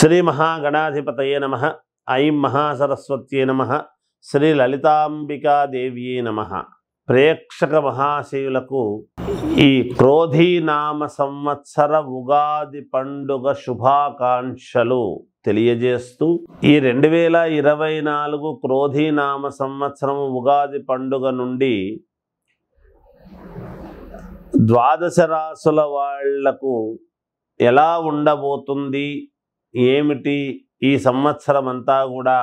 శ్రీ మహాగణాధిపతయే నమః. ఐం మహాసరస్వత్యే నమః. శ్రీ లలితాంబికాదేవ్యే నమః. ప్రేక్షక మహాశయులకు ఈ క్రోధీనామ సంవత్సర ఉగాది పండుగ శుభాకాంక్షలు తెలియజేస్తూ ఈ 2024 క్రోధీనామ సంవత్సరం ఉగాది పండుగ నుండి ద్వాదశ రాసుల వాళ్లకు ఎలా ఉండబోతుంది, ఏమిటి ఈ సంవత్సరం అంతా కూడా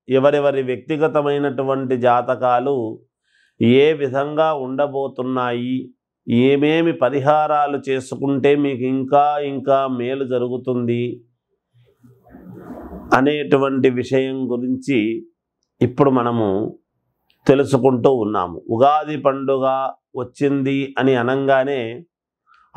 ఎవరెవరి వ్యక్తిగతమైనటువంటి జాతకాలు ఏ విధంగా ఉండబోతున్నాయి, ఏమేమి పరిహారాలు చేసుకుంటే మీకు ఇంకా మేలు జరుగుతుంది అనేటువంటి విషయం గురించి ఇప్పుడు మనము తెలుసుకుంటూ ఉన్నాము. ఉగాది పండుగ వచ్చింది అని అనగానే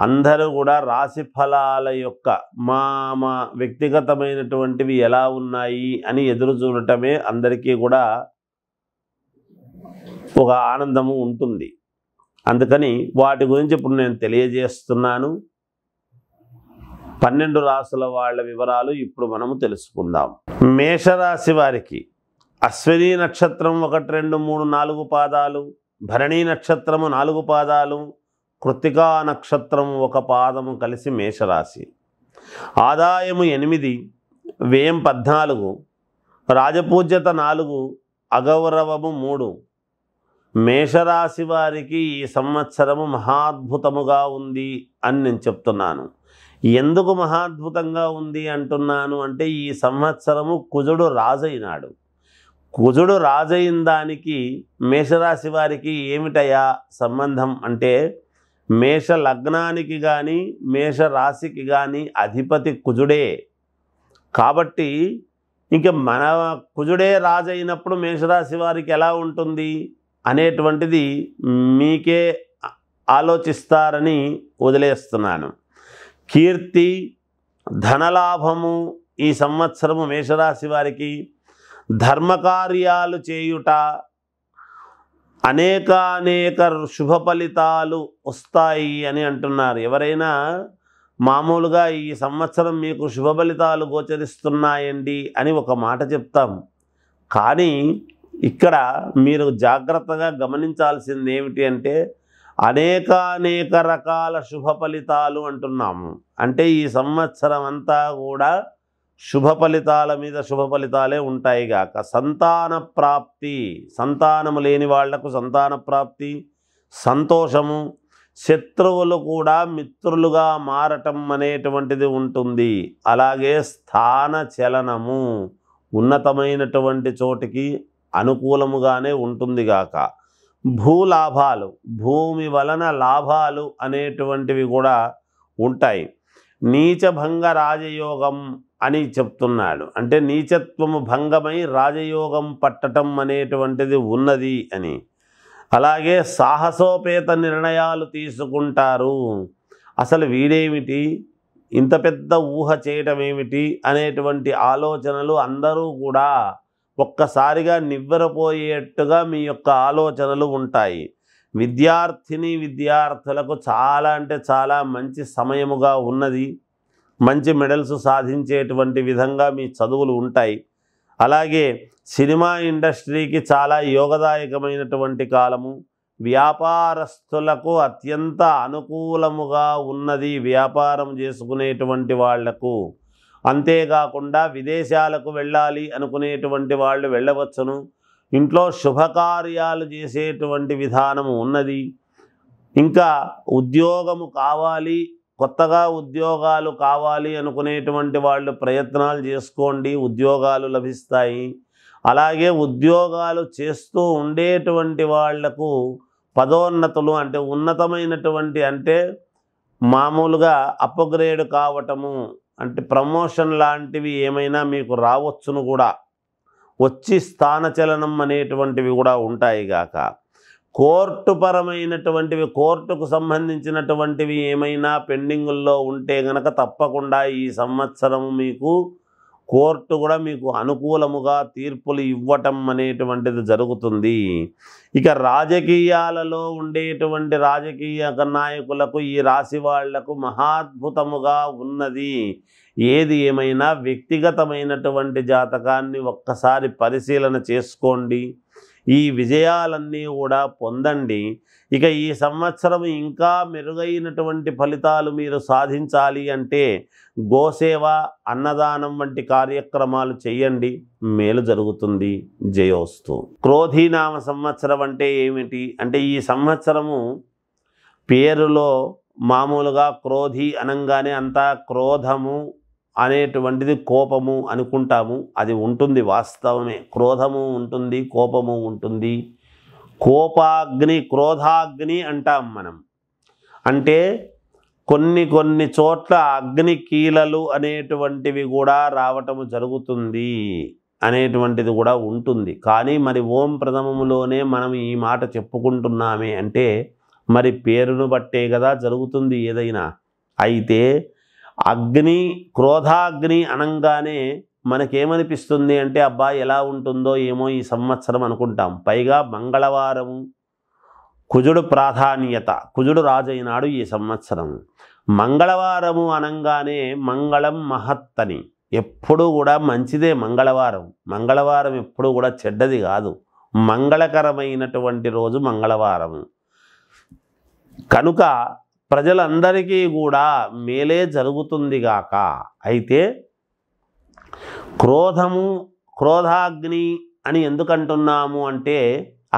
అందరూ కూడా రాశి ఫలాల యొక్క మా వ్యక్తిగతమైనటువంటివి ఎలా ఉన్నాయి అని ఎదురు చూడటమే అందరికీ కూడా ఒక ఆనందము ఉంటుంది. అందుకని వాటి గురించి ఇప్పుడు నేను తెలియజేస్తున్నాను. 12 రాసుల వాళ్ళ వివరాలు ఇప్పుడు మనము తెలుసుకుందాం. మేషరాశి వారికి అశ్విని నక్షత్రం 1, 2, 3, 4 పాదాలు, భరణి నక్షత్రము 4 పాదాలు, కృత్తికా నక్షత్రం 1 పాదము కలిసి మేషరాశి. ఆదాయము 8, వ్యయం 14, రాజపూజ్యత 4, అగౌరవము 3. మేషరాశి వారికి ఈ సంవత్సరము మహాద్భుతముగా ఉంది అని నేను చెప్తున్నాను. ఎందుకు మహాద్భుతంగా ఉంది అంటున్నాను అంటే ఈ సంవత్సరము కుజుడు రాజైనాడు. కుజుడు రాజైన దానికి మేషరాశి వారికి ఏమిటయా సంబంధం అంటే మేష లగ్నానికి కానీ మేష రాశికి కానీ అధిపతి కుజుడే. కాబట్టి ఇంక మన కుజుడే రాజైనప్పుడు మేషరాశి వారికి ఎలా ఉంటుంది అనేటువంటిది మీకే ఆలోచిస్తారని వదిలేస్తున్నాను. కీర్తి, ధనలాభము ఈ సంవత్సరము మేషరాశి వారికి, ధర్మకార్యాలు చేయుట, అనేక శుభ ఫలితాలు వస్తాయి అని అంటున్నారు. ఎవరైనా మామూలుగా ఈ సంవత్సరం మీకు శుభ ఫలితాలు గోచరిస్తున్నాయండి అని ఒక మాట చెప్తాం. కానీ ఇక్కడ మీరు జాగ్రత్తగా గమనించాల్సింది ఏమిటి అంటే అనేక రకాల శుభ ఫలితాలు అంటున్నాము. అంటే ఈ సంవత్సరం అంతా కూడా శుభ ఫలితాల మీద శుభ ఫలితాలే ఉంటాయి గాక. సంతాన ప్రాప్తి, సంతానము లేని వాళ్లకు సంతాన ప్రాప్తి, సంతోషము, శత్రువులు కూడా మిత్రులుగా మారటం అనేటువంటిది ఉంటుంది. అలాగే స్థాన చలనము, ఉన్నతమైనటువంటి చోటికి అనుకూలముగానే ఉంటుంది గాక. భూలాభాలు, భూమి వలన లాభాలు అనేటువంటివి కూడా ఉంటాయి. నీచభంగ రాజయోగం అని చెప్తున్నాడు. అంటే నీచత్వము భంగమై రాజయోగం పట్టటం అనేటువంటిది ఉన్నది అని. అలాగే సాహసోపేత నిర్ణయాలు తీసుకుంటారు. అసలు వీడేమిటి, ఇంత పెద్ద ఊహ చేయటం ఏమిటి అనేటువంటి ఆలోచనలు అందరూ కూడా ఒక్కసారిగా నివ్వెరపోయేట్టుగా మీ యొక్క ఆలోచనలు ఉంటాయి. విద్యార్థులకు చాలా అంటే చాలా మంచి సమయముగా ఉన్నది. మంచి మెడల్స్ సాధించేటువంటి విధంగా మీ చదువులు ఉంటాయి. అలాగే సినిమా ఇండస్ట్రీకి చాలా యోగదాయకమైనటువంటి కాలము. వ్యాపారస్తులకు అత్యంత అనుకూలముగా ఉన్నది వ్యాపారం చేసుకునేటువంటి వాళ్లకు. అంతేకాకుండా విదేశాలకు వెళ్ళాలి అనుకునేటువంటి వాళ్ళు వెళ్ళవచ్చును. ఇంట్లో శుభకార్యాలు చేసేటువంటి విధానము ఉన్నది. ఇంకా ఉద్యోగము కావాలి, కొత్తగా ఉద్యోగాలు కావాలి అనుకునేటువంటి వాళ్ళు ప్రయత్నాలు చేసుకోండి, ఉద్యోగాలు లభిస్తాయి. అలాగే ఉద్యోగాలు చేస్తూ ఉండేటువంటి వాళ్లకు పదోన్నతులు అంటే ఉన్నతమైనటువంటి అంటే మామూలుగా అప్గ్రేడ్ కావటము అంటే ప్రమోషన్ లాంటివి ఏమైనా మీకు రావచ్చును కూడా. వచ్చి స్థానచలనం అనేటువంటివి కూడా ఉంటాయి గాక. కోర్టు పరమైనటువంటివి, కోర్టుకు సంబంధించినటువంటివి ఏమైనా పెండింగుల్లో ఉంటే గనక తప్పకుండా ఈ సంవత్సరం మీకు కోర్టు కూడా మీకు అనుకూలముగా తీర్పులు ఇవ్వటం అనేటువంటిది జరుగుతుంది. ఇక రాజకీయాలలో ఉండేటువంటి రాజకీయ నాయకులకు ఈ రాశి వాళ్లకు మహాద్భుతముగా ఉన్నది. ఏది ఏమైనా వ్యక్తిగతమైనటువంటి జాతకాన్ని ఒక్కసారి పరిశీలన చేసుకోండి. ఈ విజయాలన్నీ కూడా పొందండి. ఇక ఈ సంవత్సరం ఇంకా మెరుగైనటువంటి ఫలితాలు మీరు సాధించాలి అంటే గోసేవ, అన్నదానం వంటి కార్యక్రమాలు చేయండి, మేలు జరుగుతుంది. జయోస్తు. క్రోధీనామ సంవత్సరం అంటే ఏమిటి అంటే ఈ సంవత్సరము పేరులో మామూలుగా క్రోధి అనంగానే అంతా క్రోధము అనేటువంటిది కోపము అనుకుంటాము. అది ఉంటుంది, వాస్తవమే. క్రోధము ఉంటుంది, కోపము ఉంటుంది. కోపాగ్ని, క్రోధాగ్ని అంటాం మనం. అంటే కొన్ని చోట్ల అగ్ని కీలలు అనేటువంటివి కూడా రావటము జరుగుతుంది అనేటువంటిది కూడా ఉంటుంది. కానీ మరి ఓం ప్రథమములోనే మనం ఈ మాట చెప్పుకుంటున్నామే అంటే మరి పేరును బట్టే కదా జరుగుతుంది ఏదైనా. అయితే అగ్ని, క్రోధాగ్ని అనంగానే మనకేమనిపిస్తుంది అంటే అబ్బా ఎలా ఉంటుందో ఏమో ఈ సంవత్సరం అనుకుంటాం. పైగా మంగళవారము, కుజుడు ప్రాధాన్యత, కుజుడు రాజైనాడు ఈ సంవత్సరం. మంగళవారము అనంగానే మంగళం మహత్తని, ఎప్పుడూ కూడా మంచిదే మంగళవారం. మంగళవారం ఎప్పుడూ కూడా చెడ్డది కాదు, మంగళకరమైనటువంటి రోజు మంగళవారము. కనుక ప్రజలందరికీ కూడా మేలే జరుగుతుంది గాక. అయితే క్రోధము, క్రోధాగ్ని అని ఎందుకంటున్నాము అంటే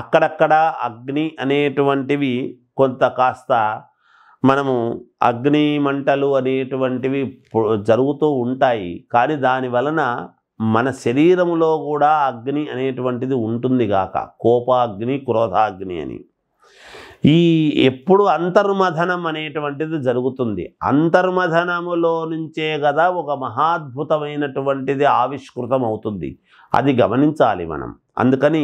అక్కడక్కడ అగ్ని అనేటువంటివి కొంత కాస్త మనము అగ్ని మంటలు అనేటువంటివి జరుగుతూ ఉంటాయి. కానీ దాని వలన మన శరీరములో కూడా అగ్ని అనేటువంటిది ఉంటుంది గాక. కోపాగ్ని, క్రోధాగ్ని అని. ఈ ఎప్పుడు అంతర్మథనం అనేటువంటిది జరుగుతుంది. అంతర్మథనములో నుంచే కదా ఒక మహాద్భుతమైనటువంటిది ఆవిష్కృతం అవుతుంది. అది గమనించాలి మనం. అందుకని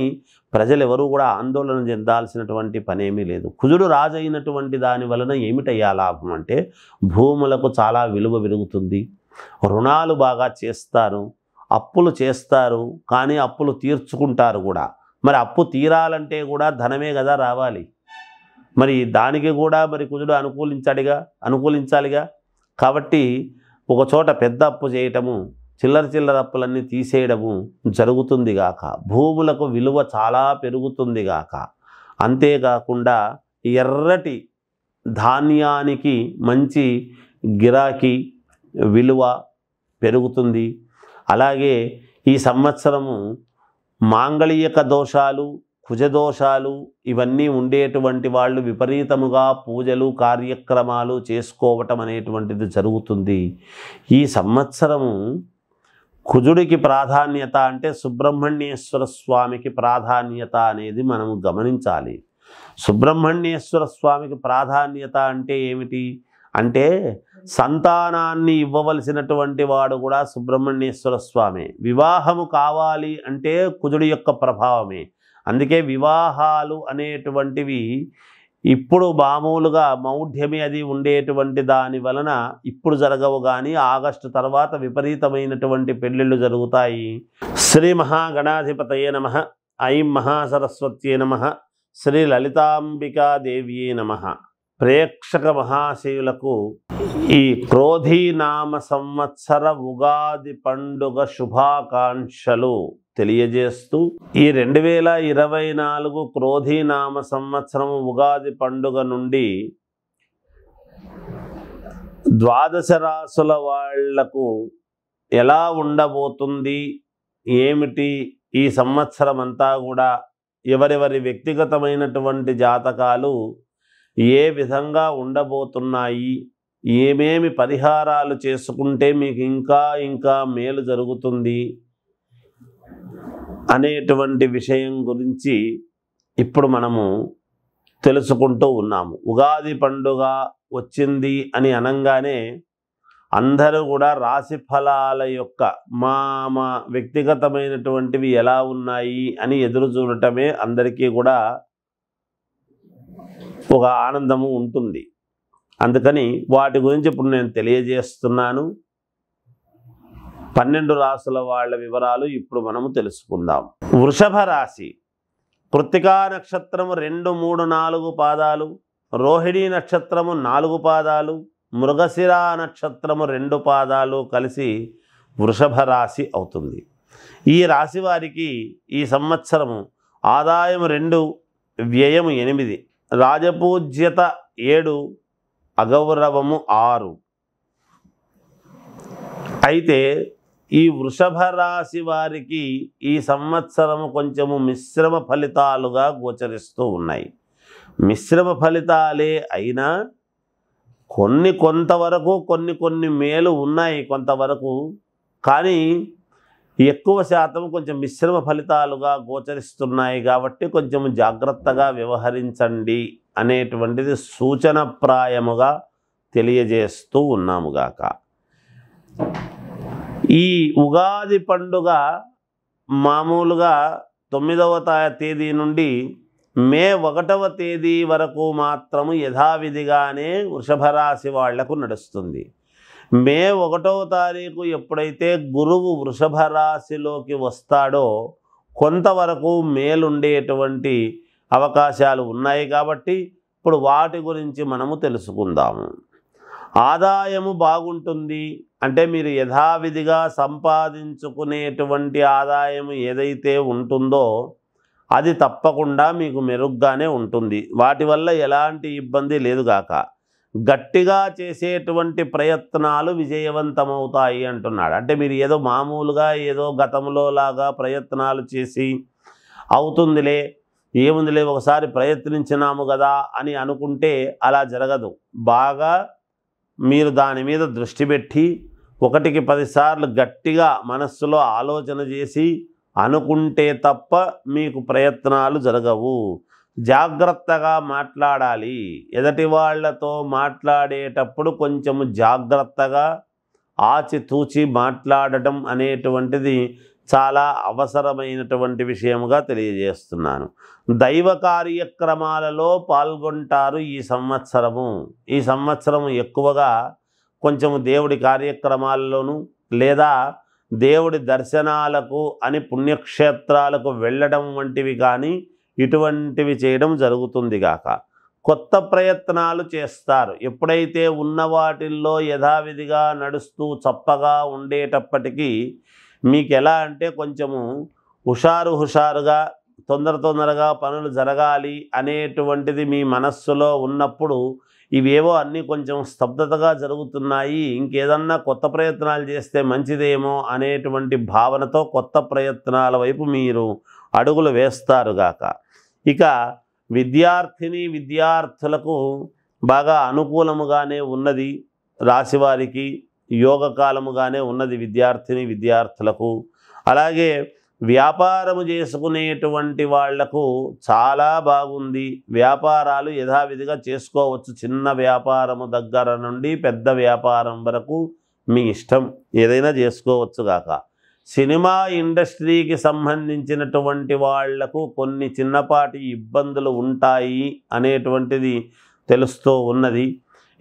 ప్రజలు ఎవరు కూడా ఆందోళన చెందాల్సినటువంటి పనేమీ లేదు. కుజుడు రాజైనటువంటి దాని వలన ఏమిటయ్యా లాభం అంటే భూములకు చాలా విలువ పెరుగుతుంది, రుణాలు బాగా చేస్తారు, అప్పులు చేస్తారు, కానీ అప్పులు తీర్చుకుంటారు కూడా. మరి అప్పు తీరాలంటే కూడా ధనమే కదా రావాలి. మరి దానికి కూడా మరి కుజుడు అనుకూలించాలిగా. కాబట్టి ఒక చోట పెద్ద అప్పు చేయటము, చిల్లర అప్పులన్నీ తీసేయడము జరుగుతుంది గాక. భూములకు విలువ చాలా పెరుగుతుంది గాక. అంతేకాకుండా ఎర్రటి ధాన్యానికి మంచి గిరాకీ, విలువ పెరుగుతుంది. అలాగే ఈ సంవత్సరము మాంగళిక దోషాలు, కుజదోషాలు ఇవన్నీ ఉండేటువంటి వాళ్ళు విపరీతముగా పూజలు, కార్యక్రమాలు చేసుకోవటం అనేటువంటిది జరుగుతుంది. ఈ సంవత్సరము కుజుడికి ప్రాధాన్యత అంటే సుబ్రహ్మణ్యేశ్వర స్వామికి ప్రాధాన్యత అనేది మనము గమనించాలి. సుబ్రహ్మణ్యేశ్వర స్వామికి ప్రాధాన్యత అంటే ఏమిటి అంటే సంతానాన్ని ఇవ్వవలసినటువంటి వాడు కూడా సుబ్రహ్మణ్యేశ్వర స్వామి. వివాహము కావాలి అంటే కుజుడి యొక్క ప్రభావమే. అందుకే వివాహాలు అనేటువంటివి ఇప్పుడు మామూలుగా మౌఢ్యమి అది ఉండేటువంటి దాని వలన ఇప్పుడు జరగవు, కానీ ఆగస్టు తర్వాత విపరీతమైనటువంటి పెళ్ళిళ్ళు జరుగుతాయి. శ్రీ మహాగణాధిపతయే నమః. ఐం మహాసరస్వత్యే నమః. శ్రీ లలితాంబికాదేవ్యే నమః. ప్రేక్షక మహాశయులకు ఈ క్రోధీనామ సంవత్సర ఉగాది పండుగ శుభాకాంక్షలు తెలియజేస్తూ ఈ 2024 క్రోధీనామ సంవత్సరం ఉగాది పండుగ నుండి ద్వాదశ రాసుల వాళ్లకు ఎలా ఉండబోతుంది, ఏమిటి ఈ సంవత్సరం అంతా కూడా ఎవరెవరి వ్యక్తిగతమైనటువంటి జాతకాలు ఏ విధంగా ఉండబోతున్నాయి, ఏమేమి పరిహారాలు చేసుకుంటే మీకు ఇంకా మేలు జరుగుతుంది అనేటువంటి విషయం గురించి ఇప్పుడు మనము తెలుసుకుంటూ ఉన్నాము. ఉగాది పండుగ వచ్చింది అని అనంగానే అందరూ కూడా రాశి ఫలాల యొక్క మా వ్యక్తిగతమైనటువంటివి ఎలా ఉన్నాయి అని ఎదురు చూడటమే అందరికీ కూడా ఒక ఆనందము ఉంటుంది. అందుకని వాటి గురించి ఇప్పుడు నేను తెలియజేస్తున్నాను. 12 రాసుల వాళ్ళ వివరాలు ఇప్పుడు మనము తెలుసుకుందాం. వృషభ రాశి కృత్తికా నక్షత్రము 2, 3, 4 పాదాలు, రోహిణీ నక్షత్రము 4 పాదాలు, మృగశిర నక్షత్రము 2 పాదాలు కలిసి వృషభ రాశి అవుతుంది. ఈ రాశి వారికి ఈ సంవత్సరము ఆదాయం 2, వ్యయం 8, రాజపూజ్యత 7, అగౌరవము 6. అయితే ఈ వృషభ రాశి వారికి ఈ సంవత్సరము కొంచెము మిశ్రమ ఫలితాలుగా గోచరిస్తూ ఉన్నాయి. మిశ్రమ ఫలితాలే అయినా కొంతవరకు కొన్ని మేలు ఉన్నాయి కొంతవరకు, కానీ ఎక్కువ శాతం కొంచెం మిశ్రమ ఫలితాలుగా గోచరిస్తున్నాయి. కాబట్టి కొంచెం జాగ్రత్తగా వ్యవహరించండి అనేటువంటిది సూచనప్రాయముగా తెలియజేస్తూ ఉన్నాముగాక. ఈ ఉగాది పండుగ మామూలుగా 9వ తేదీ నుండి మే 1వ తేదీ వరకు మాత్రము యథావిధిగానే వృషభ రాశి వాళ్లకు నడుస్తుంది. మే 1వ తారీఖు ఎప్పుడైతే గురువు వృషభ రాశిలోకి వస్తాడో కొంతవరకు మేలుండేటువంటి అవకాశాలు ఉన్నాయి. కాబట్టి ఇప్పుడు వాటి గురించి మనము తెలుసుకుందాము. ఆదాయము బాగుంటుంది అంటే మీరు యథావిధిగా సంపాదించుకునేటువంటి ఆదాయము ఏదైతే ఉంటుందో అది తప్పకుండా మీకు మెరుగ్గానే ఉంటుంది. వాటి వల్ల ఎలాంటి ఇబ్బంది లేదుగాక. గట్టిగా చేసేటువంటి ప్రయత్నాలు విజయవంతమవుతాయి అంటున్నాడు. అంటే మీరు ఏదో మామూలుగా ఏదో గతంలో లాగా ప్రయత్నాలు చేసి అవుతుందిలే, ఏముందిలే, ఒకసారి ప్రయత్నించినాము కదా అని అనుకుంటే అలా జరగదు. బాగా మీరు దాని మీద దృష్టి పెట్టి 1కి 10 సార్లు గట్టిగా మనస్సులో ఆలోచన చేసి అనుకుంటే తప్ప మీకు ప్రయత్నాలు జరగవు. జాగ్రత్తగా మాట్లాడాలి. ఎదటి వాళ్ళతో మాట్లాడేటప్పుడు కొంచెము జాగ్రత్తగా ఆచితూచి మాట్లాడటం అనేటువంటిది చాలా అవసరమైనటువంటి విషయముగా తెలియజేస్తున్నాను. దైవ కార్యక్రమాలలో పాల్గొంటారు ఈ సంవత్సరము ఎక్కువగా కొంచెము దేవుడి కార్యక్రమాలలోనూ లేదా దేవుడి దర్శనాలకు అని పుణ్యక్షేత్రాలకు వెళ్ళడం వంటివి కానీ ఇటువంటివి చేయడం జరుగుతుంది గాక. కొత్త ప్రయత్నాలు చేస్తారు. ఎప్పుడైతే ఉన్న వాటిల్లో యథావిధిగా నడుస్తూ చప్పగా ఉండేటప్పటికీ మీకు ఎలా అంటే కొంచెము హుషారుగా తొందరగా పనులు జరగాలి అనేటువంటిది మీ మనస్సులో ఉన్నప్పుడు ఇవేవో అన్నీ కొంచెం స్తబ్దతగా జరుగుతున్నాయి, ఇంకేదన్నా కొత్త ప్రయత్నాలు చేస్తే మంచిదేమో అనేటువంటి భావనతో కొత్త ప్రయత్నాల వైపు మీరు అడుగులు వేస్తారుగాక. ఇక విద్యార్థులకు బాగా అనుకూలముగానే ఉన్నది. రాశివారికి యోగకాలముగానే ఉన్నది విద్యార్థులకు. అలాగే వ్యాపారము చేసుకునేటువంటి వాళ్లకు చాలా బాగుంది. వ్యాపారాలు యథావిధిగా చేసుకోవచ్చు. చిన్న వ్యాపారము దగ్గర నుండి పెద్ద వ్యాపారం వరకు మీ ఇష్టం, ఏదైనా చేసుకోవచ్చు గాక. సినిమా ఇండస్ట్రీకి సంబంధించినటువంటి వాళ్లకు కొన్ని చిన్నపాటి ఇబ్బందులు ఉంటాయి అనేటువంటిది తెలుస్తూ ఉన్నది.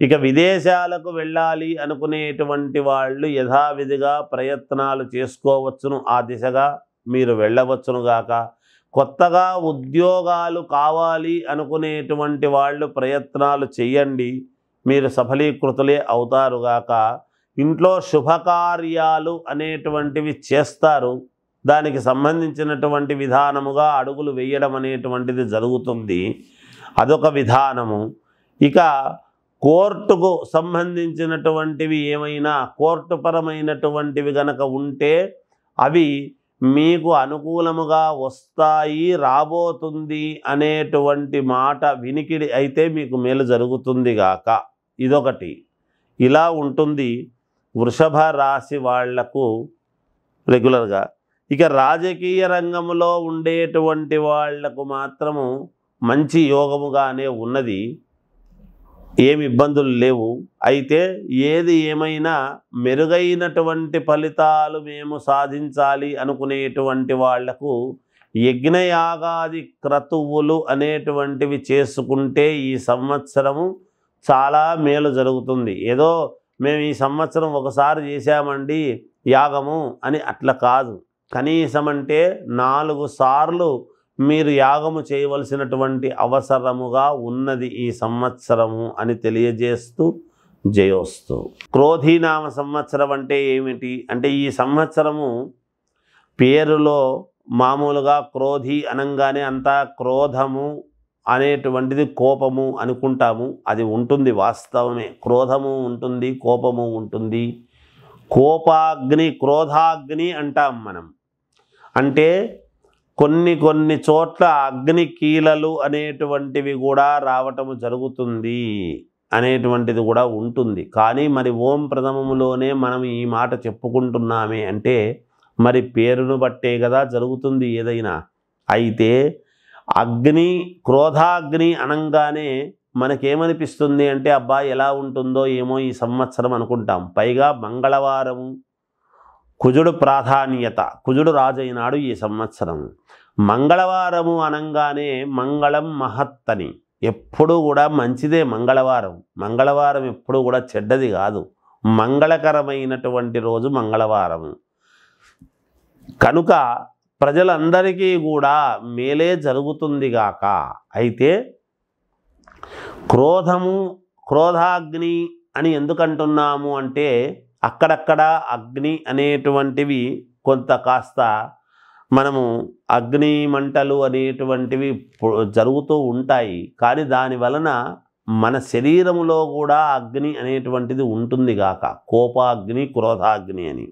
ఇక విదేశాలకు వెళ్ళాలి అనుకునేటువంటి వాళ్ళు యథావిధిగా ప్రయత్నాలు చేసుకోవచ్చును. ఆ దిశగా మీరు వెళ్ళవచ్చునుగాక. కొత్తగా ఉద్యోగాలు కావాలి అనుకునేటువంటి వాళ్ళు ప్రయత్నాలు చేయండి, మీరు సఫలీకృతులే అవుతారుగాక. ఇంట్లో శుభకార్యాలు అనేటువంటివి చేస్తారు. దానికి సంబంధించినటువంటి విధానముగా అడుగులు వేయడం అనేటువంటిది జరుగుతుంది. అదొక విధానము. ఇక కోర్టుకు సంబంధించినటువంటివి ఏమైనా కోర్టుపరమైనటువంటివి గనక ఉంటే అవి మీకు అనుకూలముగా వస్తాయి, రాబోతుంది అనేటువంటి మాట వినికిడి అయితే మీకు మేలు జరుగుతుంది గాక. ఇదొకటి ఇలా ఉంటుంది వృషభ రాశి వాళ్లకు రెగ్యులర్గా. ఇక రాజకీయ రంగంలో ఉండేటువంటి వాళ్లకు మాత్రము మంచి యోగముగానే ఉన్నది, ఏమి ఇబ్బందులు లేవు. అయితే ఏది ఏమైనా మెరుగైనటువంటి ఫలితాలు మేము సాధించాలి అనుకునేటువంటి వాళ్లకు యజ్ఞయాగాది క్రతువులు అనేటువంటివి చేసుకుంటే ఈ సంవత్సరము చాలా మేలు జరుగుతుంది. ఏదో మేము ఈ సంవత్సరం ఒకసారి చేశామండి యాగము అని అట్లా కాదు. కనీసం అంటే 4 సార్లు మీరు యాగము చేయవలసినటువంటి అవసరముగా ఉన్నది ఈ సంవత్సరము అని తెలియజేస్తూ జయోస్తు. క్రోధీనామ సంవత్సరం అంటే ఏమిటి అంటే, ఈ సంవత్సరము పేరులో మామూలుగా క్రోధి అనంగానే అంతా క్రోధము అనేటువంటిది కోపము అనుకుంటాము. అది ఉంటుంది, వాస్తవమే. క్రోధము ఉంటుంది, కోపము ఉంటుంది. కోపాగ్ని, క్రోధాగ్ని అంటాం మనం. అంటే కొన్ని చోట్ల అగ్ని కీలలు అనేటువంటివి కూడా రావటము జరుగుతుంది అనేటువంటిది కూడా ఉంటుంది. కానీ మరి ఓం ప్రథమములోనే మనం ఈ మాట చెప్పుకుంటున్నామే అంటే మరి పేరును బట్టే కదా జరుగుతుంది ఏదైనా. అయితే అగ్ని, క్రోధాగ్ని అనంగానే మనకేమనిపిస్తుంది అంటే అబ్బా ఎలా ఉంటుందో ఏమో ఈ సంవత్సరం అనుకుంటాం. పైగా మంగళవారము, కుజుడు ప్రాధాన్యత, కుజుడు రాజైనాడు ఈ సంవత్సరం. మంగళవారము అనంగానే మంగళం మహత్తని, ఎప్పుడూ కూడా మంచిదే మంగళవారం. మంగళవారం ఎప్పుడూ కూడా చెడ్డది కాదు, మంగళకరమైనటువంటి రోజు మంగళవారము. కనుక ప్రజలందరికీ కూడా మేలే జరుగుతుంది గాక. అయితే క్రోధము, క్రోధాగ్ని అని ఎందుకంటున్నాము అంటే అక్కడక్కడ అగ్ని అనేటువంటివి కొంత కాస్త మనము అగ్ని మంటలు అనేటువంటివి జరుగుతూ ఉంటాయి. కానీ దాని వలన మన శరీరములో కూడా అగ్ని అనేటువంటిది ఉంటుంది గాక, కోపాగ్ని, క్రోధాగ్ని అని.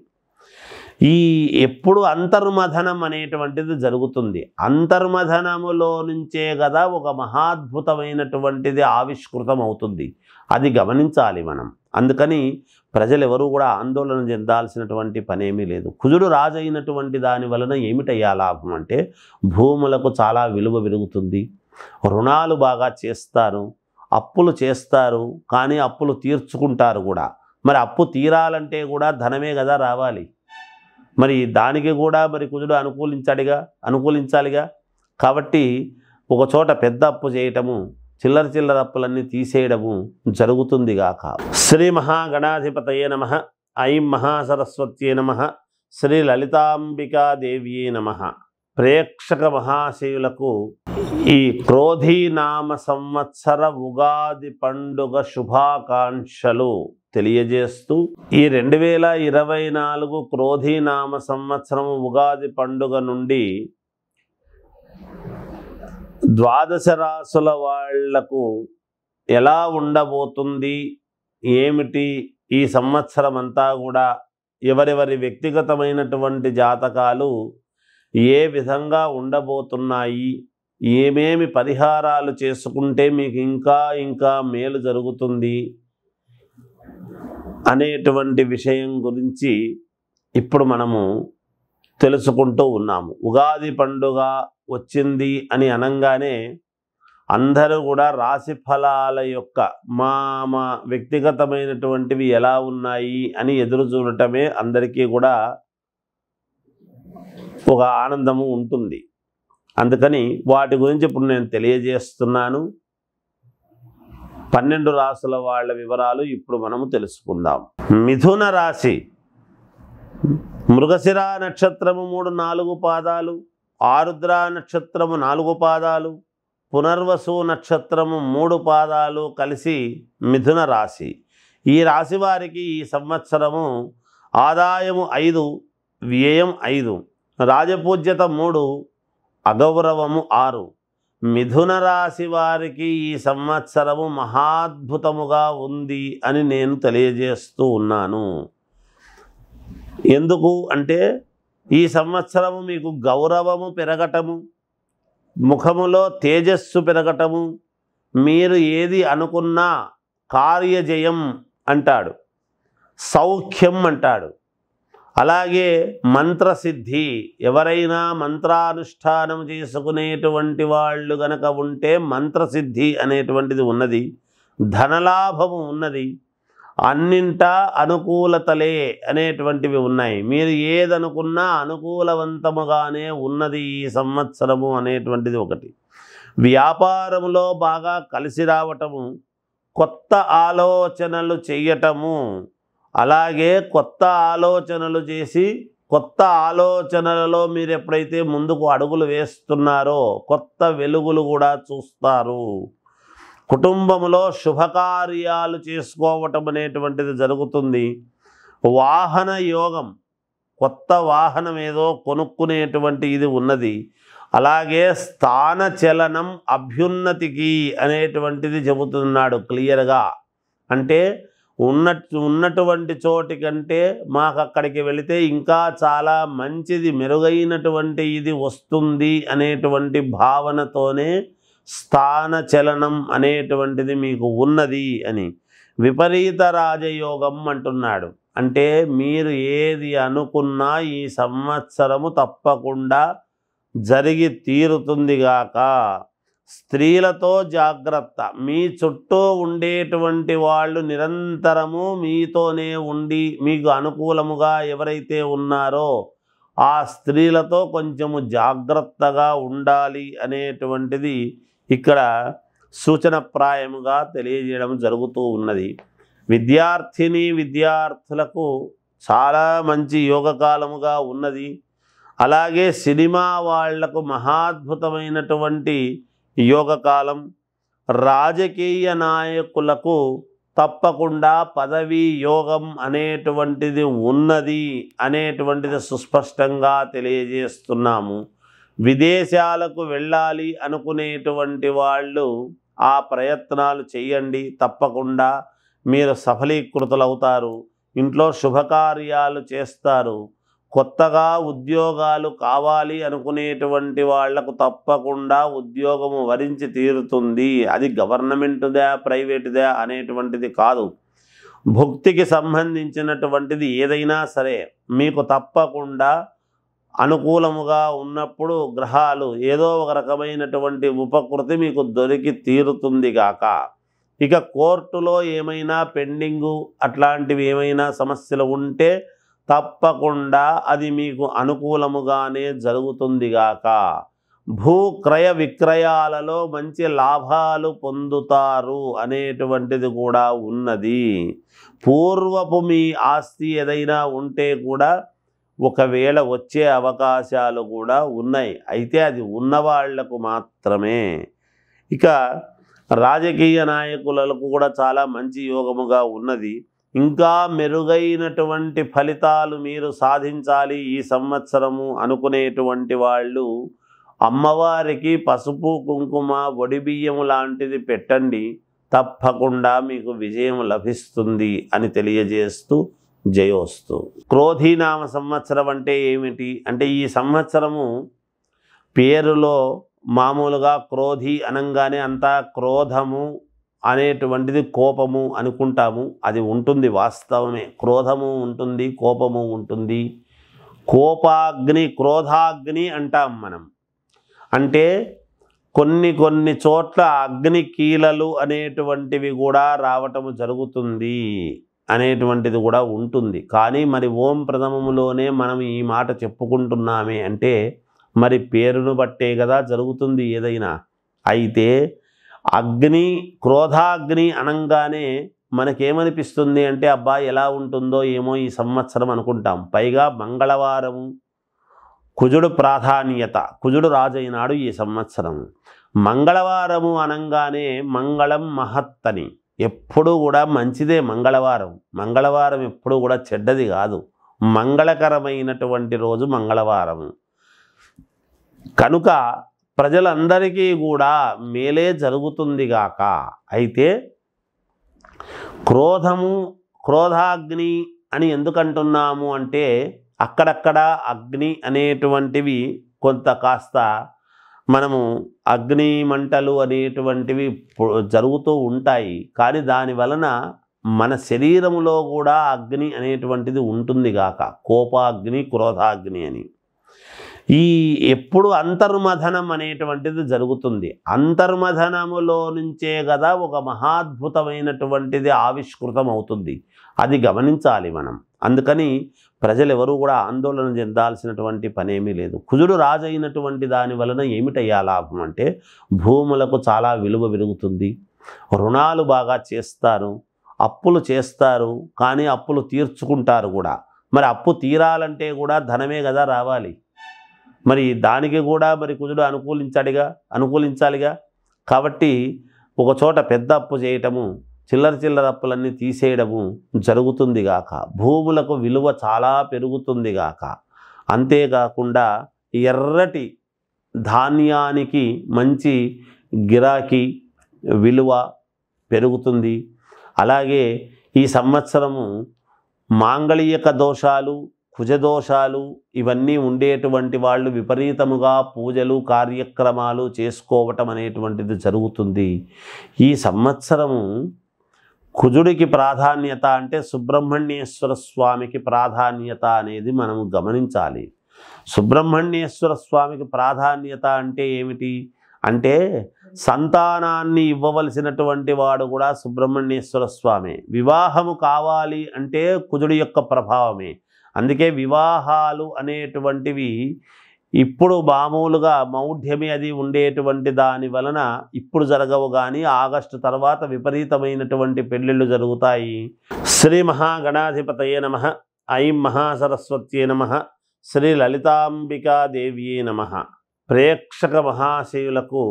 ఈ ఎప్పుడు అంతర్మథనం అనేటువంటిది జరుగుతుంది. అంతర్మథనములో నుంచే కదా ఒక మహాద్భుతమైనటువంటిది ఆవిష్కృతం అవుతుంది. అది గమనించాలి మనం. అందుకని ప్రజలు ఎవరు కూడా ఆందోళన చెందాల్సినటువంటి పనేమీ లేదు. కుజుడు రాజైనటువంటి దాని వలన ఏమిటయ్యా లాభం అంటే భూములకు చాలా విలువ పెరుగుతుంది, రుణాలు బాగా చేస్తారు, అప్పులు చేస్తారు, కానీ అప్పులు తీర్చుకుంటారు కూడా. మరి అప్పు తీరాలంటే కూడా ధనమే కదా రావాలి. మరి దానికి కూడా మరి కుజుడు అనుకూలించాలిగా. కాబట్టి ఒక చోట పెద్ద అప్పు చేయటము, చిల్లర అప్పులన్నీ తీసేయడము జరుగుతుంది గాక. శ్రీ మహాగణాధిపతయే నమః. ఐం మహాసరస్వత్యే నమః. శ్రీ లలితాంబికాదేవ్యే నమః. ప్రేక్షక మహాశయులకు ఈ క్రోధీనామ సంవత్సర ఉగాది పండుగ శుభాకాంక్షలు తెలియజేస్తూ, ఈ 2024 క్రోధీనామ సంవత్సరం ఉగాది పండుగ నుండి ద్వాదశ రాసుల వాళ్లకు ఎలా ఉండబోతుంది, ఏమిటి ఈ సంవత్సరం అంతా కూడా ఎవరెవరి వ్యక్తిగతమైనటువంటి జాతకాలు ఏ విధంగా ఉండబోతున్నాయి, ఏమేమి పరిహారాలు చేసుకుంటే మీకు ఇంకా మేలు జరుగుతుంది అనేటువంటి విషయం గురించి ఇప్పుడు మనము తెలుసుకుంటూ ఉన్నాము. ఉగాది పండుగ వచ్చింది అని అనంగానే అందరూ కూడా రాశి ఫలాల యొక్క మా వ్యక్తిగతమైనటువంటివి ఎలా ఉన్నాయి అని ఎదురు చూడటమే అందరికీ కూడా ఒక ఆనందము ఉంటుంది. అందుకని వాటి గురించి ఇప్పుడు నేను తెలియజేస్తున్నాను. 12 రాశుల వాళ్ళ వివరాలు ఇప్పుడు మనము తెలుసుకుందాం. మిథున రాశి, మృగశిర నక్షత్రము 3-4 పాదాలు, ఆరుద్ర నక్షత్రము 4 పాదాలు, పునర్వసు నక్షత్రము 3 పాదాలు కలిసి మిథున రాశి. ఈ రాశి వారికి ఈ సంవత్సరము ఆదాయము 5, వ్యయం 5, రాజపూజ్యత 3, అగౌరవము 6. మిథున రాశి వారికి ఈ సంవత్సరము మహాద్భుతముగా ఉంది అని నేను తెలియజేస్తూ ఉన్నాను. ఎందుకు అంటే ఈ సంవత్సరము మీకు గౌరవము పెరగటము, ముఖములో తేజస్సు పెరగటము, మీరు ఏది అనుకున్నా కార్యజయం అంటాడు, సౌఖ్యం అంటాడు. అలాగే మంత్రసిద్ధి, ఎవరైనా మంత్రానుష్ఠానం చేసుకునేటువంటి వాళ్ళు గనక ఉంటే మంత్రసిద్ధి అనేటువంటిది ఉన్నది, ధనలాభము ఉన్నది, అన్నింటా అనుకూలతలే అనేటువంటివి ఉన్నాయి. మీరు ఏదనుకున్నా అనుకూలవంతముగానే ఉన్నది ఈ సంవత్సరము అనేటువంటిది ఒకటి. వ్యాపారంలో బాగా కలిసి రావటము, కొత్త ఆలోచనలు చేయటము, అలాగే కొత్త ఆలోచనలు చేసి కొత్త ఆలోచనలలో మీరు ఎప్పుడైతే ముందుకు అడుగులు వేస్తున్నారో కొత్త వెలుగులు కూడా చూస్తారు. కుటుంబంలో శుభకార్యాలు చేసుకోవటం అనేటువంటిది జరుగుతుంది. వాహన యోగం, కొత్త వాహనం ఏదో కొనుక్కునేటువంటి ఇది ఉన్నది. అలాగే స్థాన చలనం అభ్యున్నతికి అనేటువంటిది చెబుతున్నాడు క్లియర్గా. అంటే ఉన్నటువంటి చోటి కంటే మాకు అక్కడికి వెళితే ఇంకా చాలా మంచిది, మెరుగైనటువంటి ఇది వస్తుంది అనేటువంటి భావనతోనే స్థాన చలనం అనేటువంటిది మీకు ఉన్నది అని. విపరీత రాజయోగం అంటున్నాడు. అంటే మీరు ఏది అనుకున్నా ఈ సంవత్సరము తప్పకుండా జరిగి తీరుతుందిగాక. స్త్రీలతో జాగ్రత్త. మీ చుట్టూ ఉండేటువంటి వాళ్ళు నిరంతరము మీతోనే ఉండి మీకు అనుకూలముగా ఎవరైతే ఉన్నారో ఆ స్త్రీలతో కొంచెము జాగ్రత్తగా ఉండాలి అనేటువంటిది ఇక్కడ సూచనప్రాయముగా తెలియజేయడం జరుగుతూ ఉన్నది. విద్యార్థులకు చాలా మంచి యోగకాలముగా ఉన్నది. అలాగే సినిమా వాళ్లకు మహాద్భుతమైనటువంటి యోగకాలం. రాజకీయ నాయకులకు తప్పకుండా పదవీ యోగం అనేటువంటిది ఉన్నది అనేటువంటిది సుస్పష్టంగా తెలియజేస్తున్నాము. విదేశాలకు వెళ్ళాలి అనుకునేటువంటి వాళ్ళు ఆ ప్రయత్నాలు చేయండి, తప్పకుండా మీరు సఫలీకృతులవుతారు. ఇంట్లో శుభకార్యాలు చేస్తారు. కొత్తగా ఉద్యోగాలు కావాలి అనుకునేటువంటి వాళ్లకు తప్పకుండా ఉద్యోగము వరించి తీరుతుంది. అది గవర్నమెంటుదా ప్రైవేటుదా అనేటువంటిది కాదు. భుక్తికి సంబంధించినటువంటిది ఏదైనా సరే మీకు తప్పకుండా అనుకూలముగా ఉన్నప్పుడు గ్రహాలు ఏదో ఒక రకమైనటువంటి ఉపకృతి మీకు దొరికి తీరుతుంది గాక. ఇక కోర్టులో ఏమైనా పెండింగు అట్లాంటివి ఏమైనా సమస్యలు ఉంటే తప్పకుండా అది మీకు అనుకూలముగానే జరుగుతుంది గాక. భూక్రయ విక్రయాలలో మంచి లాభాలు పొందుతారు అనేటువంటిది కూడా ఉన్నది. పూర్వపు మీ ఆస్తి ఏదైనా ఉంటే కూడా ఒకవేళ వచ్చే అవకాశాలు కూడా ఉన్నాయి. అయితే అది ఉన్నవాళ్లకు మాత్రమే. ఇక రాజకీయ నాయకులకు కూడా చాలా మంచి యోగముగా ఉన్నది. ఇంకా మెరుగైనటువంటి ఫలితాలు మీరు సాధించాలి ఈ సంవత్సరము అనుకునేటువంటి వాళ్ళు అమ్మవారికి పసుపు కుంకుమ వడిబియ్యము లాంటిది పెట్టండి, తప్పకుండా మీకు విజయం లభిస్తుంది అని తెలియజేస్తూ జయోస్తు. క్రోధీనామ సంవత్సరం అంటే ఏమిటి అంటే ఈ సంవత్సరము పేరులో మామూలుగా క్రోధి అనంగానే అంతా క్రోధము అనేటువంటిది కోపము అనుకుంటాము. అది ఉంటుంది, వాస్తవమే. క్రోధము ఉంటుంది, కోపము ఉంటుంది. కోపాగ్ని క్రోధాగ్ని అంటాం మనం. అంటే కొన్ని చోట్ల అగ్ని కీలలు అనేటువంటివి కూడా రావటము జరుగుతుంది అనేటువంటిది కూడా ఉంటుంది. కానీ మరి ఓం ప్రథమములోనే మనం ఈ మాట చెప్పుకుంటున్నామే అంటే మరి పేరును బట్టే కదా జరుగుతుంది ఏదైనా. అయితే అగ్ని క్రోధాగ్ని అనంగానే మనకేమనిపిస్తుంది అంటే అబ్బా ఎలా ఉంటుందో ఏమో ఈ సంవత్సరం అనుకుంటాం. పైగా మంగళవారము, కుజుడు ప్రాధాన్యత, కుజుడు రాజైనాడు ఈ సంవత్సరం. మంగళవారము అనంగానే మంగళం మహత్తని, ఎప్పుడూ కూడా మంచిదే మంగళవారం. మంగళవారం ఎప్పుడూ కూడా చెడ్డది కాదు, మంగళకరమైనటువంటి రోజు మంగళవారము. కనుక ప్రజలందరికీ కూడా మేలే జరుగుతుంది గాక. అయితే క్రోధాగ్ని అని ఎందుకంటున్నాము అంటే అక్కడక్కడ అగ్ని అనేటువంటివి కొంత కాస్త మనము అగ్ని మంటలు అనేటువంటివి జరుగుతూ ఉంటాయి. కానీ దాని వలన మన శరీరములో కూడా అగ్ని అనేటువంటిది ఉంటుంది గాక. కోపాగ్ని క్రోధాగ్ని అని ఈ ఎప్పుడు అంతర్మథనం అనేటువంటిది జరుగుతుంది. అంతర్మథనములో నుంచే కదా ఒక మహాద్భుతమైనటువంటిది ఆవిష్కృతం అవుతుంది. అది గమనించాలి మనం. అందుకని ప్రజలు ఎవరు కూడా ఆందోళన చెందాల్సినటువంటి పనేమీ లేదు. కుజుడు రాజైనటువంటి దాని వలన ఏమిటయ్యా లాభం అంటే భూములకు చాలా విలువ పెరుగుతుంది, రుణాలు బాగా చేస్తారు, అప్పులు చేస్తారు, కానీ అప్పులు తీర్చుకుంటారు కూడా. మరి అప్పు తీరాలంటే కూడా ధనమే కదా రావాలి. మరి దానికి కూడా మరి కుజుడు అనుకూలించాలిగా. కాబట్టి ఒకచోట పెద్ద అప్పు చేయటము, చిల్లర అప్పులన్నీ తీసేయడము జరుగుతుంది గాక. భూములకు విలువ చాలా పెరుగుతుంది గాక. అంతేకాకుండా ఎర్రటి ధాన్యానికి మంచి గిరాకీ విలువ పెరుగుతుంది. అలాగే ఈ సంవత్సరము మాంగళిక దోషాలు, కుజదోషాలు ఇవన్నీ ఉండేటువంటి వాళ్ళు విపరీతముగా పూజలు కార్యక్రమాలు చేసుకోవటం అనేటువంటిది జరుగుతుంది. ఈ సంవత్సరము కుజుడికి ప్రాధాన్యత అంటే సుబ్రహ్మణ్యేశ్వర స్వామికి ప్రాధాన్యత అనేది మనము గమనించాలి. సుబ్రహ్మణ్యేశ్వర స్వామికి ప్రాధాన్యత అంటే ఏమిటి అంటే సంతానాన్ని ఇవ్వవలసినటువంటి వాడు కూడా సుబ్రహ్మణ్యేశ్వర స్వామి. వివాహము కావాలి అంటే కుజుడి యొక్క ప్రభావమే. అందుకే వివాహాలు అనేటువంటివి ఇప్పుడు మామూలుగా మౌఢ్యమి అది ఉండేటువంటి దాని వలన ఇప్పుడు జరగవు, కానీ ఆగస్టు తర్వాత విపరీతమైనటువంటి పెళ్ళిళ్ళు జరుగుతాయి. శ్రీ మహాగణాధిపతయే నమః. ఐం మహాసరస్వత్యే నమః. శ్రీ లలితాంబికాదేవ్యే నమః. ప్రేక్షక మహాశయులకు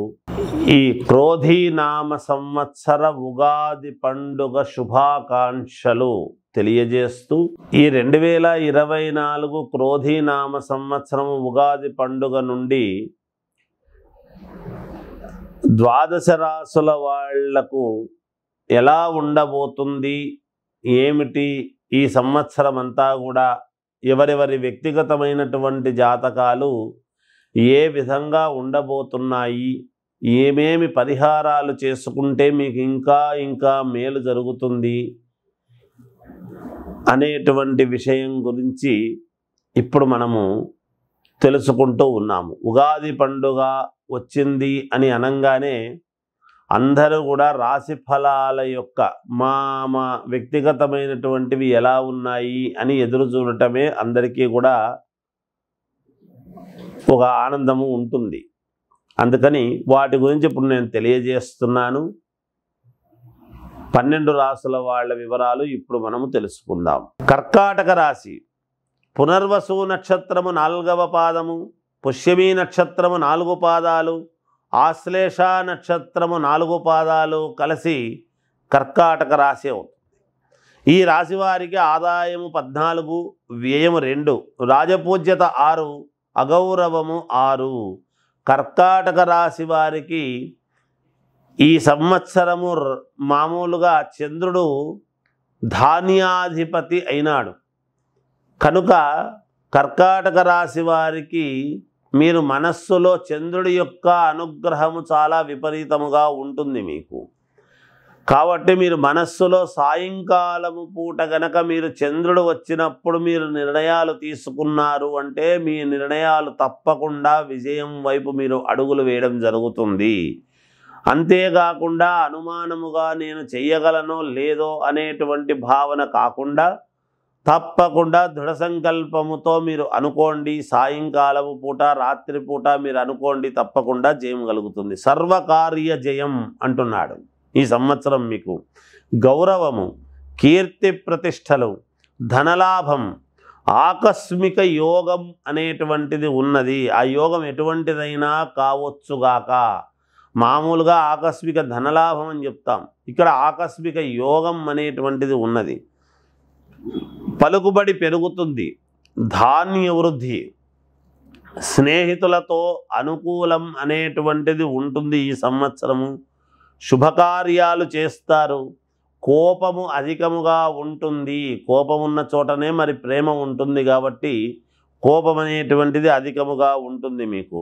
ఈ క్రోధీనామ సంవత్సర ఉగాది పండుగ శుభాకాంక్షలు తెలియజేస్తూ ఈ 2024 క్రోధీనామ సంవత్సరం ఉగాది పండుగ నుండి ద్వాదశ రాసుల వాళ్లకు ఎలా ఉండబోతుంది, ఏమిటి ఈ సంవత్సరం అంతా కూడా ఎవరెవరి వ్యక్తిగతమైనటువంటి జాతకాలు ఏ విధంగా ఉండబోతున్నాయి, ఏమేమి పరిహారాలు చేసుకుంటే మీకు ఇంకా మేలు జరుగుతుంది అనేటువంటి విషయం గురించి ఇప్పుడు మనము తెలుసుకుంటూ ఉన్నాము. ఉగాది పండుగ వచ్చింది అని అనగానే అందరూ కూడా రాశి ఫలాల యొక్క మా వ్యక్తిగతమైనటువంటివి ఎలా ఉన్నాయి అని ఎదురు చూడటమే అందరికీ కూడా ఒక ఆనందము ఉంటుంది. అందుకని వాటి గురించి ఇప్పుడు నేను తెలియజేస్తున్నాను. 12 రాసుల వాళ్ళ వివరాలు ఇప్పుడు మనము తెలుసుకుందాం. కర్కాటక రాశి పునర్వసు నక్షత్రము 4వ పాదము, పుష్యమీ నక్షత్రము 4 పాదాలు, ఆశ్లేష నక్షత్రము 4 పాదాలు కలిసి కర్కాటక రాశి అవుతుంది. ఈ రాశి వారికి ఆదాయము 14, వ్యయము 2, రాజపూజ్యత 6, అగౌరవము 6. కర్కాటక రాశి వారికి ఈ సంవత్సరము మామూలుగా చంద్రుడు ధాన్యాధిపతి అయినాడు కనుక కర్కాటక రాశి వారికి మీరు మనస్సులో చంద్రుడి యొక్క అనుగ్రహము చాలా విపరీతముగా ఉంటుంది మీకు. కాబట్టి మీరు మనస్సులో సాయంకాలము పూట గనక మీరు చంద్రుడు వచ్చినప్పుడు మీరు నిర్ణయాలు తీసుకున్నారు అంటే మీ నిర్ణయాలు తప్పకుండా విజయం వైపు మీరు అడుగులు వేయడం జరుగుతుంది. అంతేకాకుండా అనుమానముగా నేను చెయ్యగలనో లేదో అనేటువంటి భావన కాకుండా తప్పకుండా దృఢ సంకల్పముతో మీరు అనుకోండి. సాయంకాలము పూట రాత్రి పూట మీరు అనుకోండి, తప్పకుండా జయం కలుగుతుంది. సర్వకార్య జయం అంటున్నాడు. ఈ సంవత్సరం మీకు గౌరవము, కీర్తి ప్రతిష్టలు, ధనలాభం, ఆకస్మిక యోగం అనేటువంటిది ఉన్నది. ఆ యోగం ఎటువంటిదైనా కావచ్చుగాక. మామూలుగా ఆకస్మిక ధనలాభం అని చెప్తాం, ఇక్కడ ఆకస్మిక యోగం అనేటువంటిది ఉన్నది. పలుకుబడి పెరుగుతుంది, ధాన్య వృద్ధి, స్నేహితులతో అనుకూలం అనేటువంటిది ఉంటుంది. ఈ సంవత్సరము శుభకార్యాలు చేస్తారు. కోపము అధికముగా ఉంటుంది. కోపం ఉన్న చోటనే మరి ప్రేమ ఉంటుంది కాబట్టి కోపం అనేటువంటిది అధికముగా ఉంటుంది మీకు.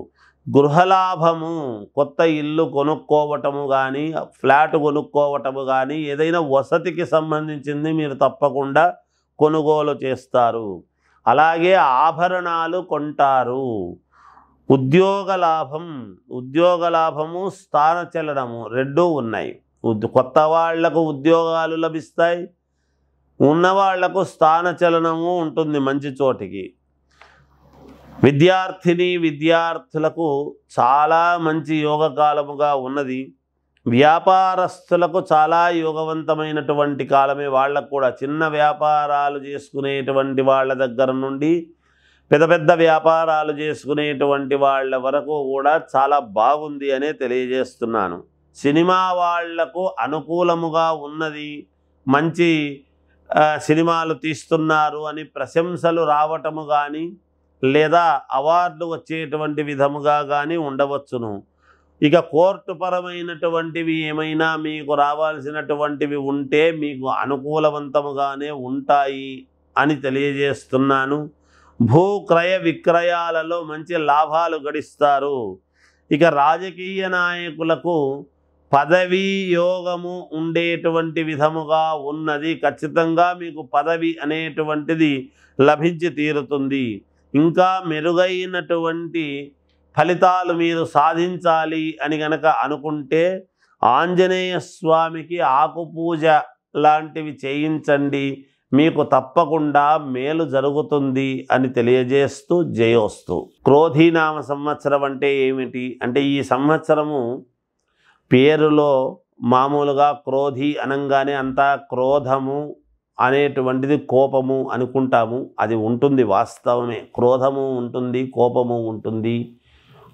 గృహలాభము, కొత్త ఇల్లు కొనుక్కోవటము కానీ ఫ్లాట్ కొనుక్కోవటము కానీ ఏదైనా వసతికి సంబంధించింది మీరు తప్పకుండా కొనుగోలు చేస్తారు. అలాగే ఆభరణాలు కొంటారు. ఉద్యోగ లాభము, స్థానచలనము రెండూ ఉన్నాయి. కొత్త వాళ్లకు ఉద్యోగాలు లభిస్తాయి, ఉన్నవాళ్లకు స్థానచలనము ఉంటుంది మంచి చోటికి. విద్యార్థులకు చాలా మంచి యోగకాలముగా ఉన్నది. వ్యాపారస్తులకు చాలా యోగవంతమైనటువంటి కాలమే. వాళ్ళకు కూడా చిన్న వ్యాపారాలు చేసుకునేటువంటి వాళ్ళ దగ్గర నుండి పెద్ద వ్యాపారాలు చేసుకునేటువంటి వాళ్ళ వరకు కూడా చాలా బాగుంది అనే తెలియజేస్తున్నాను. సినిమా వాళ్లకు అనుకూలముగా ఉన్నది, మంచి సినిమాలు తీస్తున్నారు అని ప్రశంసలు రావటము కానీ లేదా అవార్డు వచ్చేటువంటి విధముగా కానీ ఉండవచ్చును. ఇక కోర్టు పరమైనటువంటివి ఏమైనా మీకు రావాల్సినటువంటివి ఉంటే మీకు అనుకూలవంతముగానే ఉంటాయి అని తెలియజేస్తున్నాను. భూక్రయ విక్రయాలలో మంచి లాభాలు గడిస్తారు. ఇక రాజకీయ నాయకులకు పదవీ యోగము ఉండేటువంటి విధముగా ఉన్నది. ఖచ్చితంగా మీకు పదవి అనేటువంటిది లభించి తీరుతుంది. ఇంకా మెరుగైనటువంటి ఫలితాలు మీరు సాధించాలి అని గనక అనుకుంటే ఆంజనేయ స్వామికి ఆకుపూజ లాంటివి చేయించండి, మీకు తప్పకుండా మేలు జరుగుతుంది అని తెలియజేస్తూ జయోస్తు. క్రోధీనామ సంవత్సరం అంటే ఏమిటి అంటే, ఈ సంవత్సరము పేరులో మామూలుగా క్రోధి అనంగానే అంతా క్రోధము అనేటువంటిది కోపము అనుకుంటాము. అది ఉంటుంది, వాస్తవమే. క్రోధము ఉంటుంది, కోపము ఉంటుంది.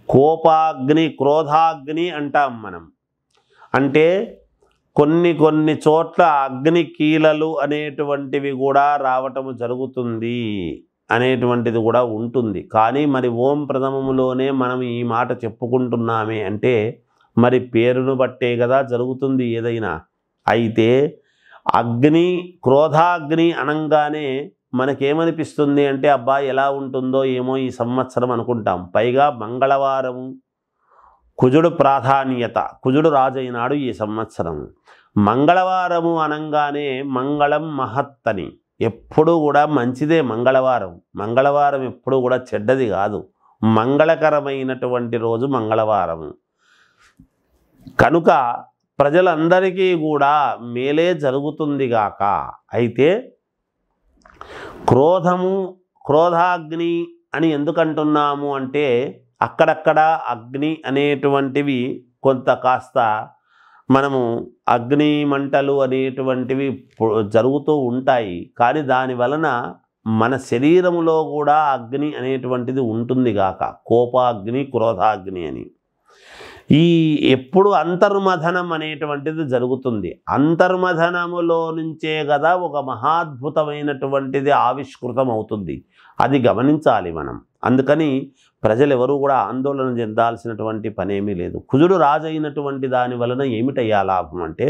కోపాగ్ని, క్రోధాగ్ని అంటాం మనం. అంటే కొన్ని చోట్ల అగ్ని కీలలు అనేటువంటివి కూడా రావటము జరుగుతుంది అనేటువంటిది కూడా ఉంటుంది. కానీ మరి ఓం ప్రథమములోనే మనం ఈ మాట చెప్పుకుంటున్నామే అంటే మరి పేరును బట్టే కదా జరుగుతుంది ఏదైనా. అయితే అగ్ని, క్రోధాగ్ని అనంగానే మనకేమనిపిస్తుంది అంటే అబ్బా ఎలా ఉంటుందో ఏమో ఈ సంవత్సరం అనుకుంటాం. పైగా మంగళవారము, కుజుడు ప్రాధాన్యత, కుజుడు రాజైనాడు ఈ సంవత్సరం. మంగళవారము అనంగానే మంగళం మహత్తని, ఎప్పుడూ కూడా మంచిదే మంగళవారం. మంగళవారం ఎప్పుడూ కూడా చెడ్డది కాదు, మంగళకరమైనటువంటి రోజు మంగళవారము. కనుక ప్రజలందరికీ కూడా మేలే జరుగుతుంది గాక. అయితే క్రోధాగ్ని అని ఎందుకంటున్నాము అంటే అక్కడక్కడ అగ్ని అనేటువంటివి కొంత కాస్త మనము అగ్ని మంటలు అనేటువంటివి జరుగుతూ ఉంటాయి. కానీ దాని వలన మన శరీరములో కూడా అగ్ని అనేటువంటిది ఉంటుంది గాక. కోపాగ్ని, క్రోధాగ్ని అని. ఈ ఎప్పుడు అంతర్మథనం అనేటువంటిది జరుగుతుంది. అంతర్మథనములో నుంచే కదా ఒక మహాద్భుతమైనటువంటిది ఆవిష్కృతం అవుతుంది. అది గమనించాలి మనం. అందుకని ప్రజలు ఎవరు కూడా ఆందోళన చెందాల్సినటువంటి పనేమీ లేదు. కుజుడు రాజైనటువంటి దాని వలన ఏమిటయ్యా లాభం అంటే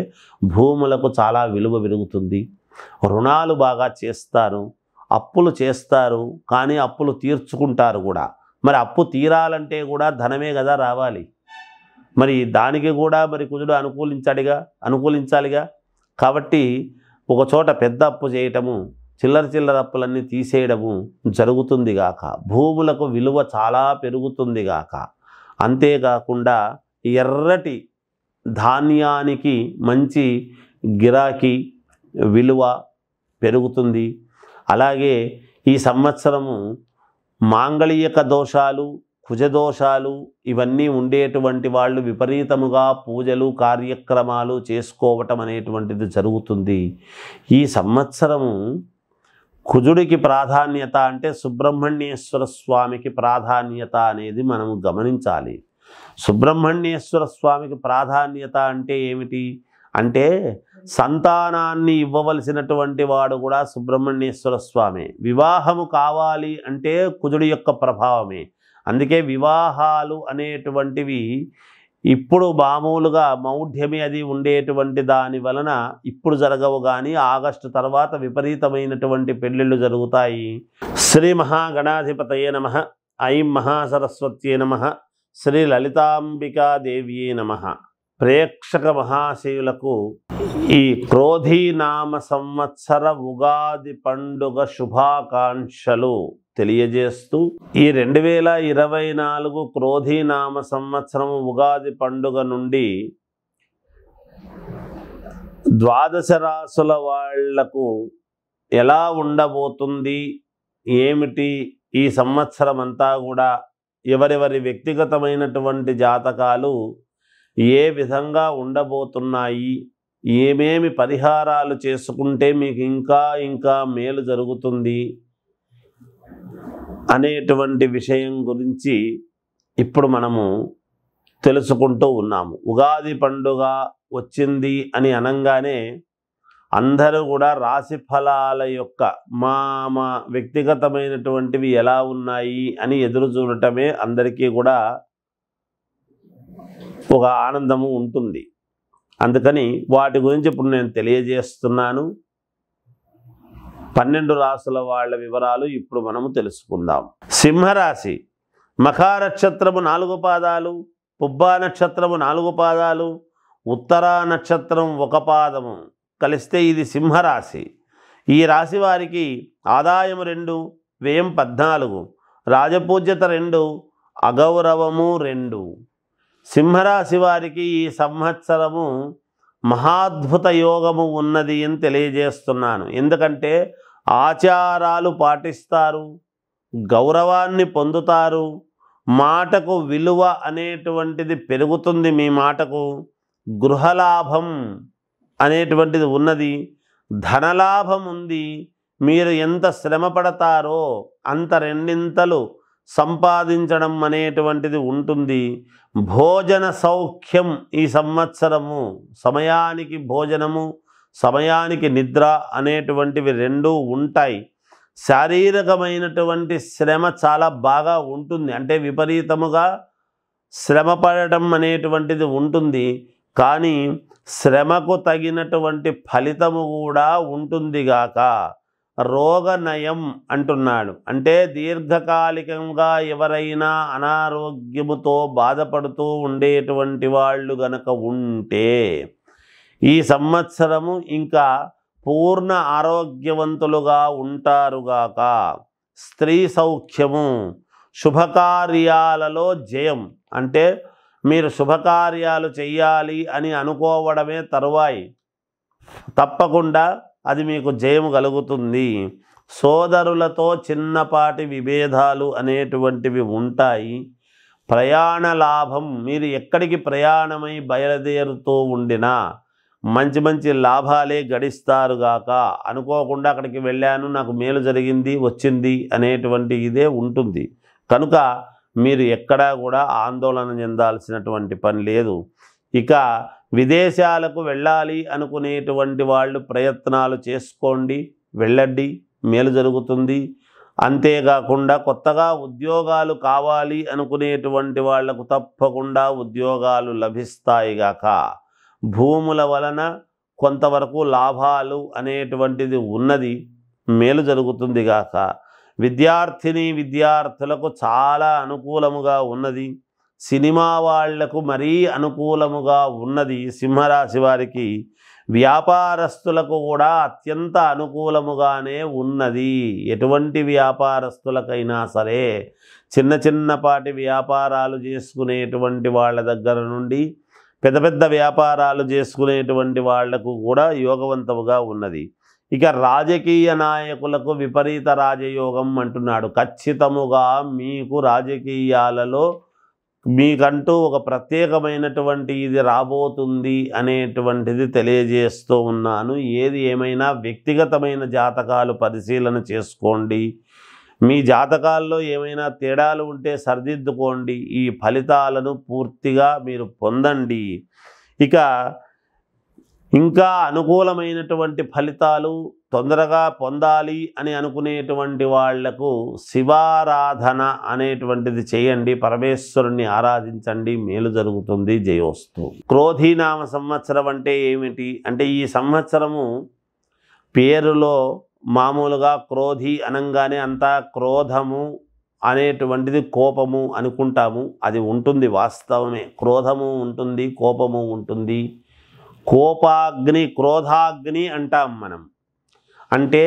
భూములకు చాలా విలువ పెరుగుతుంది, రుణాలు బాగా చేస్తారు, అప్పులు చేస్తారు, కానీ అప్పులు తీర్చుకుంటారు కూడా. మరి అప్పు తీరాలంటే కూడా ధనమే కదా రావాలి. మరి దానికి కూడా మరి కుజుడు అనుకూలించాలిగా. కాబట్టి ఒక చోట పెద్ద అప్పు చేయటము, చిల్లర అప్పులన్నీ తీసేయడము జరుగుతుంది గాక. భూములకు విలువ చాలా పెరుగుతుంది గాక. అంతేకాకుండా ఎర్రటి ధాన్యానికి మంచి గిరాకీ విలువ పెరుగుతుంది. అలాగే ఈ సంవత్సరము మాంగళిక దోషాలు, కుజదోషాలు ఇవన్నీ ఉండేటువంటి వాళ్ళు విపరీతముగా పూజలు కార్యక్రమాలు చేసుకోవటం అనేటువంటిది జరుగుతుంది. ఈ సంవత్సరము కుజుడికి ప్రాధాన్యత అంటే సుబ్రహ్మణ్యేశ్వర స్వామికి ప్రాధాన్యత అనేది మనము గమనించాలి. సుబ్రహ్మణ్యేశ్వర స్వామికి ప్రాధాన్యత అంటే ఏమిటి అంటే సంతానాన్ని ఇవ్వవలసినటువంటి వాడు కూడా సుబ్రహ్మణ్యేశ్వర స్వామి. వివాహము కావాలి అంటే కుజుడి యొక్క ప్రభావమే. అందుకే వివాహాలు అనేటువంటివి ఇప్పుడు మామూలుగా మౌఢ్యమి అది ఉండేటువంటి దాని వలన ఇప్పుడు జరగవు, కానీ ఆగస్టు తర్వాత విపరీతమైనటువంటి పెళ్ళిళ్ళు జరుగుతాయి. శ్రీ మహాగణాధిపతయే నమః. ఐం మహాసరస్వత్యే నమః. శ్రీ లలితాంబికాదేవ్యే నమః. ప్రేక్షక మహాశయులకు ఈ క్రోధీనామ సంవత్సర ఉగాది పండుగ శుభాకాంక్షలు తెలియజేస్తూ ఈ 2024 క్రోధీనామ సంవత్సరం ఉగాది పండుగ నుండి ద్వాదశ రాసుల వాళ్లకు ఎలా ఉండబోతుంది ఏమిటి ఈ సంవత్సరం అంతా కూడా ఎవరెవరి వ్యక్తిగతమైనటువంటి జాతకాలు ఏ విధంగా ఉండబోతున్నాయి, ఏమేమి పరిహారాలు చేసుకుంటే మీకు ఇంకా మేలు జరుగుతుంది అనేటువంటి విషయం గురించి ఇప్పుడు మనము తెలుసుకుంటూ ఉన్నాము. ఉగాది పండుగ వచ్చింది అని అనగానే అందరూ కూడా రాశి ఫలాల యొక్క మా వ్యక్తిగతమైనటువంటివి ఎలా ఉన్నాయి అని ఎదురు చూడటమే అందరికీ కూడా ఒక ఆనందము ఉంటుంది. అందుకని వాటి గురించి ఇప్పుడు నేను తెలియజేస్తున్నాను. 12 రాసుల వాళ్ళ వివరాలు ఇప్పుడు మనము తెలుసుకుందాం. సింహరాశి మఖా నక్షత్రము 4 పాదాలు, పుబ్బా నక్షత్రము 4 పాదాలు, ఉత్తరా నక్షత్రం 1 పాదము కలిస్తే ఇది సింహరాశి. ఈ రాశి వారికి ఆదాయం 2, వ్యయం 14, రాజపూజ్యత 2, అగౌరవము 2. సింహరాశి వారికి ఈ సంవత్సరము మహాద్భుత యోగము ఉన్నది అని తెలియజేస్తున్నాను. ఎందుకంటే ఆచారాలు పాటిస్తారు, గౌరవాన్ని పొందుతారు, మాటకు విలువ అనేటువంటిది పెరుగుతుంది. మీ మాటకు గృహలాభం అనేటువంటిది ఉన్నది, ధనలాభం ఉంది. మీరు ఎంత శ్రమ పడతారో అంత రెండింతలు సంపాదించడం అనేటువంటిది ఉంటుంది. భోజన సౌఖ్యం ఈ సంవత్సరము, సమయానికి భోజనము, సమయానికి నిద్ర అనేటువంటివి రెండూ ఉంటాయి. శారీరకమైనటువంటి శ్రమ చాలా బాగా ఉంటుంది, అంటే విపరీతముగా శ్రమ పడటం అనేటువంటిది ఉంటుంది. కానీ శ్రమకు తగినటువంటి ఫలితము కూడా ఉంటుంది గాక. రోగనయం అంటున్నాడు, అంటే దీర్ఘకాలికంగా ఎవరైనా అనారోగ్యముతో బాధపడుతూ ఉండేటువంటి వాళ్ళు గనక ఉంటే ఈ సంవత్సరము ఇంకా పూర్ణ ఆరోగ్యవంతులుగా ఉంటారుగాక. స్త్రీ సౌఖ్యము, శుభకార్యాలలో జయం, అంటే మీరు శుభకార్యాలు చెయ్యాలి అని అనుకోవడమే తరువాయి, తప్పకుండా అది మీకు జయం కలుగుతుంది. సోదరులతో చిన్నపాటి విభేదాలు అనేటువంటివి ఉంటాయి. ప్రయాణ లాభం, మీరు ఎక్కడికి ప్రయాణమై బయలుదేరుతూ ఉండినా మంచి మంచి లాభాలే గడిస్తారుగాక. అనుకోకుండా అక్కడికి వెళ్ళాను, నాకు మేలు జరిగింది, వచ్చింది అనేటువంటి ఇదే ఉంటుంది. కనుక మీరు ఎక్కడా కూడా ఆందోళన చెందాల్సినటువంటి పని లేదు. ఇక విదేశాలకు వెళ్ళాలి అనుకునేటువంటి వాళ్ళు ప్రయత్నాలు చేసుకోండి, వెళ్ళండి, మేలు జరుగుతుంది. అంతేకాకుండా కొత్తగా ఉద్యోగాలు కావాలి అనుకునేటువంటి వాళ్లకు తప్పకుండా ఉద్యోగాలు లభిస్తాయిగాక. భూముల వలన కొంతవరకు లాభాలు అనేటువంటిది ఉన్నది, మేలు జరుగుతుంది గాక. విద్యార్థులకు చాలా అనుకూలముగా ఉన్నది. సినిమా వాళ్లకు మరీ అనుకూలముగా ఉన్నది. సింహరాశి వారికి వ్యాపారస్తులకు కూడా అత్యంత అనుకూలముగానే ఉన్నది. ఎటువంటి వ్యాపారస్తులకైనా సరే, చిన్నపాటి వ్యాపారాలు చేసుకునేటువంటి వాళ్ళ దగ్గర నుండి పెద్ద పెద్ద వ్యాపారాలు చేసుకునేటువంటి వాళ్లకు కూడా యోగవంతముగా ఉన్నది. ఇక రాజకీయ నాయకులకు విపరీత రాజయోగం అంటున్నాడు. ఖచ్చితముగా మీకు రాజకీయాలలో మీకంటూ ఒక ప్రత్యేకమైనటువంటి ఇది రాబోతుంది అనేటువంటిది తెలియజేస్తూ ఉన్నాను. ఏది ఏమైనా వ్యక్తిగతమైన జాతకాలు పరిశీలన చేసుకోండి. మీ జాతకాల్లో ఏమైనా తేడాలు ఉంటే సరిదిద్దుకోండి. ఈ ఫలితాలను పూర్తిగా మీరు పొందండి. ఇక ఇంకా అనుకూలమైనటువంటి ఫలితాలు తొందరగా పొందాలి అని అనుకునేటువంటి వాళ్లకు శివారాధన అనేటువంటిది చేయండి. పరమేశ్వరుణ్ణి ఆరాధించండి, మేలు జరుగుతుంది. జయోస్తు. క్రోధీనామ సంవత్సరం అంటే ఏమిటి అంటే, ఈ సంవత్సరము పేరులో మామూలుగా క్రోధి అనంగానే అంతా క్రోధము అనేటువంటిది కోపము అనుకుంటాము. అది ఉంటుంది, వాస్తవమే. క్రోధము ఉంటుంది, కోపము ఉంటుంది. కోపాగ్ని, క్రోధాగ్ని అంటాం మనం. అంటే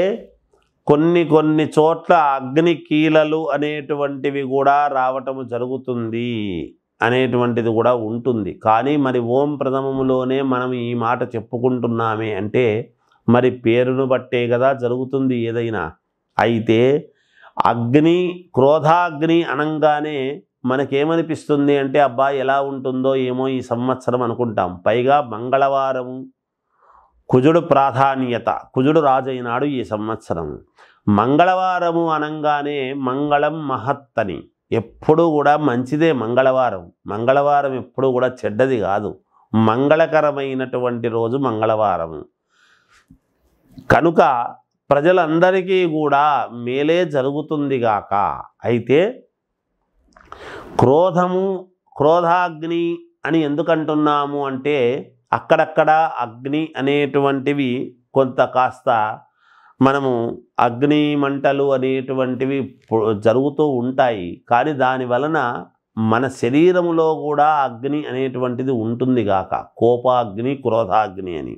కొన్ని చోట్ల అగ్ని కీలలు అనేటువంటివి కూడా రావటము జరుగుతుంది అనేటువంటిది కూడా ఉంటుంది. కానీ మరి ఓం ప్రథమములోనే మనం ఈ మాట చెప్పుకుంటున్నామే అంటే మరి పేరును బట్టే కదా జరుగుతుంది ఏదైనా. అయితే అగ్ని, క్రోధాగ్ని అనంగానే మనకేమనిపిస్తుంది అంటే అబ్బా ఎలా ఉంటుందో ఏమో ఈ సంవత్సరం అనుకుంటాం. పైగా మంగళవారము, కుజుడు ప్రాధాన్యత, కుజుడు రాజైనాడు ఈ సంవత్సరం. మంగళవారము అనంగానే మంగళం మహత్తని, ఎప్పుడూ కూడా మంచిదే. మంగళవారం ఎప్పుడూ కూడా చెడ్డది కాదు. మంగళకరమైనటువంటి రోజు మంగళవారం కనుక ప్రజలందరికీ కూడా మేలే జరుగుతుంది గాక. అయితే క్రోధాగ్ని అని ఎందుకంటున్నాము అంటే అక్కడక్కడ అగ్ని అనేటువంటివి కొంత కాస్త మనము అగ్ని మంటలు అనేటువంటివి జరుగుతూ ఉంటాయి. కానీ దాని వలన మన శరీరములో కూడా అగ్ని అనేటువంటిది ఉంటుంది గాక. కోపాగ్ని, క్రోధాగ్ని అని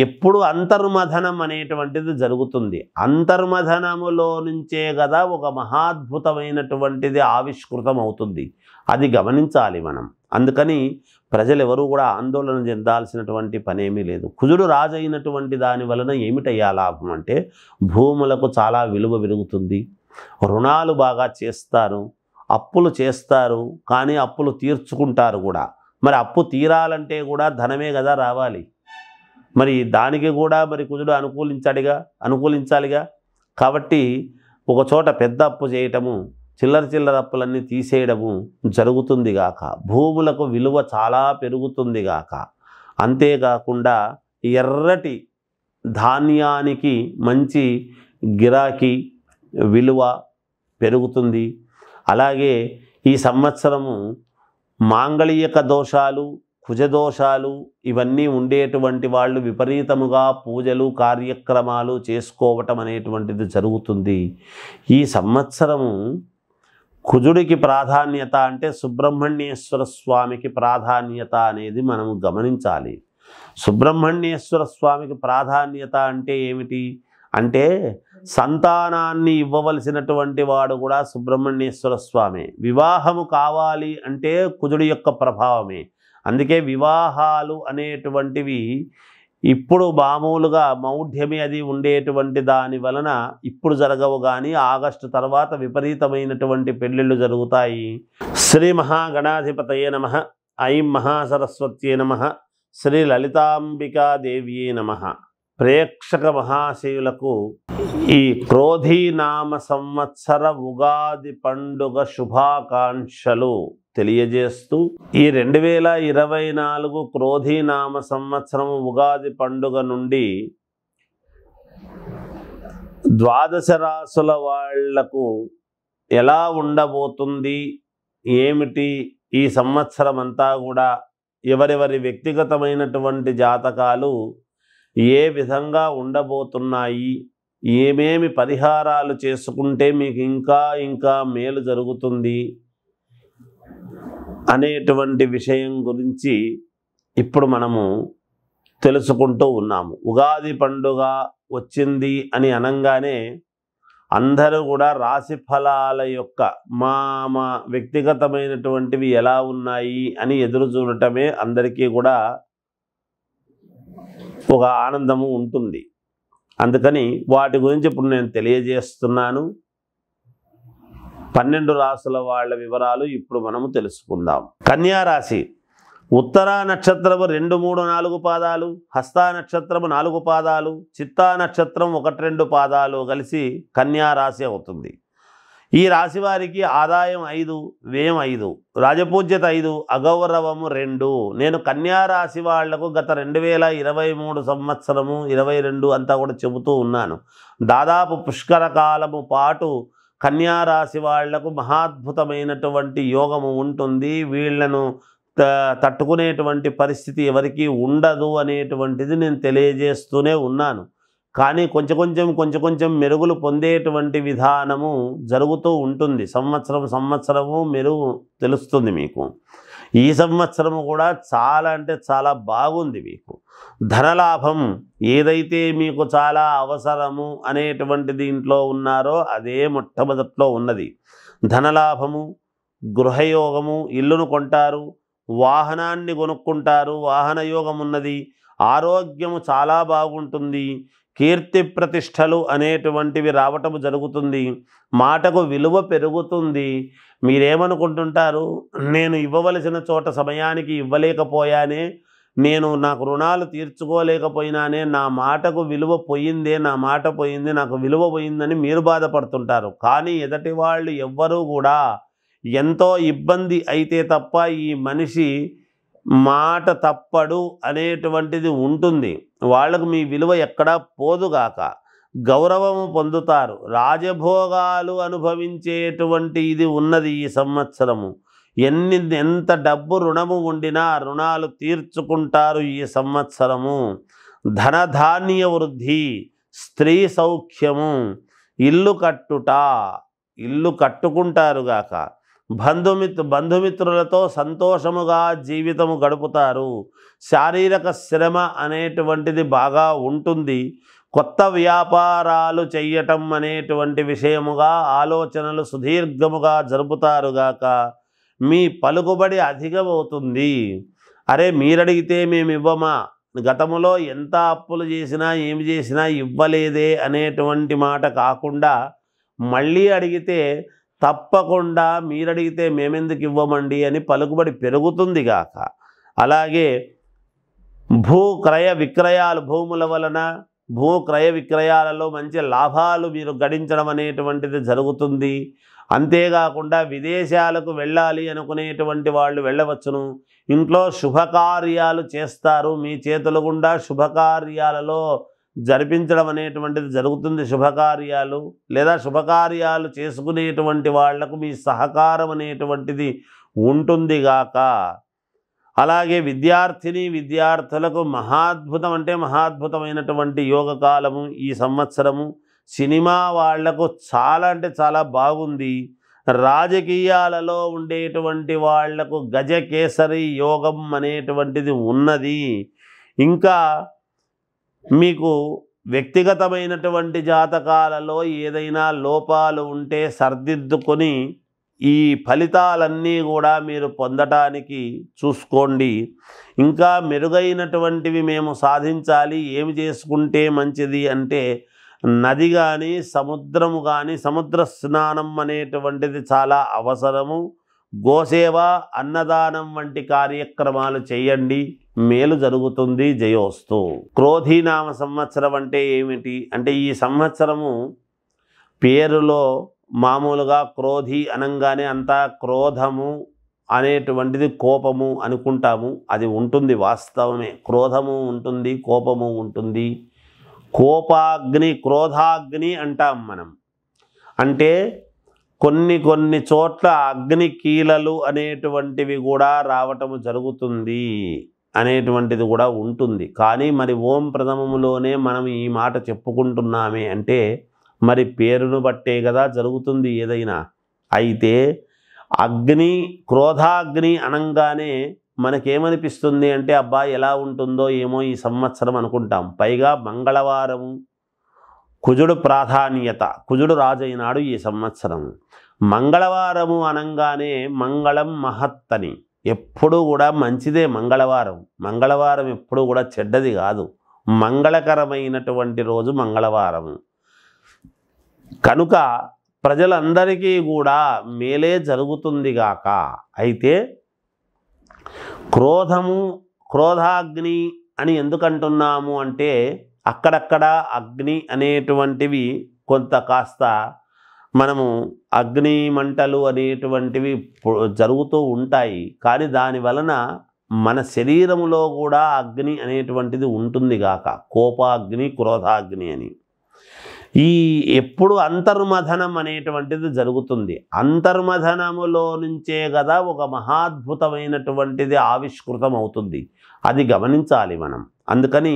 ఎప్పుడు అంతర్మథనం అనేటువంటిది జరుగుతుంది. అంతర్మథనములో నుంచే కదా ఒక మహాద్భుతమైనటువంటిది ఆవిష్కృతం అవుతుంది. అది గమనించాలి మనం. అందుకని ప్రజలు ఎవరు కూడా ఆందోళన చెందాల్సినటువంటి పనేమీ లేదు. కుజుడు రాజు అయినటువంటి దాని వలన ఏమిటయ్యా లాభం అంటే భూములకు చాలా విలువ పెరుగుతుంది, రుణాలు బాగా చేస్తారు, అప్పులు చేస్తారు, కానీ అప్పులు తీర్చుకుంటారు కూడా. మరి అప్పు తీరాలంటే కూడా ధనమే కదా రావాలి. మరి దానికి కూడా మరి కుజుడు అనుకూలించాలిగా. కాబట్టి ఒక చోట పెద్ద అప్పు చేయటము, చిల్లర అప్పులన్నీ తీసేయడము జరుగుతుంది గాక. భూములకు విలువ చాలా పెరుగుతుంది గాక. అంతేకాకుండా ఎర్రటి ధాన్యానికి మంచి గిరాకీ విలువ పెరుగుతుంది. అలాగే ఈ సంవత్సరము మాంగళిక దోషాలు, కుజదోషాలు ఇవన్నీ ఉండేటువంటి వాళ్ళు విపరీతముగా పూజలు కార్యక్రమాలు చేసుకోవటం అనేటువంటిది జరుగుతుంది. ఈ సంవత్సరము కుజుడికి ప్రాధాన్యత అంటే సుబ్రహ్మణ్యేశ్వర స్వామికి ప్రాధాన్యత అనేది మనము గమనించాలి. సుబ్రహ్మణ్యేశ్వర స్వామికి ప్రాధాన్యత అంటే ఏమిటి అంటే సంతానాన్ని ఇవ్వవలసినటువంటి వాడు కూడా సుబ్రహ్మణ్యేశ్వర స్వామి. వివాహము కావాలి అంటే కుజుడి యొక్క ప్రభావమే. అందుకే వివాహాలు అనేటువంటివి ఇప్పుడు మామూలుగా మౌఢ్యమి అది ఉండేటువంటి దాని వలన ఇప్పుడు జరగవు, కానీ ఆగస్టు తర్వాత విపరీతమైనటువంటి పెళ్ళిళ్ళు జరుగుతాయి. శ్రీ మహాగణాధిపతయే నమః. ఐం మహాసరస్వత్యే నమః. శ్రీ లలితాంబికాదేవ్యే నమః. ప్రేక్షక మహాశయులకు ఈ క్రోధీనామ సంవత్సర ఉగాది పండుగ శుభాకాంక్షలు తెలియజేస్తూ ఈ 2024 క్రోధీనామ సంవత్సరం ఉగాది పండుగ నుండి ద్వాదశ రాసుల వాళ్లకు ఎలా ఉండబోతుంది ఏమిటి, ఈ సంవత్సరం అంతా కూడా ఎవరెవరి వ్యక్తిగతమైనటువంటి జాతకాలు ఏ విధంగా ఉండబోతున్నాయి, ఏమేమి పరిహారాలు చేసుకుంటే మీకు ఇంకా మేలు జరుగుతుంది అనేటువంటి విషయం గురించి ఇప్పుడు మనము తెలుసుకుంటూ ఉన్నాము. ఉగాది పండుగ వచ్చింది అని అనగానే అందరూ కూడా రాశి ఫలాల యొక్క మా వ్యక్తిగతమైనటువంటివి ఎలా ఉన్నాయి అని ఎదురు చూడటమే అందరికీ కూడా ఒక ఆనందము ఉంటుంది. అందుకని వాటి గురించి ఇప్పుడు నేను తెలియజేస్తున్నాను. 12 రాసుల వాళ్ళ వివరాలు ఇప్పుడు మనము తెలుసుకుందాం. కన్యా రాశి ఉత్తరా నక్షత్రము 2, 3, 4 పాదాలు, హస్తా నక్షత్రము 4 పాదాలు, చిత్తా నక్షత్రం 1, 2 పాదాలు కలిసి కన్యా రాశి అవుతుంది. ఈ రాశి వారికి ఆదాయం 5, వ్యయం 5, రాజపూజ్యత 5, అగౌరవము 2. నేను కన్యా రాశి వాళ్లకు గత 2023 సంవత్సరము 22 అంతా కూడా చెబుతూ ఉన్నాను. దాదాపు పుష్కర కాలము పాటు కన్యా రాశి వాళ్లకు మహాద్భుతమైనటువంటి యోగము ఉంటుంది. వీళ్లను తట్టుకునేటువంటి పరిస్థితి ఎవరికి ఉండదు అనేటువంటిది నేను తెలియజేస్తూనే ఉన్నాను. కానీ కొంచెం మెరుగులు పొందేటువంటి విధానము జరుగుతూ ఉంటుంది. సంవత్సరము మెరుగు తెలుస్తుంది మీకు. ఈ సంవత్సరము కూడా చాలా అంటే చాలా బాగుంది. మీకు ధనలాభం ఏదైతే మీకు చాలా అవసరము అనేటువంటి దీంట్లో ఉన్నారో అదే మొట్టమొదట్లో ఉన్నది. ధనలాభము, గృహయోగము, ఇల్లును కొంటారు, వాహనాన్ని కొనుక్కుంటారు, వాహన యోగం ఉన్నది. ఆరోగ్యము చాలా బాగుంటుంది. కీర్తి ప్రతిష్టలు అనేటువంటివి రావటము జరుగుతుంది. మాటకు విలువ పెరుగుతుంది. మీరేమనుకుంటుంటారు, నేను ఇవ్వవలసిన చోట సమయానికి ఇవ్వలేకపోయానే, నేను నాకు రుణాలు తీర్చుకోలేకపోయినానే, నా మాటకు విలువ పోయిందే, నా మాట పోయింది, నాకు విలువ పోయిందని మీరు బాధపడుతుంటారు. కానీ ఎదటి వాళ్ళు ఎవ్వరూ కూడా ఎంతో ఇబ్బంది అయితే తప్ప ఈ మనిషి మాట తప్పడు అనేటువంటిది ఉంటుంది. వాళ్ళకు మీ విలువ ఎక్కడా పోదుగాక, గౌరవము పొందుతారు. రాజభోగాలు అనుభవించేటువంటి ఇది ఉన్నది ఈ సంవత్సరము. ఎంత డబ్బు రుణము ఉండినా రుణాలు తీర్చుకుంటారు ఈ సంవత్సరము. ధనధాన్య వృద్ధి, స్త్రీ సౌఖ్యము, ఇల్లు కట్టుట, ఇల్లు కట్టుకుంటారుగాక. బంధుమిత్రులతో సంతోషముగా జీవితము గడుపుతారు. శారీరక శ్రమ అనేటువంటిది బాగా ఉంటుంది. కొత్త వ్యాపారాలు చేయటం అనేటువంటి విషయముగా ఆలోచనలు సుదీర్ఘముగా జరుపుతారుగాక. మీ పలుకుబడి అధికమవుతుంది. అరే మీరడిగితే మేము ఇవ్వమా, గతములో ఎంత అప్పులు చేసినా ఏమి చేసినా ఇవ్వలేదే అనేటువంటి మాట కాకుండా మళ్ళీ అడిగితే తప్పకుండా మీరడిగితే మేమెందుకు ఇవ్వమండి అని పలుకుబడి పెరుగుతుంది గాక. అలాగే భూక్రయ విక్రయాలు, భూముల వలన భూక్రయ విక్రయాలలో మంచి లాభాలు మీరు గడించడం అనేటువంటిది జరుగుతుంది. అంతేకాకుండా విదేశాలకు వెళ్ళాలి అనుకునేటువంటి వాళ్ళు వెళ్ళవచ్చును. ఇంట్లో శుభకార్యాలు చేస్తారు. మీ చేతుల గుండా శుభకార్యాలలో జరిపించడం అనేటువంటిది జరుగుతుంది. శుభకార్యాలు లేదా శుభకార్యాలు చేసుకునేటువంటి వాళ్లకు మీ సహకారం అనేటువంటిది ఉంటుంది గాక. అలాగే విద్యార్థులకు మహాద్భుతం అంటే మహాద్భుతమైనటువంటి యోగకాలము ఈ సంవత్సరము. సినిమా వాళ్లకు చాలా అంటే చాలా బాగుంది. రాజకీయాలలో ఉండేటువంటి వాళ్లకు గజకేసరి యోగం అనేటువంటిది ఉన్నది. ఇంకా మీకు వ్యక్తిగతమైనటువంటి జాతకాలలో ఏదైనా లోపాలు ఉంటే సర్దిద్దుకొని ఈ ఫలితాలన్నీ కూడా మీరు పొందటానికి చూసుకోండి. ఇంకా మెరుగైనటువంటివి మేము సాధించాలి, ఏమి చేసుకుంటే మంచిది అంటే నది కానీ సముద్రము కానీ, సముద్ర స్నానం అనేటువంటిది చాలా అవసరము. గోసేవ, అన్నదానం వంటి కార్యక్రమాలు చేయండి, మేలు జరుగుతుంది. జయోస్తు. క్రోధీనామ సంవత్సరం అంటే ఏమిటి అంటే ఈ సంవత్సరము పేరులో మామూలుగా క్రోధి అనంగానే అంతా క్రోధము అనేటువంటిది కోపము అనుకుంటాము. అది ఉంటుంది, వాస్తవమే. క్రోధము ఉంటుంది, కోపము ఉంటుంది. కోపాగ్ని, క్రోధాగ్ని అంటాం మనం. అంటే కొన్ని చోట్ల అగ్ని కీలలు అనేటువంటివి కూడా రావటము జరుగుతుంది అనేటువంటిది కూడా ఉంటుంది. కానీ మరి ఓం ప్రథమములోనే మనం ఈ మాట చెప్పుకుంటున్నామే అంటే మరి పేరును బట్టే కదా జరుగుతుంది ఏదైనా. అయితే అగ్ని, క్రోధాగ్ని అనంగానే మనకేమనిపిస్తుంది అంటే అబ్బా ఎలా ఉంటుందో ఏమో ఈ సంవత్సరం అనుకుంటాం. పైగా మంగళవారము, కుజుడు ప్రాధాన్యత, కుజుడు రాజైనాడు ఈ సంవత్సరం. మంగళవారము అనంగానే మంగళం మహత్తని, ఎప్పుడూ కూడా మంచిదే మంగళవారం. మంగళవారం ఎప్పుడూ కూడా చెడ్డది కాదు. మంగళకరమైనటువంటి రోజు మంగళవారము. కనుక ప్రజలందరికీ కూడా మేలే జరుగుతుంది గాక. అయితే క్రోధాగ్ని అని ఎందుకంటున్నాము అంటే అక్కడక్కడ అగ్ని అనేటువంటివి కొంత కాస్త మనము అగ్ని మంటలు అనేటువంటివి జరుగుతూ ఉంటాయి. కానీ దాని వలన మన శరీరములో కూడా అగ్ని అనేటువంటిది ఉంటుంది గాక. కోపాగ్ని, క్రోధాగ్ని అని ఈ ఎప్పుడు అంతర్మథనం అనేటువంటిది జరుగుతుంది. అంతర్మథనములో నుంచే కదా ఒక మహాద్భుతమైనటువంటిది ఆవిష్కృతం అవుతుంది. అది గమనించాలి మనం. అందుకని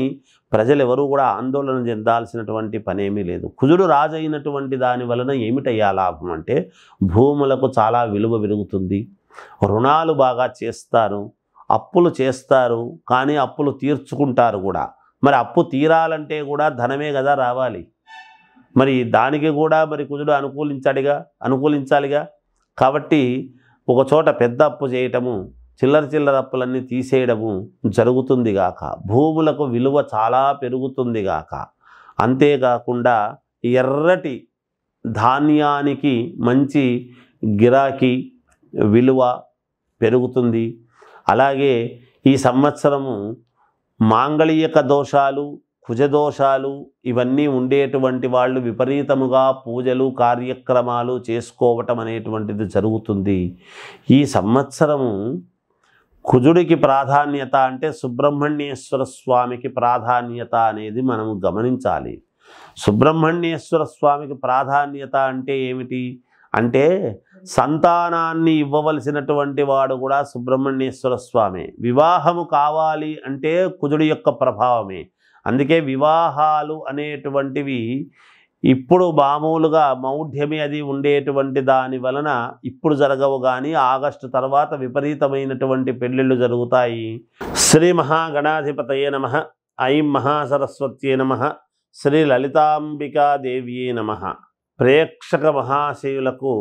ప్రజలు ఎవరు కూడా ఆందోళన చెందాల్సినటువంటి పనేమీ లేదు. కుజుడు రాజైనటువంటి దాని వలన ఏమిటయ్యా లాభం అంటే భూములకు చాలా విలువ పెరుగుతుంది. రుణాలు బాగా చేస్తారు, అప్పులు చేస్తారు, కానీ అప్పులు తీర్చుకుంటారు కూడా. మరి అప్పు తీరాలంటే కూడా ధనమే కదా రావాలి. మరి దానికి కూడా మరి కుజుడు అనుకూలించాలిగా. కాబట్టి ఒక చోట పెద్ద అప్పు చేయటము, చిల్లర అప్పులన్నీ తీసేయడము జరుగుతుంది గాక. భూములకు విలువ చాలా పెరుగుతుంది గాక. అంతేకాకుండా ఎర్రటి ధాన్యానికి మంచి గిరాకీ, విలువ పెరుగుతుంది. అలాగే ఈ సంవత్సరము మాంగళిక దోషాలు, కుజదోషాలు ఇవన్నీ ఉండేటువంటి వాళ్ళు విపరీతముగా పూజలు కార్యక్రమాలు చేసుకోవటం అనేటువంటిది జరుగుతుంది. ఈ సంవత్సరము కుజుడికి ప్రాధాన్యత అంటే సుబ్రహ్మణ్యేశ్వర స్వామికి ప్రాధాన్యత అనేది మనము గమనించాలి. సుబ్రహ్మణ్యేశ్వర స్వామికి ప్రాధాన్యత అంటే ఏమిటి అంటే సంతానాన్ని ఇవ్వవలసినటువంటి వాడు కూడా సుబ్రహ్మణ్యేశ్వర స్వామి. వివాహము కావాలి అంటే కుజుడి యొక్క ప్రభావమే. అందుకే వివాహాలు అనేటువంటివి ఇప్పుడు మామూలుగా మౌఢ్యమి అది ఉండేటువంటి దాని వలన ఇప్పుడు జరగవు, కానీ ఆగస్టు తర్వాత విపరీతమైనటువంటి పెళ్ళిళ్ళు జరుగుతాయి. శ్రీ మహాగణాధిపతయే నమః. ఐం మహాసరస్వత్యే నమః. శ్రీ లలితాంబికాదేవ్యే నమః. ప్రేక్షక మహాశయులకు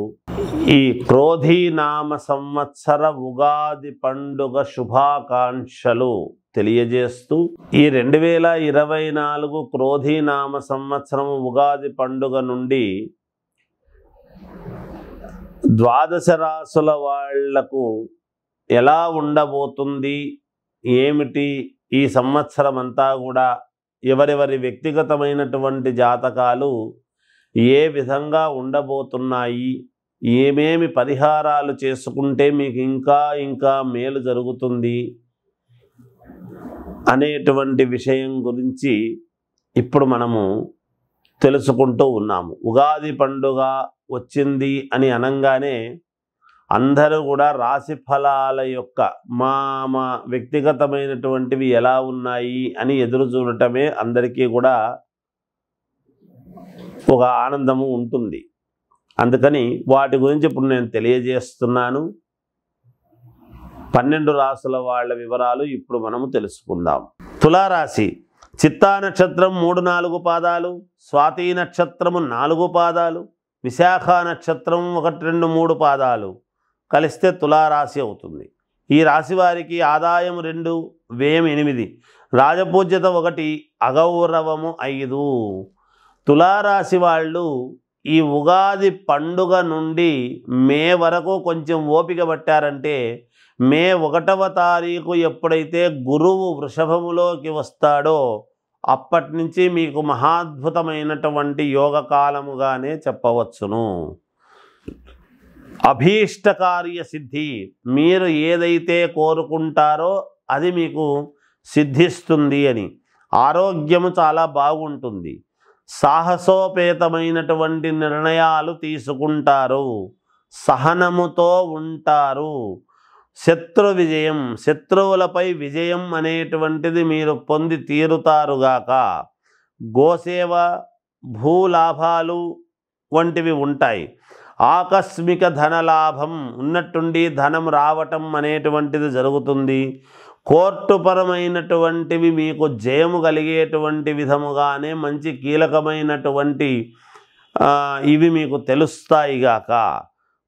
ఈ క్రోధీనామ సంవత్సర ఉగాది పండుగ శుభాకాంక్షలు తెలియజేస్తూ ఈ 2024 క్రోధీనామ సంవత్సరం ఉగాది పండుగ నుండి ద్వాదశ రాసుల వాళ్లకు ఎలా ఉండబోతుంది, ఏమిటి ఈ సంవత్సరం అంతా కూడా ఎవరెవరి వ్యక్తిగతమైనటువంటి జాతకాలు ఏ విధంగా ఉండబోతున్నాయి, ఏమేమి పరిహారాలు చేసుకుంటే మీకు ఇంకా ఇంకా మేలు జరుగుతుంది అనేటువంటి విషయం గురించి ఇప్పుడు మనము తెలుసుకుంటూ ఉన్నాము. ఉగాది పండుగ వచ్చింది అని అనగానే అందరూ కూడా రాశి ఫలాల యొక్క మా వ్యక్తిగతమైనటువంటివి ఎలా ఉన్నాయి అని ఎదురు చూడటమే అందరికీ కూడా ఒక ఆనందము ఉంటుంది. అందుకని వాటి గురించి ఇప్పుడు నేను తెలియజేస్తున్నాను. 12 రాసుల వాళ్ళ వివరాలు ఇప్పుడు మనము తెలుసుకుందాం. తులారాశి చిత్తా నక్షత్రం 3-4 పాదాలు, స్వాతి నక్షత్రము 4 పాదాలు, విశాఖ నక్షత్రం 1-2-3 పాదాలు కలిస్తే తులారాశి అవుతుంది. ఈ రాశి వారికి ఆదాయం 2, వ్యయం 8, రాజపూజ్యత 1, అగౌరవము 5. తులారాశి వాళ్ళు ఈ ఉగాది పండుగ నుండి మే వరకు కొంచెం ఓపిక పట్టారంటే మే 1వ తారీఖు ఎప్పుడైతే గురువు వృషభములోకి వస్తాడో అప్పటి నుంచి మీకు మహాద్భుతమైనటువంటి యోగకాలముగానే చెప్పవచ్చును. అభీష్టకార్య సిద్ధి, మీరు ఏదైతే కోరుకుంటారో అది మీకు సిద్ధిస్తుంది అని. ఆరోగ్యము చాలా బాగుంటుంది. సాహసోపేతమైనటువంటి నిర్ణయాలు తీసుకుంటారు. సహనముతో ఉంటారు. శత్రు విజయం, శత్రువులపై విజయం అనేటువంటిది మీరు పొంది తీరుతారుగాక. గోసేవ, భూలాభాలు వంటివి ఉంటాయి. ఆకస్మిక ధనలాభం ఉన్నట్టుండి ధనం రావటం అనేటువంటిది జరుగుతుంది. కోర్టుపరమైనటువంటివి మీకు జయము కలిగేటువంటి విధముగానే మంచి కీలకమైనటువంటి ఇవి మీకు తెలుస్తాయిగాక.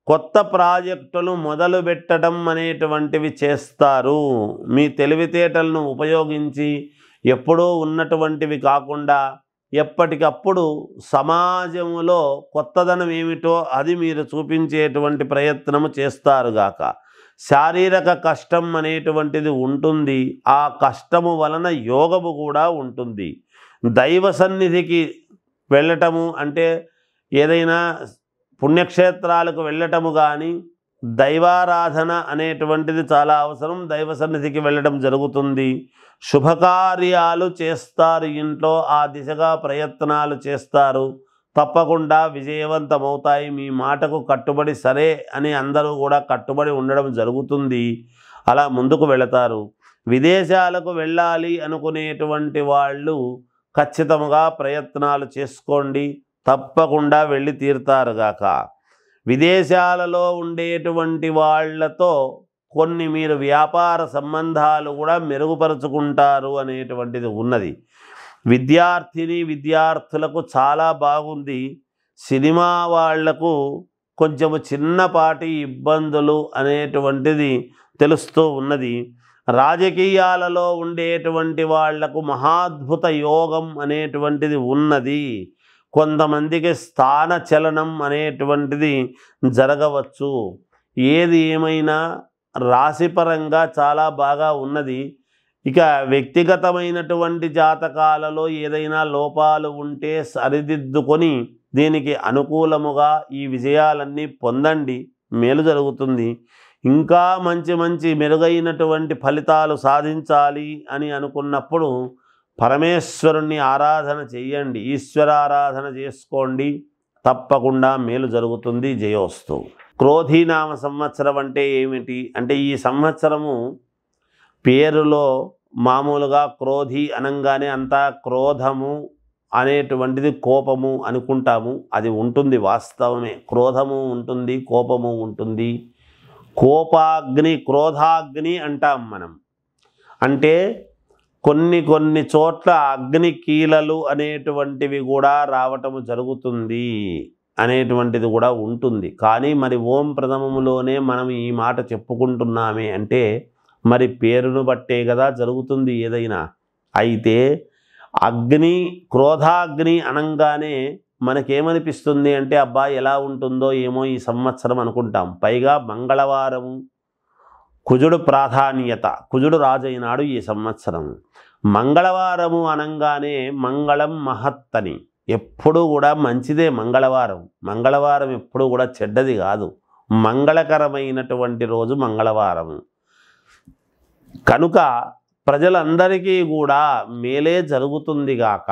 కొత్త ప్రాజెక్టులు మొదలు పెట్టడం అనేటువంటివి చేస్తారు. మీ తెలివితేటలను ఉపయోగించి ఎప్పుడూ ఉన్నటువంటివి కాకుండా ఎప్పటికప్పుడు సమాజంలో కొత్తదనం ఏమిటో అది మీరు చూపించేటువంటి ప్రయత్నము చేస్తారుగాక. శారీరక కష్టం అనేటువంటిది ఉంటుంది. ఆ కష్టము వలన యోగము కూడా ఉంటుంది. దైవ సన్నిధికి వెళ్ళటము అంటే ఏదైనా పుణ్యక్షేత్రాలకు వెళ్ళటము కానీ దైవారాధన అనేటువంటిది చాలా అవసరం. దైవ సన్నిధికి వెళ్ళడం జరుగుతుంది. శుభకార్యాలు చేస్తారు. ఇంట్లో ఆ దిశగా ప్రయత్నాలు చేస్తారు. తప్పకుండా విజయవంతమవుతాయి. మీ మాటకు కట్టుబడి సరే అని అందరూ కూడా కట్టుబడి ఉండడం జరుగుతుంది. అలా ముందుకు వెళతారు. విదేశాలకు వెళ్ళాలి అనుకునేటువంటి వాళ్ళు ఖచ్చితంగా ప్రయత్నాలు చేసుకోండి. తప్పకుండా వెళ్ళి తీరుతారుగాక. విదేశాలలో ఉండేటువంటి వాళ్లతో కొన్ని మీరు వ్యాపార సంబంధాలు కూడా మెరుగుపరుచుకుంటారు అనేటువంటిది ఉన్నది. విద్యార్థులకు చాలా బాగుంది. సినిమా వాళ్లకు కొంచెము చిన్నపాటి ఇబ్బందులు అనేటువంటిది తెలుస్తూ ఉన్నది. రాజకీయాలలో ఉండేటువంటి వాళ్లకు మహాద్భుత యోగం అనేటువంటిది ఉన్నది. కొంతమందికి స్థాన చలనం అనేటువంటిది జరగవచ్చు. ఏది ఏమైనా రాశిపరంగా చాలా బాగా ఉన్నది. ఇక వ్యక్తిగతమైనటువంటి జాతకాలలో ఏదైనా లోపాలు ఉంటే సరిదిద్దుకొని దీనికి అనుకూలముగా ఈ విజయాలన్నీ పొందండి, మేలు జరుగుతుంది. ఇంకా మంచి మంచి మెరుగైనటువంటి ఫలితాలు సాధించాలి అని అనుకున్నప్పుడు పరమేశ్వరుణ్ణి ఆరాధన చెయ్యండి, ఈశ్వరారాధన చేసుకోండి, తప్పకుండా మేలు జరుగుతుంది. జయోస్తు. క్రోధీనామ సంవత్సరం అంటే ఏమిటి అంటే, ఈ సంవత్సరము పేరులో మామూలుగా క్రోధి అనంగానే అంతా క్రోధము అనేటువంటిది కోపము అనుకుంటాము. అది ఉంటుంది, వాస్తవమే. క్రోధము ఉంటుంది, కోపము ఉంటుంది. కోపాగ్ని, క్రోధాగ్ని అంటాం మనం. అంటే కొన్ని చోట్ల అగ్ని కీలలు అనేటువంటివి కూడా రావటము జరుగుతుంది అనేటువంటిది కూడా ఉంటుంది. కానీ మరి ఓం ప్రథమములోనే మనం ఈ మాట చెప్పుకుంటున్నామే అంటే మరి పేరును బట్టే కదా జరుగుతుంది ఏదైనా. అయితే అగ్ని, క్రోధాగ్ని అనంగానే మనకేమనిపిస్తుంది అంటే అబ్బా ఎలా ఉంటుందో ఏమో ఈ సంవత్సరం అనుకుంటాం. పైగా మంగళవారము, కుజుడు ప్రాధాన్యత, కుజుడు రాజైనాడు ఈ సంవత్సరం. మంగళవారము అనంగానే మంగళం మహత్తని, ఎప్పుడూ కూడా మంచిదే మంగళవారం. మంగళవారం ఎప్పుడూ కూడా చెడ్డది కాదు, మంగళకరమైనటువంటి రోజు మంగళవారము. కనుక ప్రజలందరికీ కూడా మేలే జరుగుతుంది గాక.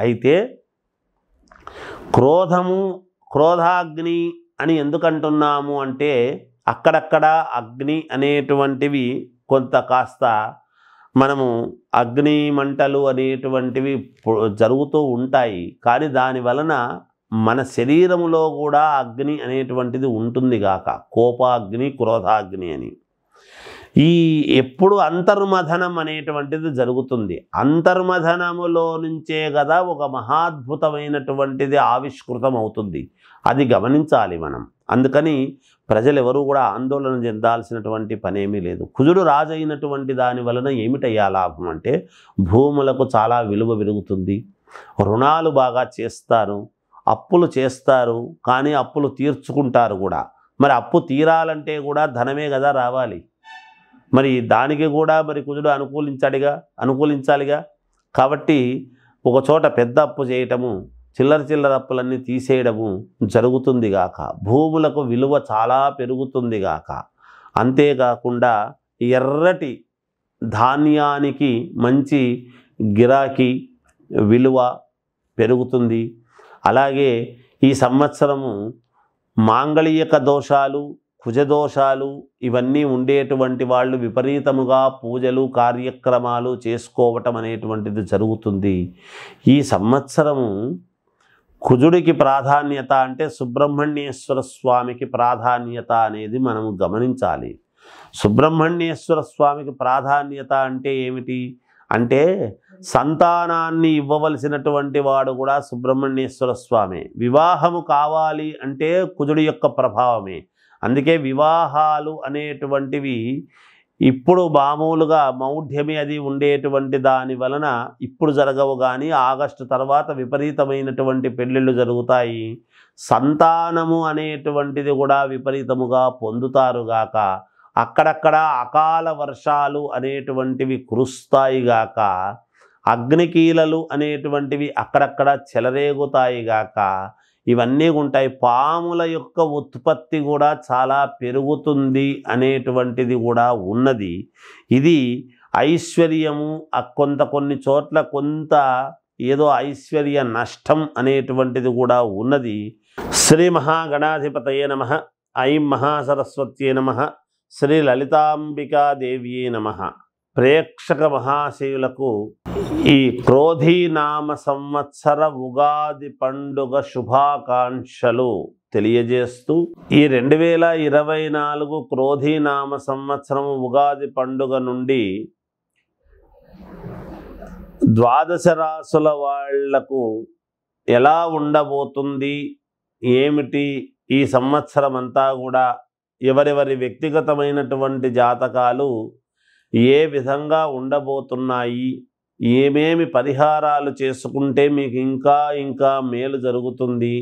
అయితే క్రోధము, క్రోధాగ్ని అని ఎందుకంటున్నాము అంటే అక్కడక్కడ అగ్ని అనేటువంటివి కొంత కాస్త మనము అగ్ని మంటలు అనేటువంటివి జరుగుతూ ఉంటాయి. కానీ దాని వలన మన శరీరములో కూడా అగ్ని అనేటువంటిది ఉంటుంది గాక, కోపాగ్ని, క్రోధాగ్ని అని. ఈ ఎప్పుడు అంతర్మథనం అనేటువంటిది జరుగుతుంది. అంతర్మథనములో నుంచే కదా ఒక మహాద్భుతమైనటువంటిది ఆవిష్కృతం అవుతుంది. అది గమనించాలి మనం. అందుకని ప్రజలు ఎవరు కూడా ఆందోళన చెందాల్సినటువంటి పనేమీ లేదు. కుజుడు రాజైనటువంటి దాని వలన ఏమిటయ్యా లాభం అంటే భూములకు చాలా విలువ పెరుగుతుంది, రుణాలు బాగా చేస్తారు, అప్పులు చేస్తారు, కానీ అప్పులు తీర్చుకుంటారు కూడా. మరి అప్పు తీరాలంటే కూడా ధనమే కదా రావాలి. మరి దానికి కూడా మరి కుజుడు అనుకూలించాలిగా. కాబట్టి ఒక చోట పెద్ద అప్పు చేయటము, చిల్లర అప్పులన్నీ తీసేయడము జరుగుతుంది గాక. భూములకు విలువ చాలా పెరుగుతుంది గాక. అంతేకాకుండా ఎర్రటి ధాన్యానికి మంచి గిరాకీ, విలువ పెరుగుతుంది. అలాగే ఈ సంవత్సరము మాంగళిక దోషాలు, కుజదోషాలు ఇవన్నీ ఉండేటువంటి వాళ్ళు విపరీతముగా పూజలు, కార్యక్రమాలు చేసుకోవటం అనేటువంటిది జరుగుతుంది. ఈ సంవత్సరము కుజుడికి ప్రాధాన్యత అంటే సుబ్రహ్మణ్యేశ్వర స్వామికి ప్రాధాన్యత అనేది మనము గమనించాలి. సుబ్రహ్మణ్యేశ్వర స్వామికి ప్రాధాన్యత అంటే ఏమిటి అంటే సంతానాన్ని ఇవ్వవలసినటువంటి వాడు కూడా సుబ్రహ్మణ్యేశ్వర స్వామి. వివాహము కావాలి అంటే కుజుడి యొక్క ప్రభావమే. అందుకే వివాహాలు అనేటువంటివి ఇప్పుడు మామూలుగా మౌఢ్యమి అది ఉండేటువంటి దాని వలన ఇప్పుడు జరగవు, కానీ ఆగస్టు తర్వాత విపరీతమైనటువంటి పెళ్ళిళ్ళు జరుగుతాయి. సంతానము అనేటువంటిది కూడా విపరీతముగా పొందుతారుగాక. అక్కడక్కడ అకాల వర్షాలు అనేటువంటివి కురుస్తాయిగాక. అగ్నికీలలు అనేటువంటివి అక్కడక్కడ చెలరేగుతాయిగాక. ఇవన్నీ ఉంటాయి. పాముల యొక్క ఉత్పత్తి కూడా చాలా పెరుగుతుంది అనేటువంటిది కూడా ఉన్నది. ఇది ఐశ్వర్యము కొన్ని చోట్ల కొంత ఏదో ఐశ్వర్య నష్టం అనేటువంటిది కూడా ఉన్నది. శ్రీ మహాగణాధిపతయే నమః. ఐం మహాసరస్వత్యే నమః. శ్రీ లలితాంబికాదేవ్యే నమః. ప్రేక్షక మహాశయులకు ఈ క్రోధీనామ సంవత్సర ఉగాది పండుగ శుభాకాంక్షలు తెలియజేస్తూ ఈ 2024 క్రోధీనామ సంవత్సరం ఉగాది పండుగ నుండి ద్వాదశ రాసుల వాళ్లకు ఎలా ఉండబోతుంది, ఏమిటి ఈ సంవత్సరం అంతా కూడా ఎవరెవరి వ్యక్తిగతమైనటువంటి జాతకాలు ఏ విధంగా ఉండబోతున్నాయి, ఏమేమి పరిహారాలు చేసుకుంటే మీకు ఇంకా మేలు జరుగుతుంది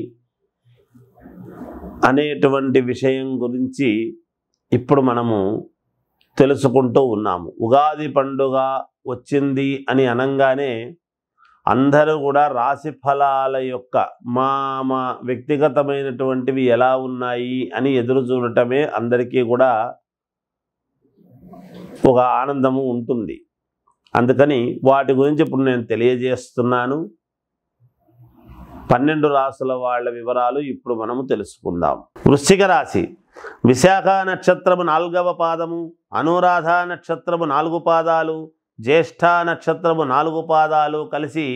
అనేటువంటి విషయం గురించి ఇప్పుడు మనము తెలుసుకుంటూ ఉన్నాము. ఉగాది పండుగ వచ్చింది అని అనగానే అందరూ కూడా రాశి ఫలాల యొక్క మా వ్యక్తిగతమైనటువంటివి ఎలా ఉన్నాయి అని ఎదురు చూడటమే అందరికీ కూడా ఒక ఆనందము ఉంటుంది. అందుకని వాటి గురించి ఇప్పుడు నేను తెలియజేస్తున్నాను. 12 రాశుల వాళ్ళ వివరాలు ఇప్పుడు మనము తెలుసుకుందాం. వృశ్చిక రాశి విశాఖ నక్షత్రము 4వ పాదము, అనురాధ నక్షత్రము 4 పాదాలు, జ్యేష్ఠ నక్షత్రము 4 పాదాలు కలిసి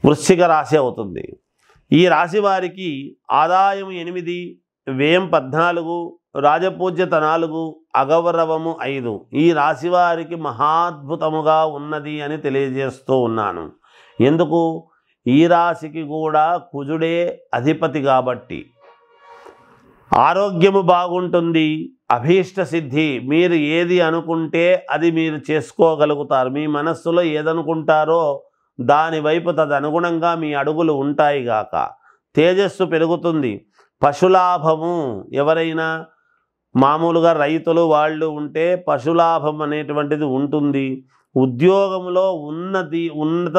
వృశ్చిక రాశి అవుతుంది. ఈ రాశి వారికి ఆదాయం 8, వ్యయం 14, రాజపూజ్యత 4, అగౌరవము 5. ఈ రాశి వారికి మహాద్భుతముగా ఉన్నది అని తెలియజేస్తూ ఉన్నాను. ఎందుకు? ఈ రాశికి కూడా కుజుడే అధిపతి కాబట్టి ఆరోగ్యము బాగుంటుంది, అభీష్ట సిద్ధి. మీరు ఏది అనుకుంటే అది మీరు చేసుకోగలుగుతారు. మీ మనస్సులో ఏదనుకుంటారో దాని వైపు తదనుగుణంగా మీ అడుగులు ఉంటాయి గాక. తేజస్సు పెరుగుతుంది. పశులాభము, ఎవరైనా మామూలుగా రైతులు వాళ్ళు ఉంటే పశులాభం అనేటువంటిది ఉంటుంది. ఉద్యోగంలో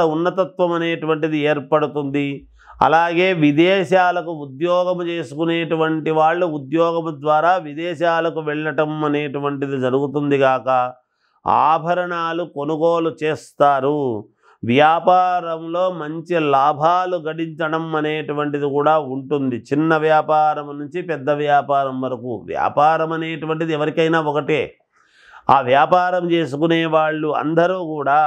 ఉన్నతత్వం అనేటువంటిది ఏర్పడుతుంది. అలాగే విదేశాలకు ఉద్యోగము చేసుకునేటువంటి వాళ్ళు ఉద్యోగము ద్వారా విదేశాలకు వెళ్ళటం అనేటువంటిది జరుగుతుంది గాక. ఆభరణాలు కొనుగోలు చేస్తారు. వ్యాపారంలో మంచి లాభాలు గడించడం అనేటువంటిది కూడా ఉంటుంది. చిన్న వ్యాపారం నుంచి పెద్ద వ్యాపారం వరకు. వ్యాపారం అనేటువంటిది ఎవరికైనా ఒకటే. ఆ వ్యాపారం చేసుకునే వాళ్ళు అందరూ కూడా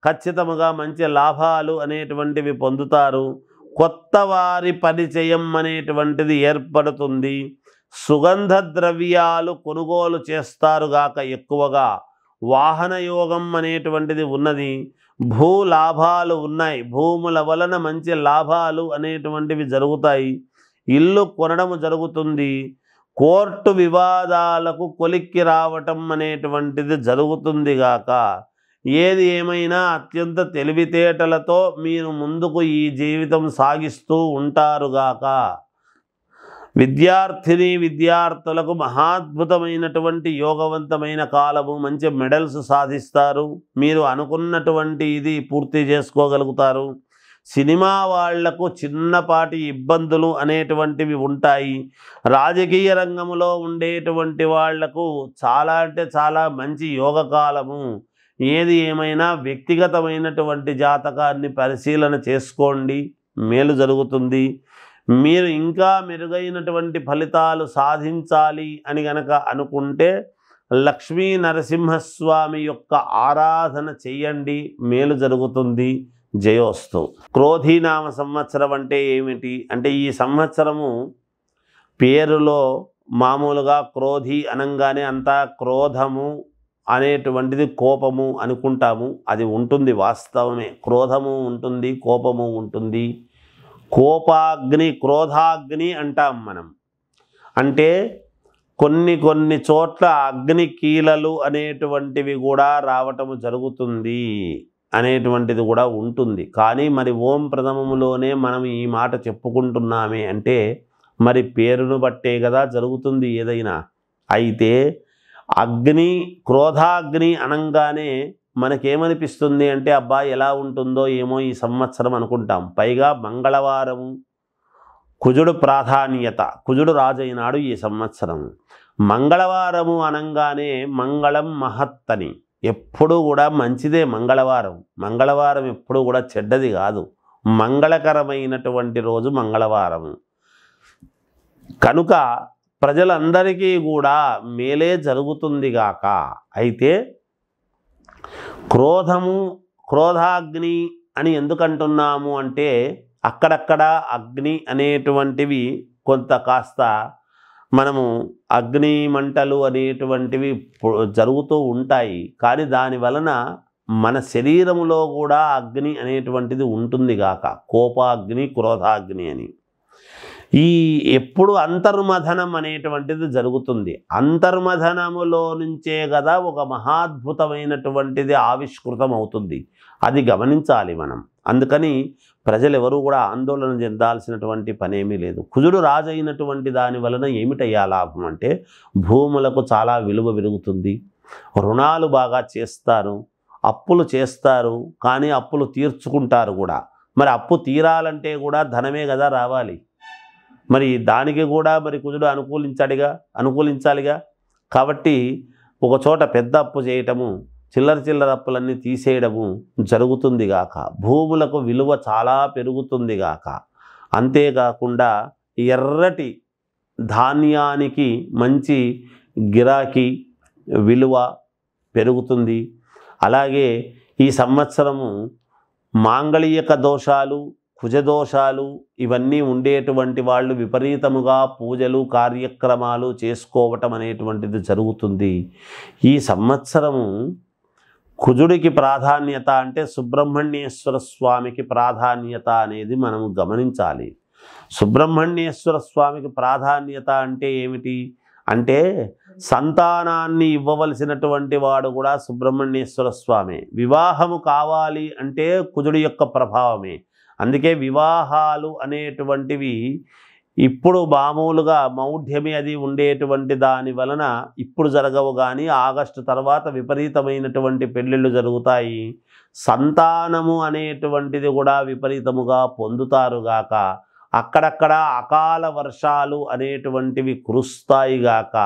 ఖచ్చితంగా మంచి లాభాలు అనేటువంటివి పొందుతారు. కొత్త వారి పరిచయం అనేటువంటిది ఏర్పడుతుంది. సుగంధ ద్రవ్యాలు కొనుగోలు చేస్తారు గాక ఎక్కువగా. వాహన యోగం అనేటువంటిది ఉన్నది. భూ లాభాలు ఉన్నాయి. భూముల వలన మంచి లాభాలు అనేటువంటివి జరుగుతాయి. ఇల్లు కొనడం జరుగుతుంది. కోర్టు వివాదాలకు కొలిక్కి రావటం అనేటువంటిది జరుగుతుంది గాక. ఏది ఏమైనా అత్యంత తెలివితేటలతో మీరు ముందుకు ఈ జీవితం సాగిస్తూ ఉంటారుగాక. విద్యార్థులకు మహాద్భుతమైనటువంటి యోగవంతమైన కాలము. మంచి మెడల్స్ సాధిస్తారు. మీరు అనుకున్నటువంటి ఇది పూర్తి చేసుకోగలుగుతారు. సినిమా వాళ్లకు చిన్నపాటి ఇబ్బందులు అనేటువంటివి ఉంటాయి. రాజకీయ రంగంలో ఉండేటువంటి వాళ్లకు చాలా అంటే చాలా మంచి యోగకాలము. ఏది ఏమైనా వ్యక్తిగతమైనటువంటి జాతకాన్ని పరిశీలన చేసుకోండి, మేలు జరుగుతుంది. మీరు ఇంకా మెరుగైనటువంటి ఫలితాలు సాధించాలి అని గనక అనుకుంటే లక్ష్మీ నరసింహస్వామి యొక్క ఆరాధన చెయ్యండి, మేలు జరుగుతుంది. జయోస్తు. క్రోధీనామ సంవత్సరం అంటే ఏమిటి అంటే, ఈ సంవత్సరము పేరులో మామూలుగా క్రోధి అనంగానే అంతా క్రోధము అనేటువంటిది కోపము అనుకుంటాము. అది ఉంటుంది, వాస్తవమే. క్రోధము ఉంటుంది, కోపము ఉంటుంది. కోపాగ్ని, క్రోధాగ్ని అంటాం మనం. అంటే కొన్ని చోట్ల అగ్ని కీలలు అనేటువంటివి కూడా రావటము జరుగుతుంది అనేటువంటిది కూడా ఉంటుంది. కానీ మరి ఓం ప్రథమములోనే మనం ఈ మాట చెప్పుకుంటున్నామే అంటే మరి పేరును బట్టే కదా జరుగుతుంది ఏదైనా. అయితే అగ్ని, క్రోధాగ్ని అనంగానే మనకేమనిపిస్తుంది అంటే అబ్బా ఎలా ఉంటుందో ఏమో ఈ సంవత్సరం అనుకుంటాం. పైగా మంగళవారము, కుజుడు ప్రాధాన్యత, కుజుడు రాజైనాడు ఈ సంవత్సరం. మంగళవారము అనంగానే మంగళం మహత్తని, ఎప్పుడూ కూడా మంచిదే మంగళవారం. మంగళవారం ఎప్పుడూ కూడా చెడ్డది కాదు. మంగళకరమైనటువంటి రోజు మంగళవారము. కనుక ప్రజలందరికీ కూడా మేలే జరుగుతుంది గాక. అయితే క్రోధాగ్ని అని ఎందుకంటున్నాము అంటే అక్కడక్కడ అగ్ని అనేటువంటివి కొంత కాస్త మనము అగ్ని మంటలు అనేటువంటివి జరుగుతూ ఉంటాయి. కానీ దాని వలన మన శరీరములో కూడా అగ్ని అనేటువంటిది ఉంటుంది గాక. కోపాగ్ని, క్రోధాగ్ని అని. ఈ ఎప్పుడు అంతర్మథనం అనేటువంటిది జరుగుతుంది. అంతర్మథనములో నుంచే కదా ఒక మహాద్భుతమైనటువంటిది ఆవిష్కృతం అవుతుంది. అది గమనించాలి మనం. అందుకని ప్రజలు ఎవరు కూడా ఆందోళన చెందాల్సినటువంటి పనేమీ లేదు. కుజుడు రాజు అయినటువంటి దాని వలన ఏమిటయ్యా లాభం అంటే భూములకు చాలా విలువ పెరుగుతుంది, రుణాలు బాగా చేస్తారు, అప్పులు చేస్తారు, కానీ అప్పులు తీర్చుకుంటారు కూడా. మరి అప్పు తీరాలంటే కూడా ధనమే కదా రావాలి. మరి దానికి కూడా మరి కుజుడు అనుకూలించాలిగా. కాబట్టి ఒక చోట పెద్ద అప్పు చేయటము, చిల్లర అప్పులన్నీ తీసేయడము జరుగుతుంది గాక, భూములకు విలువ చాలా పెరుగుతుంది గాక. అంతేకాకుండా ఎర్రటి ధాన్యానికి మంచి గిరాకీ విలువ పెరుగుతుంది. అలాగే ఈ సంవత్సరము మాంగళిక దోషాలు, కుజదోషాలు ఇవన్నీ ఉండేటువంటి వాళ్ళు విపరీతముగా పూజలు కార్యక్రమాలు చేసుకోవటం అనేటువంటిది జరుగుతుంది. ఈ సంవత్సరము కుజుడికి ప్రాధాన్యత అంటే సుబ్రహ్మణ్యేశ్వర స్వామికి ప్రాధాన్యత అనేది మనము గమనించాలి. సుబ్రహ్మణ్యేశ్వర స్వామికి ప్రాధాన్యత అంటే ఏమిటి అంటే సంతానాన్ని ఇవ్వవలసినటువంటి వాడు కూడా సుబ్రహ్మణ్యేశ్వర స్వామి. వివాహము కావాలి అంటే కుజుడి యొక్క ప్రభావమే. అందుకే వివాహాలు అనేటువంటివి ఇప్పుడు మామూలుగా మౌఢ్యమి అది ఉండేటువంటి దాని వలన ఇప్పుడు జరగవు, కానీ ఆగస్టు తర్వాత విపరీతమైనటువంటి పెళ్ళిళ్ళు జరుగుతాయి. సంతానము అనేటువంటిది కూడా విపరీతముగా పొందుతారుగాక. అక్కడక్కడ అకాల వర్షాలు అనేటువంటివి కురుస్తాయిగాక.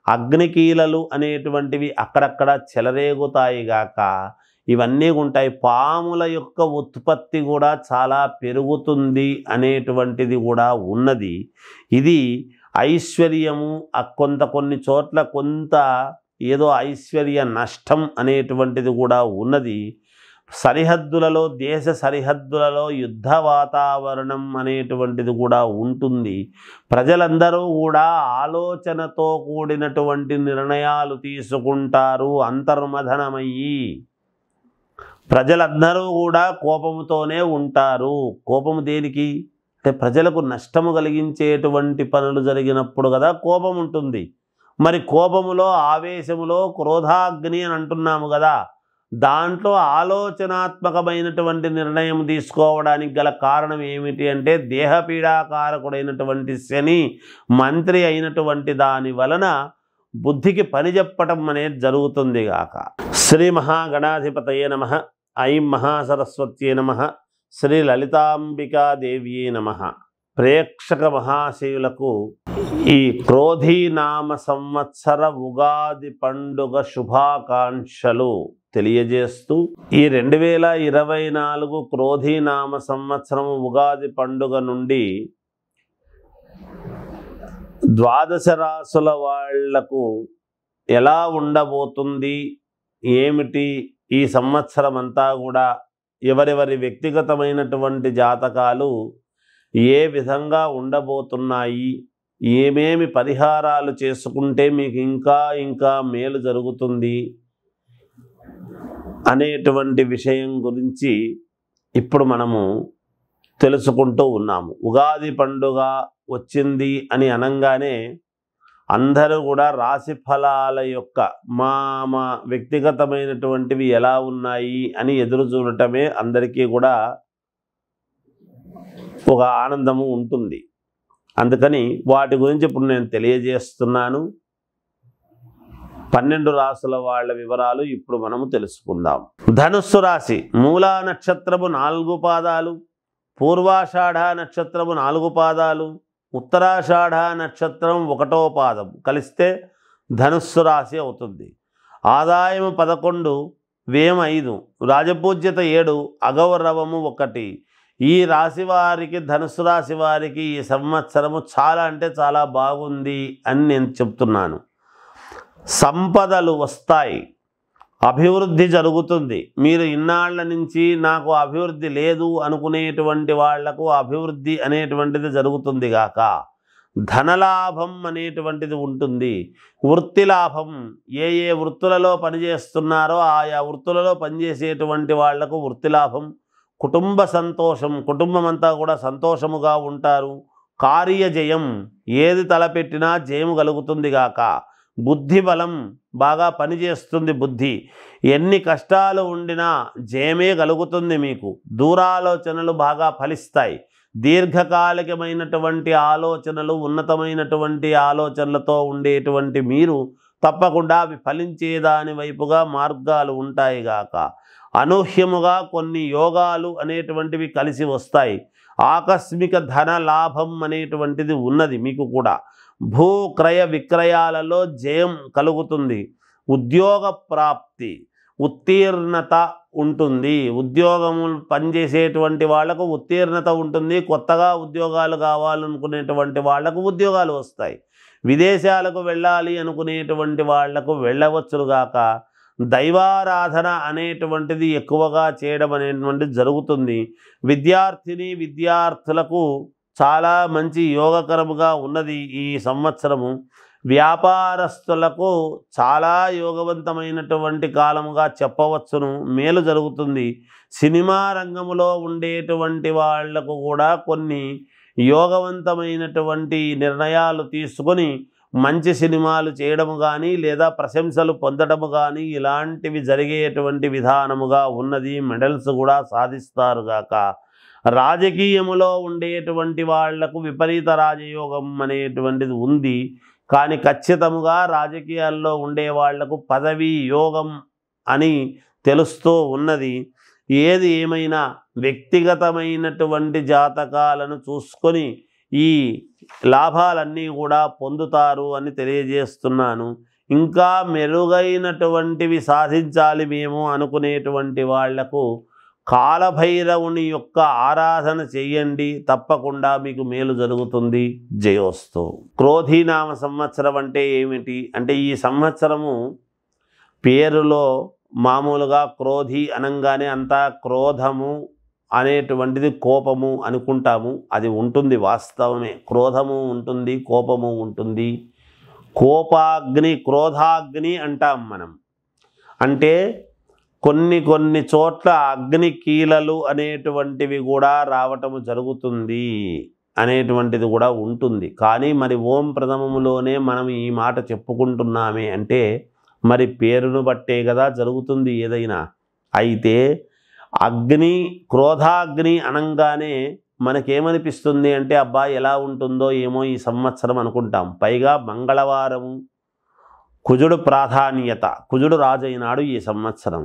అగ్నికీలలు అనేటువంటివి అక్కడక్కడ చెలరేగుతాయిగాక. ఇవన్నీ ఉంటాయి. పాముల యొక్క ఉత్పత్తి కూడా చాలా పెరుగుతుంది అనేటువంటిది కూడా ఉన్నది. ఇది ఐశ్వర్యము కొన్ని చోట్ల కొంత ఏదో ఐశ్వర్య నష్టం అనేటువంటిది కూడా ఉన్నది. సరిహద్దులలో, దేశ సరిహద్దులలో యుద్ధ వాతావరణం అనేటువంటిది కూడా ఉంటుంది. ప్రజలందరూ కూడా ఆలోచనతో కూడినటువంటి నిర్ణయాలు తీసుకుంటారు. అంతర్మథనమయ్యి ప్రజలందరూ కూడా కోపముతోనే ఉంటారు. కోపము దేనికి అంటే ప్రజలకు నష్టము కలిగించేటువంటి పనులు జరిగినప్పుడు కదా కోపం ఉంటుంది. మరి కోపములో, ఆవేశములో క్రోధాగ్ని అని అంటున్నాము కదా, దాంట్లో ఆలోచనాత్మకమైనటువంటి నిర్ణయం తీసుకోవడానికి గల కారణం ఏమిటి అంటే దేహపీడాకారకుడైనటువంటి శని మంత్రి అయినటువంటి దాని వలన బుద్ధికి పని చెప్పటం అనేది జరుగుతుంది గాక. శ్రీ మహాగణాధిపతయే నమః. ఐం మహాసరస్వత్యే నమః. శ్రీ లలితాంబికాదేవ్యే నమః. ప్రేక్షక మహాశయులకు ఈ క్రోధీనామ సంవత్సర ఉగాది పండుగ శుభాకాంక్షలు తెలియజేస్తూ ఈ 2024 క్రోధీనామ సంవత్సరం ఉగాది పండుగ నుండి ద్వాదశ రాసుల వాళ్లకు ఎలా ఉండబోతుంది ఏమిటి, ఈ సంవత్సరం అంతా కూడా ఎవరెవరి వ్యక్తిగతమైనటువంటి జాతకాలు ఏ విధంగా ఉండబోతున్నాయి, ఏమేమి పరిహారాలు చేసుకుంటే మీకు ఇంకా మేలు జరుగుతుంది అనేటువంటి విషయం గురించి ఇప్పుడు మనము తెలుసుకుంటూ ఉన్నాము. ఉగాది పండుగ వచ్చింది అని అనగానే అందరూ కూడా రాశి ఫలాల యొక్క మా వ్యక్తిగతమైనటువంటివి ఎలా ఉన్నాయి అని ఎదురు చూడటమే అందరికీ కూడా ఒక ఆనందము ఉంటుంది. అందుకని వాటి గురించి ఇప్పుడు నేను తెలియజేస్తున్నాను. 12 రాసుల వాళ్ళ వివరాలు ఇప్పుడు మనము తెలుసుకుందాం. ధనుస్సు రాశి మూలా నక్షత్రము 4 పాదాలు, పూర్వాషాఢ నక్షత్రము 4 పాదాలు, ఉత్తరాషాఢ నక్షత్రం 1వ పాదం కలిస్తే ధనుస్సు రాశి అవుతుంది. ఆదాయము 11, వ్యయం 5, రాజపూజ్యత 7, అగౌరవము 1. ఈ రాశి వారికి, ధనుస్సు రాశి వారికి ఈ సంవత్సరము చాలా అంటే చాలా బాగుంది అని నేను చెప్తున్నాను. సంపదలు వస్తాయి, అభివృద్ధి జరుగుతుంది. మీరు ఇన్నాళ్ల నుంచి నాకు అభివృద్ధి లేదు అనుకునేటువంటి వాళ్లకు అభివృద్ధి అనేటువంటిది జరుగుతుంది గాక. ధనలాభం అనేటువంటిది ఉంటుంది. వృత్తి లాభం, ఏ వృత్తులలో పనిచేస్తున్నారో ఆయా వృత్తులలో పనిచేసేటువంటి వాళ్లకు వృత్తి లాభం. కుటుంబ సంతోషం, కుటుంబం అంతా కూడా సంతోషముగా ఉంటారు. కార్యజయం, ఏది తలపెట్టినా జయము కలుగుతుంది గాక. బుద్ధి బలం బాగా పనిచేస్తుంది. బుద్ధి ఎన్ని కష్టాలు ఉండినా జయమే కలుగుతుంది. మీకు దూరాలోచనలు బాగా ఫలిస్తాయి. దీర్ఘకాలికమైనటువంటి ఆలోచనలు, ఉన్నతమైనటువంటి ఆలోచనలతో ఉండేటువంటి మీరు తప్పకుండా అవి ఫలించేదాని వైపుగా మార్గాలు ఉంటాయి గాక. అనూహ్యముగా కొన్ని యోగాలు అనేటువంటివి కలిసి వస్తాయి. ఆకస్మిక ధన లాభం అనేటువంటిది ఉన్నది మీకు కూడా. భూ క్రయ విక్రయాలలో జయం కలుగుతుంది. ఉద్యోగ ప్రాప్తి, ఉత్తీర్ణత ఉంటుంది. ఉద్యోగము పనిచేసేటువంటి వాళ్లకు ఉత్తీర్ణత ఉంటుంది. కొత్తగా ఉద్యోగాలు కావాలనుకునేటువంటి వాళ్లకు ఉద్యోగాలు వస్తాయి. విదేశాలకు వెళ్ళాలి అనుకునేటువంటి వాళ్లకు వెళ్ళవచ్చుగాక. దైవారాధన అనేటువంటిది ఎక్కువగా చేయడం అనేటువంటిది జరుగుతుంది. విద్యార్థులకు చాలా మంచి యోగకరముగా ఉన్నది ఈ సంవత్సరము. వ్యాపారస్తులకు చాలా యోగవంతమైనటువంటి కాలముగా చెప్పవచ్చును. మేలు జరుగుతుంది. సినిమా రంగంలో ఉండేటువంటి వాళ్లకు కూడా కొన్ని యోగవంతమైనటువంటి నిర్ణయాలు తీసుకొని మంచి సినిమాలు చేయడము కానీ లేదా ప్రశంసలు పొందడము కానీ ఇలాంటివి జరిగేటువంటి విధానముగా ఉన్నది. మెడల్స్ కూడా సాధిస్తారుగాక. రాజకీయములో ఉండేటువంటి వాళ్లకు విపరీత రాజయోగం అనేటువంటిది ఉంది. కానీ ఖచ్చితంగా రాజకీయాల్లో ఉండే వాళ్లకు పదవీ యోగం అని తెలుస్తూ ఉన్నది. ఏది ఏమైనా వ్యక్తిగతమైనటువంటి జాతకాలను చూసుకొని ఈ లాభాలన్నీ కూడా పొందుతారు అని తెలియజేస్తున్నాను. ఇంకా మెరుగైనటువంటివి సాధించాలి మేము అనుకునేటువంటి వాళ్లకు కాలభైరవుని యొక్క ఆరాధన చెయ్యండి. తప్పకుండా మీకు మేలు జరుగుతుంది. జయోస్తు. క్రోధీనామ సంవత్సరం అంటే ఏమిటి అంటే, ఈ సంవత్సరము పేరులో మామూలుగా క్రోధి అనంగానే అంతా క్రోధము అనేటువంటిది కోపము అనుకుంటాము. అది ఉంటుంది, వాస్తవమే. క్రోధము ఉంటుంది, కోపము ఉంటుంది. కోపాగ్ని, క్రోధాగ్ని అంటాం మనం. అంటే కొన్ని చోట్ల అగ్ని కీలలు అనేటువంటివి కూడా రావటము జరుగుతుంది అనేటువంటిది కూడా ఉంటుంది. కానీ మరి ఓం ప్రథమములోనే మనం ఈ మాట చెప్పుకుంటున్నామే అంటే మరి పేరును బట్టే కదా జరుగుతుంది ఏదైనా. అయితే అగ్ని, క్రోధాగ్ని అనంగానే మనకేమనిపిస్తుంది అంటే అబ్బా ఎలా ఉంటుందో ఏమో ఈ సంవత్సరం అనుకుంటాం. పైగా మంగళవారము, కుజుడు ప్రాధాన్యత, కుజుడు రాజైనాడు ఈ సంవత్సరం.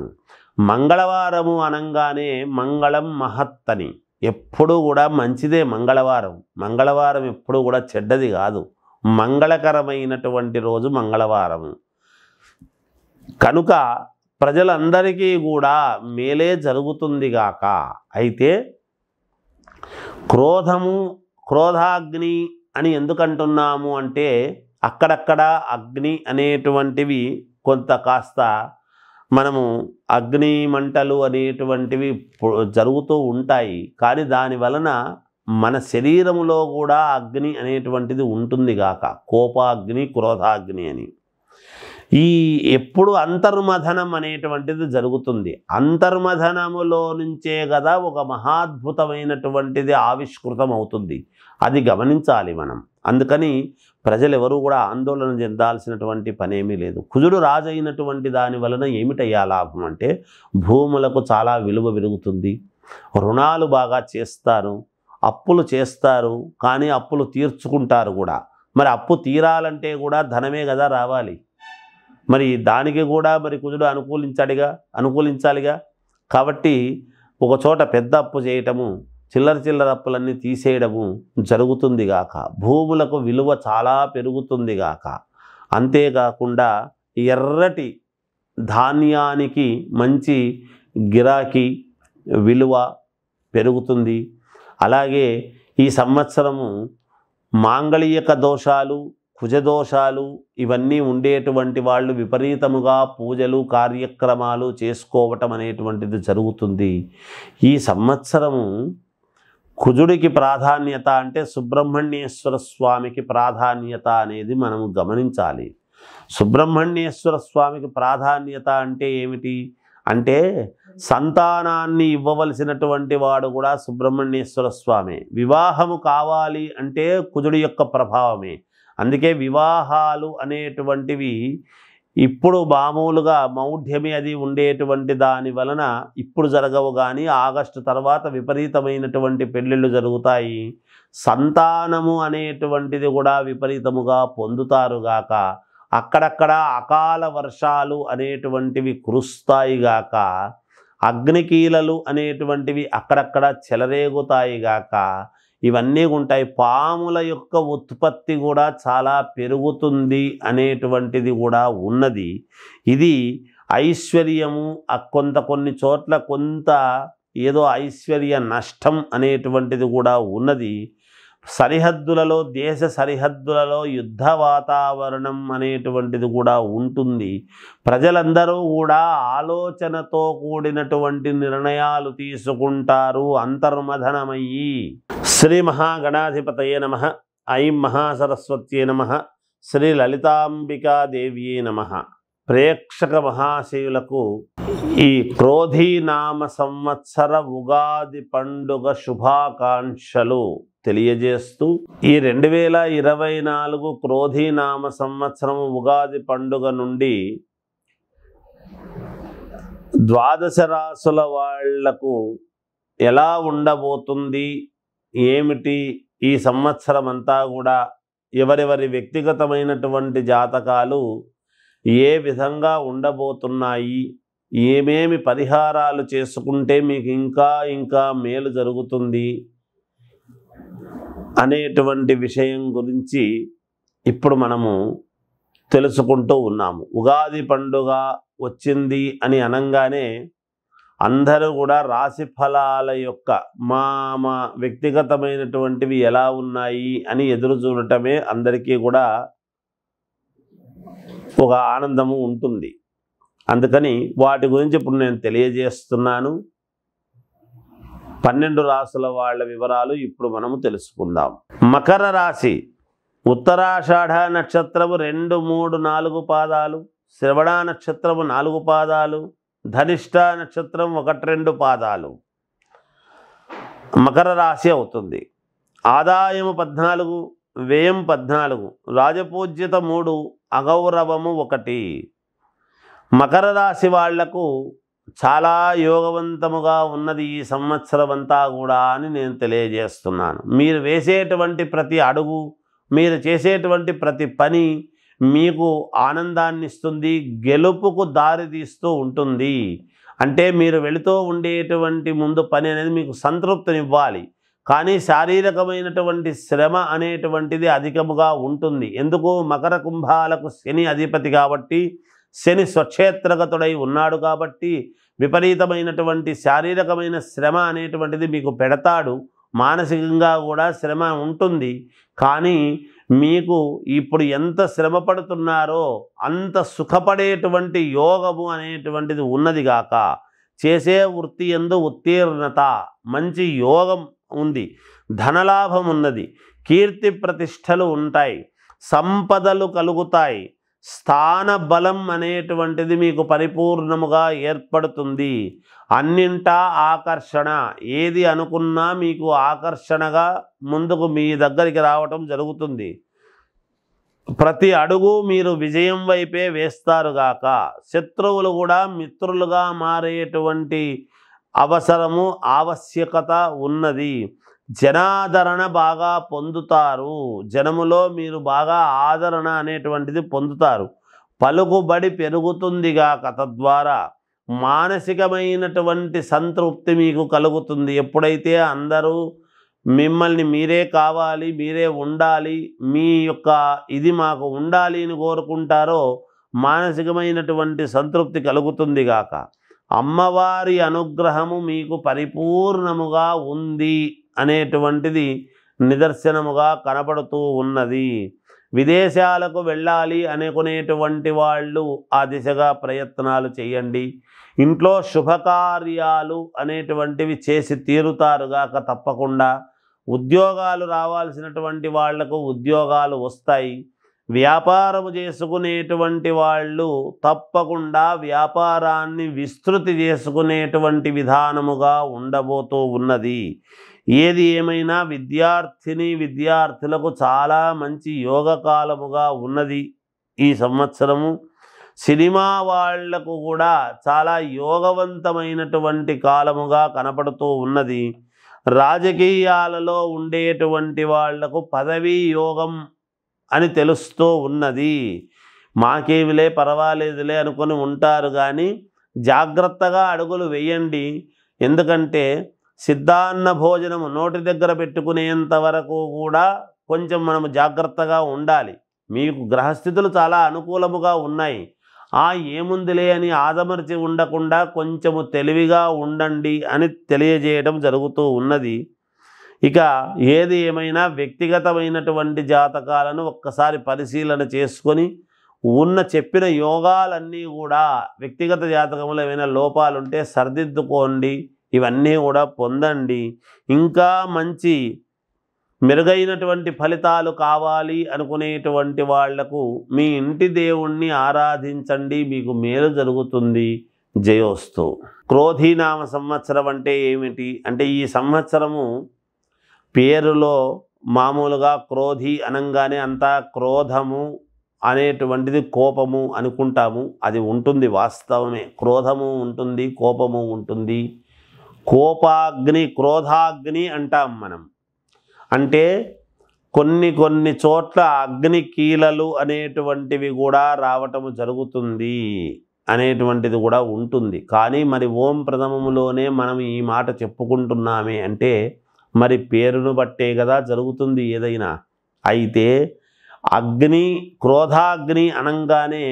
మంగళవారము అనంగానే మంగళం మహత్తని, ఎప్పుడు కూడా మంచిదే మంగళవారం. మంగళవారం ఎప్పుడు కూడా చెడ్డది కాదు. మంగళకరమైనటువంటి రోజు మంగళవారము కనుక ప్రజలందరికీ కూడా మేలే జరుగుతుంది గాక. అయితే క్రోధాగ్ని అని ఎందుకంటున్నాము అంటే అక్కడక్కడ అగ్ని అనేటువంటివి కొంత కాస్త మనము అగ్ని మంటలు అనేటువంటివి జరుగుతూ ఉంటాయి. కానీ దాని వలన మన శరీరములో కూడా అగ్ని అనేటువంటిది ఉంటుంది గాక. కోపాగ్ని, క్రోధాగ్ని అని ఈ ఎప్పుడు అంతర్మథనం అనేటువంటిది జరుగుతుంది. అంతర్మథనములో నుంచే కదా ఒక మహాద్భుతమైనటువంటిది ఆవిష్కృతం అవుతుంది. అది గమనించాలి మనం. అందుకని ప్రజలు ఎవరు కూడా ఆందోళన చెందాల్సినటువంటి పనేమీ లేదు. కుజుడు రాజైనటువంటి దాని వలన ఏమిటయ్యా లాభం అంటే భూములకు చాలా విలువ పెరుగుతుంది. రుణాలు బాగా చేస్తారు, అప్పులు చేస్తారు, కానీ అప్పులు తీర్చుకుంటారు కూడా. మరి అప్పు తీరాలంటే కూడా ధనమే కదా రావాలి. మరి దానికి కూడా మరి కుజుడు అనుకూలించాలిగా. కాబట్టి ఒక చోట పెద్ద అప్పు చేయటము, చిల్లర అప్పులన్నీ తీసేయడము జరుగుతుంది గాక. భూములకు విలువ చాలా పెరుగుతుంది గాక. అంతేకాకుండా ఎర్రటి ధాన్యానికి మంచి గిరాకీ విలువ పెరుగుతుంది. అలాగే ఈ సంవత్సరము మాంగళిక దోషాలు, కుజదోషాలు ఇవన్నీ ఉండేటువంటి వాళ్ళు విపరీతముగా పూజలు కార్యక్రమాలు చేసుకోవటం అనేటువంటిది జరుగుతుంది. ఈ సంవత్సరము కుజుడికి ప్రాధాన్యత అంటే సుబ్రహ్మణ్యేశ్వర స్వామికి ప్రాధాన్యత అనేది మనము గమనించాలి. సుబ్రహ్మణ్యేశ్వర స్వామికి ప్రాధాన్యత అంటే ఏమిటి అంటే సంతానాన్ని ఇవ్వవలసినటువంటి వాడు కూడా సుబ్రహ్మణ్యేశ్వర స్వామి. వివాహము కావాలి అంటే కుజుడి యొక్క ప్రభావమే. అందుకే వివాహాలు అనేటువంటివి ఇప్పుడు మామూలుగా మౌఢ్యమి అది ఉండేటువంటి దాని వలన ఇప్పుడు జరగవు, కానీ ఆగస్టు తర్వాత విపరీతమైనటువంటి పెళ్ళిళ్ళు జరుగుతాయి. సంతానము అనేటువంటిది కూడా విపరీతముగా పొందుతారుగాక. అక్కడక్కడ అకాల వర్షాలు అనేటువంటివి కురుస్తాయిగాక. అగ్నికీలలు అనేటువంటివి అక్కడక్కడ చెలరేగుతాయిగాక. ఇవన్నీ ఉంటాయి. పాముల యొక్క ఉత్పత్తి కూడా చాలా పెరుగుతుంది అనేటువంటిది కూడా ఉన్నది. ఇది ఐశ్వర్యము కొన్ని చోట్ల కొంత ఏదో ఐశ్వర్య నష్టం అనేటువంటిది కూడా ఉన్నది. సరిహద్దులలో, దేశ సరిహద్దులలో యుద్ధ వాతావరణం అనేటువంటిది కూడా ఉంటుంది. ప్రజలందరూ కూడా ఆలోచనతో కూడినటువంటి నిర్ణయాలు తీసుకుంటారు అంతర్మథనమయ్యి. శ్రీ మహాగణాధిపతయే నమః. ఐం మహాసరస్వత్యే నమః. శ్రీ లలితాంబికాదేవ్యే నమః. ప్రేక్షక మహాశయులకు ఈ క్రోధీనామ సంవత్సర ఉగాది పండుగ శుభాకాంక్షలు తెలియజేస్తూ, ఈ 2024 క్రోధీనామ సంవత్సరం ఉగాది పండుగ నుండి ద్వాదశ రాసుల వాళ్లకు ఎలా ఉండబోతుంది, ఏమిటి ఈ సంవత్సరం అంతా కూడా ఎవరెవరి వ్యక్తిగతమైనటువంటి జాతకాలు ఏ విధంగా ఉండబోతున్నాయి, ఏమేమి పరిహారాలు చేసుకుంటే మీకు ఇంకా ఇంకా మేలు జరుగుతుంది అనేటువంటి విషయం గురించి ఇప్పుడు మనము తెలుసుకుంటూ ఉన్నాము. ఉగాది పండుగ వచ్చింది అని అనగానే అందరూ కూడా రాశి ఫలాల యొక్క మా వ్యక్తిగతమైనటువంటివి ఎలా ఉన్నాయి అని ఎదురు చూడటమే అందరికీ కూడా ఒక ఆనందము ఉంటుంది. అందుకని వాటి గురించి ఇప్పుడు నేను తెలియజేస్తున్నాను. 12 రాసుల వాళ్ళ వివరాలు ఇప్పుడు మనము తెలుసుకుందాం. మకర రాశి ఉత్తరాషాఢ నక్షత్రము 2, 3, 4 పాదాలు, శ్రవణ నక్షత్రము 4 పాదాలు, ధనిష్ట నక్షత్రం 1, 2 పాదాలు మకర రాశి అవుతుంది. ఆదాయము 14, వ్యయం 14, రాజపూజ్యత 3, అగౌరవము 1. మకర రాశి వాళ్లకు చాలా యోగవంతముగా ఉన్నది ఈ సంవత్సరం అంతా కూడా అని నేను తెలియజేస్తున్నాను. మీరు వేసేటువంటి ప్రతి అడుగు, మీరు చేసేటువంటి ప్రతి పని మీకు ఆనందాన్ని ఇస్తుంది, గెలుపుకు దారి తీస్తూ ఉంటుంది. అంటే మీరు వెళుతూ ఉండేటువంటి ముందు పని అనేది మీకు సంతృప్తినివ్వాలి, కానీ శారీరకమైనటువంటి శ్రమ అనేటువంటిది అధికముగా ఉంటుంది. ఎందుకు? మకర కుంభాలకు శని అధిపతి కాబట్టి, శని స్వక్షేత్రగతుడై ఉన్నాడు కాబట్టి విపరీతమైనటువంటి శారీరకమైన శ్రమ అనేటువంటిది మీకు పెడతాడు. మానసికంగా కూడా శ్రమ ఉంటుంది. కానీ మీకు ఇప్పుడు ఎంత శ్రమ పడుతున్నారో అంత సుఖపడేటువంటి యోగము అనేటువంటిది ఉన్నది గాక. చేసే వృత్తి యందు ఉత్తీర్ణత, మంచి యోగం ఉంది, ధనలాభం ఉన్నది, కీర్తి ప్రతిష్టలు ఉంటాయి, సంపదలు కలుగుతాయి, స్థాన బలం అనేటువంటిది మీకు పరిపూర్ణముగా ఏర్పడుతుంది. అన్నింటా ఆకర్షణ, ఏది అనుకున్నా మీకు ఆకర్షణగా ముందుకు మీ దగ్గరికి రావటం జరుగుతుంది. ప్రతి అడుగు మీరు విజయం వైపే వేస్తారుగాక. శత్రువులు కూడా మిత్రులుగా మారేటువంటి అవసరము, ఆవశ్యకత ఉన్నది. జనాదరణ బాగా పొందుతారు. జనములో మీరు బాగా ఆదరణ అనేటువంటిది పొందుతారు. పలుకుబడి పెరుగుతుందిగాక. తద్వారా మానసికమైనటువంటి సంతృప్తి మీకు కలుగుతుంది. ఎప్పుడైతే అందరూ మిమ్మల్ని మీరే కావాలి, మీరే ఉండాలి, మీ యొక్క ఇది మాకు ఉండాలి అని కోరుకుంటారో మానసికమైనటువంటి సంతృప్తి కలుగుతుంది గాక. అమ్మవారి అనుగ్రహము మీకు పరిపూర్ణముగా ఉంది అనేటువంటిది నిదర్శనముగా కనపడుతూ ఉన్నది. విదేశాలకు వెళ్ళాలి అనుకునేటువంటి వాళ్ళు ఆ దిశగా ప్రయత్నాలు చేయండి. ఇంట్లో శుభకార్యాలు అనేటువంటివి చేసి తీరుతారుగాక తప్పకుండా. ఉద్యోగాలు రావాల్సినటువంటి వాళ్లకు ఉద్యోగాలు వస్తాయి. వ్యాపారము చేసుకునేటువంటి వాళ్ళు తప్పకుండా వ్యాపారాన్ని విస్తృతి చేసుకునేటువంటి విధానముగా ఉండబోతూ ఉన్నది. ఏది ఏమైనా విద్యార్థులకు చాలా మంచి యోగకాలముగా ఉన్నది ఈ సంవత్సరము. సినిమా వాళ్లకు కూడా చాలా యోగవంతమైనటువంటి కాలముగా కనపడుతూ ఉన్నది. రాజకీయాలలో ఉండేటువంటి వాళ్లకు పదవీ యోగం అని తెలుస్తూ ఉన్నది. మాకేమిలే పర్వాలేదులే అనుకొని ఉంటారు, కానీ జాగ్రత్తగా అడుగులు వేయండి. ఎందుకంటే సిద్ధాన్న భోజనము నోటి దగ్గర పెట్టుకునేంత వరకు కూడా కొంచెం మనము జాగ్రత్తగా ఉండాలి. మీకు గ్రహస్థితులు చాలా అనుకూలముగా ఉన్నాయి. ఏముందిలే అని ఆదమర్చి ఉండకుండా కొంచెము తెలివిగా ఉండండి అని తెలియజేయడం జరుగుతూ ఉన్నది. ఇక ఏది ఏమైనా వ్యక్తిగతమైనటువంటి జాతకాలను ఒక్కసారి పరిశీలన చేసుకొని చెప్పిన యోగాలన్నీ కూడా వ్యక్తిగత జాతకంలో ఏమైనా లోపాలుంటే సరిదిద్దుకోండి. ఇవన్నీ కూడా పొందండి. ఇంకా మంచి మెరుగైనటువంటి ఫలితాలు కావాలి అనుకునేటువంటి వాళ్లకు మీ ఇంటి దేవుణ్ణి ఆరాధించండి, మీకు మేలు జరుగుతుంది. జయోస్తు. క్రోధీనామ సంవత్సరం అంటే ఏమిటి అంటే, ఈ సంవత్సరము పేరులో మామూలుగా క్రోధి అనంగానే అంతా క్రోధము అనేటువంటిది కోపము అనుకుంటాము. అది ఉంటుంది, వాస్తవమే. క్రోధము ఉంటుంది, కోపము ఉంటుంది. కోపాగ్ని, క్రోధాగ్ని అంటాం మనం. అంటే కొన్ని చోట్ల అగ్ని కీలలు అనేటువంటివి కూడా రావటము జరుగుతుంది అనేటువంటిది కూడా ఉంటుంది. కానీ మరి ఓం ప్రథమములోనే మనం ఈ మాట చెప్పుకుంటున్నామే అంటే మరి పేరును బట్టే కదా జరుగుతుంది ఏదైనా. అయితే అగ్ని, క్రోధాగ్ని అనంగానే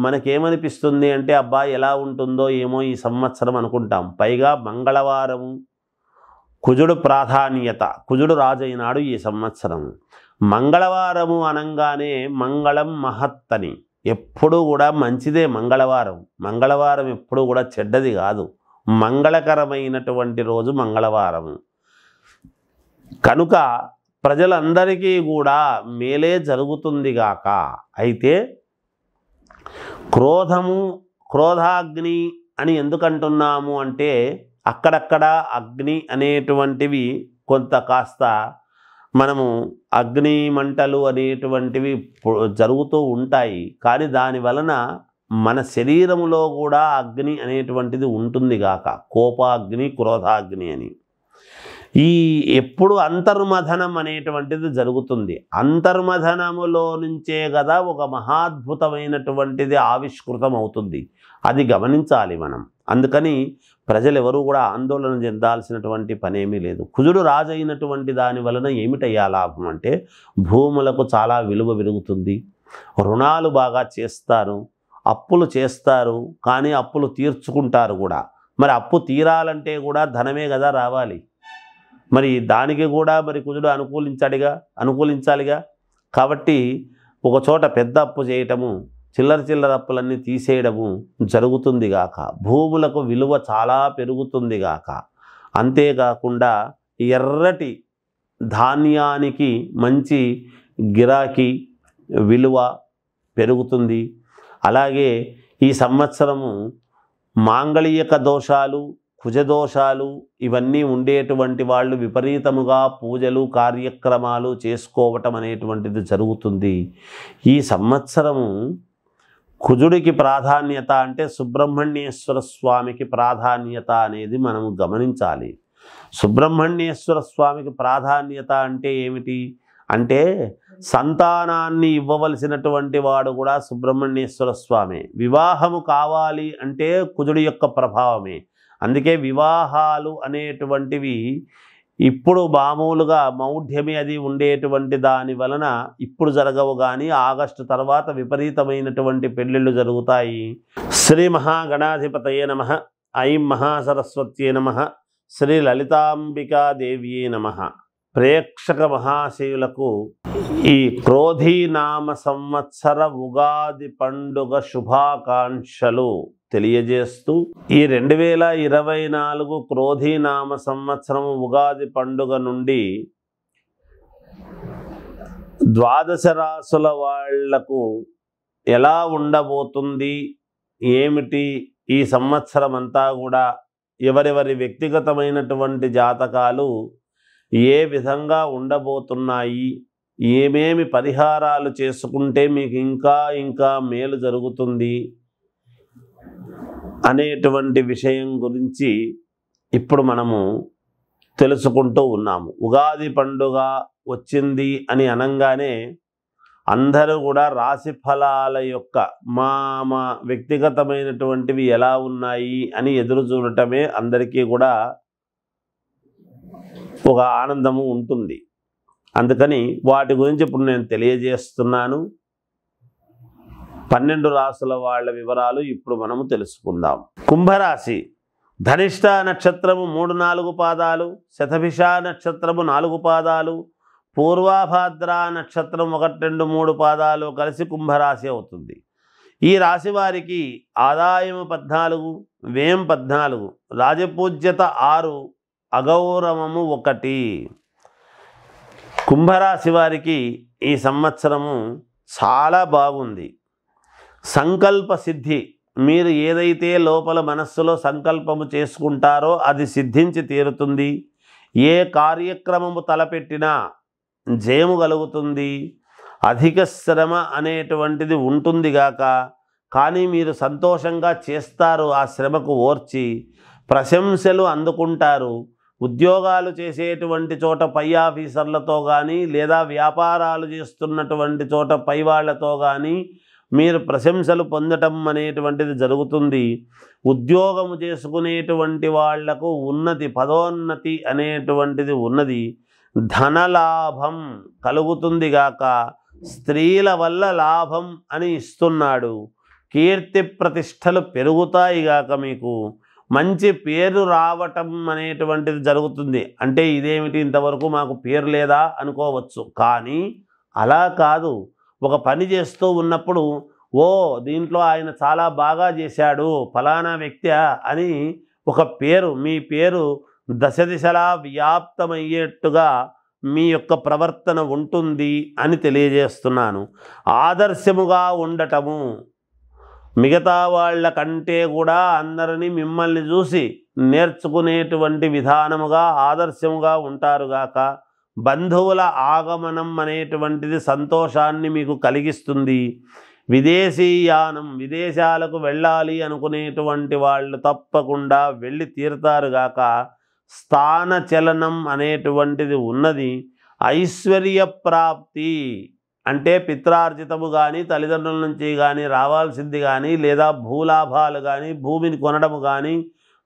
మనకేమనిపిస్తుంది అంటే అబ్బా ఎలా ఉంటుందో ఏమో ఈ సంవత్సరం అనుకుంటాం. పైగా మంగళవారము, కుజుడు ప్రాధాన్యత, కుజుడు రాజైనాడు ఈ సంవత్సరం. మంగళవారము అనంగానే మంగళం మహత్తని, ఎప్పుడూ కూడా మంచిదే మంగళవారం. మంగళవారం ఎప్పుడూ కూడా చెడ్డది కాదు, మంగళకరమైనటువంటి రోజు మంగళవారము. కనుక ప్రజలందరికీ కూడా మేలే జరుగుతుంది గాక. అయితే క్రోధాగ్ని అని ఎందుకంటున్నాము అంటే అక్కడక్కడ అగ్ని అనేటువంటివి కొంత కాస్త మనము అగ్ని మంటలు అనేటువంటివి జరుగుతూ ఉంటాయి. కానీ దాని వలన మన శరీరములో కూడా అగ్ని అనేటువంటిది ఉంటుంది గాక. కోపాగ్ని, క్రోధాగ్ని అని ఎప్పుడు అంతర్మథనం అనేటువంటిది జరుగుతుంది. అంతర్మథనములో నుంచే కదా ఒక మహాద్భుతమైనటువంటిది ఆవిష్కృతం అవుతుంది. అది గమనించాలి మనం. అందుకని ప్రజలు ఎవరు కూడా ఆందోళన చెందాల్సినటువంటి పనేమీ లేదు. కుజుడు రాజైనటువంటి దాని వలన ఏమిటయ్యా లాభం అంటే భూములకు చాలా విలువ పెరుగుతుంది, రుణాలు బాగా చేస్తారు, అప్పులు చేస్తారు, కానీ అప్పులు తీర్చుకుంటారు కూడా. మరి అప్పు తీరాలంటే కూడా ధనమే కదా రావాలి. మరి దానికి కూడా మరి కుజుడు అనుకూలించాలిగా. కాబట్టి ఒక చోట పెద్ద అప్పు చేయటము, చిల్లర అప్పులన్నీ తీసేయడము జరుగుతుంది గాక. భూములకు విలువ చాలా పెరుగుతుంది గాక. అంతేకాకుండా ఎర్రటి ధాన్యానికి మంచి గిరాకీ, విలువ పెరుగుతుంది. అలాగే ఈ సంవత్సరము మాంగళిక దోషాలు, కుజదోషాలు ఇవన్నీ ఉండేటువంటి వాళ్ళు విపరీతముగా పూజలు, కార్యక్రమాలు చేసుకోవటం అనేటువంటిది జరుగుతుంది. ఈ సంవత్సరము కుజుడికి ప్రాధాన్యత అంటే సుబ్రహ్మణ్యేశ్వర స్వామికి ప్రాధాన్యత అనేది మనము గమనించాలి. సుబ్రహ్మణ్యేశ్వర స్వామికి ప్రాధాన్యత అంటే ఏమిటి అంటే సంతానాన్ని ఇవ్వవలసినటువంటి వాడు కూడా సుబ్రహ్మణ్యేశ్వర స్వామి. వివాహము కావాలి అంటే కుజుడి యొక్క ప్రభావమే. అందుకే వివాహాలు అనేటువంటివి ఇప్పుడు మామూలుగా మౌఢ్యమి అది ఉండేటువంటి దాని వలన ఇప్పుడు జరగవు, కానీ ఆగస్టు తర్వాత విపరీతమైనటువంటి పెళ్ళిళ్ళు జరుగుతాయి. శ్రీ మహాగణాధిపతయే నమః. ఐం మహాసరస్వత్యే నమః. శ్రీ లలితాంబికాదేవ్యే నమః. ప్రేక్షక మహాశయులకు ఈ క్రోధీనామ సంవత్సర ఉగాది పండుగ శుభాకాంక్షలు తెలియజేస్తూ ఈ 2024 క్రోధీనామ సంవత్సరం ఉగాది పండుగ నుండి ద్వాదశ రాసుల వాళ్లకు ఎలా ఉండబోతుంది, ఏమిటి ఈ సంవత్సరం అంతా కూడా ఎవరెవరి వ్యక్తిగతమైనటువంటి జాతకాలు ఏ విధంగా ఉండబోతున్నాయి, ఏమేమి పరిహారాలు చేసుకుంటే మీకు ఇంకా ఇంకా మేలు జరుగుతుంది అనేటువంటి విషయం గురించి ఇప్పుడు మనము తెలుసుకుంటూ ఉన్నాము. ఉగాది పండుగ వచ్చింది అని అనగానే అందరూ కూడా రాశి ఫలాల యొక్క మా వ్యక్తిగతమైనటువంటివి ఎలా ఉన్నాయి అని ఎదురు చూడటమే అందరికీ కూడా ఒక ఆనందము ఉంటుంది. అందుకని వాటి గురించి ఇప్పుడు నేను తెలియజేస్తున్నాను. 12 రాశుల వాళ్ళ వివరాలు ఇప్పుడు మనము తెలుసుకుందాం. కుంభరాశి ధనిష్ట నక్షత్రము 3-4 పాదాలు, శతభిష నక్షత్రము 4 పాదాలు, పూర్వాభాద్ర నక్షత్రం 1-2-3 పాదాలు కలిసి కుంభరాశి అవుతుంది. ఈ రాశి వారికి ఆదాయము 14, వ్యయం 14, రాజపూజ్యత 6, అగౌరవము 1. కుంభరాశి వారికి ఈ సంవత్సరము చాలా బాగుంది. సంకల్ప సిద్ధి, మీరు ఏదైతే లోపల మనస్సులో సంకల్పము చేసుకుంటారో అది సిద్ధించి తీరుతుంది. ఏ కార్యక్రమము తలపెట్టినా జయము కలుగుతుంది. అధిక శ్రమ అనేటువంటిది ఉంటుంది గాక, కానీ మీరు సంతోషంగా చేస్తారు. ఆ శ్రమకు ఓర్చి ప్రశంసలు అందుకుంటారు. ఉద్యోగాలు చేసేటువంటి చోట పై ఆఫీసర్లతో కానీ లేదా వ్యాపారాలు చేస్తున్నటువంటి చోట పై వాళ్ళతో కానీ మీరు ప్రశంసలు పొందటం అనేటువంటిది జరుగుతుంది. ఉద్యోగము చేసుకునేటువంటి వాళ్లకు ఉన్నతి, పదోన్నతి అనేటువంటిది ఉన్నది. ధనలాభం కలుగుతుంది గాక, స్త్రీల వల్ల లాభం అని ఇస్తున్నాడు. కీర్తి ప్రతిష్టలు పెరుగుతాయి గాక, మీకు మంచి పేరు రావటం అనేటువంటిది జరుగుతుంది. అంటే ఇదేమిటి, ఇంతవరకు మాకు పేరు లేదా అనుకోవచ్చు, కానీ అలా కాదు. ఒక పని చేస్తూ ఉన్నప్పుడు ఓ దీంట్లో ఆయన చాలా బాగా చేశాడు ఫలానా వ్యక్తి అని ఒక పేరు, మీ పేరు దశ దిశలా వ్యాప్తమయ్యేట్టుగా మీ యొక్క ప్రవర్తన ఉంటుంది అని తెలియజేస్తున్నాను. ఆదర్శముగా ఉండటము, మిగతా వాళ్ళ కంటే కూడా అందరినీ మిమ్మల్ని చూసి నేర్చుకునేటువంటి విధానముగా ఆదర్శముగా ఉంటారుగాక. బంధువుల ఆగమనం అనేటువంటిది సంతోషాన్ని మీకు కలిగిస్తుంది. విదేశీయానం, విదేశాలకు వెళ్ళాలి అనుకునేటువంటి వాళ్ళు తప్పకుండా వెళ్ళి తీరుతారుగాక. స్థాన చలనం అనేటువంటిది ఉన్నది. ఐశ్వర్య ప్రాప్తి అంటే పిత్రార్జితము కానీ తల్లిదండ్రుల నుంచి కానీ రావాల్సింది కానీ లేదా భూలాభాలు కానీ భూమిని కొనడము కానీ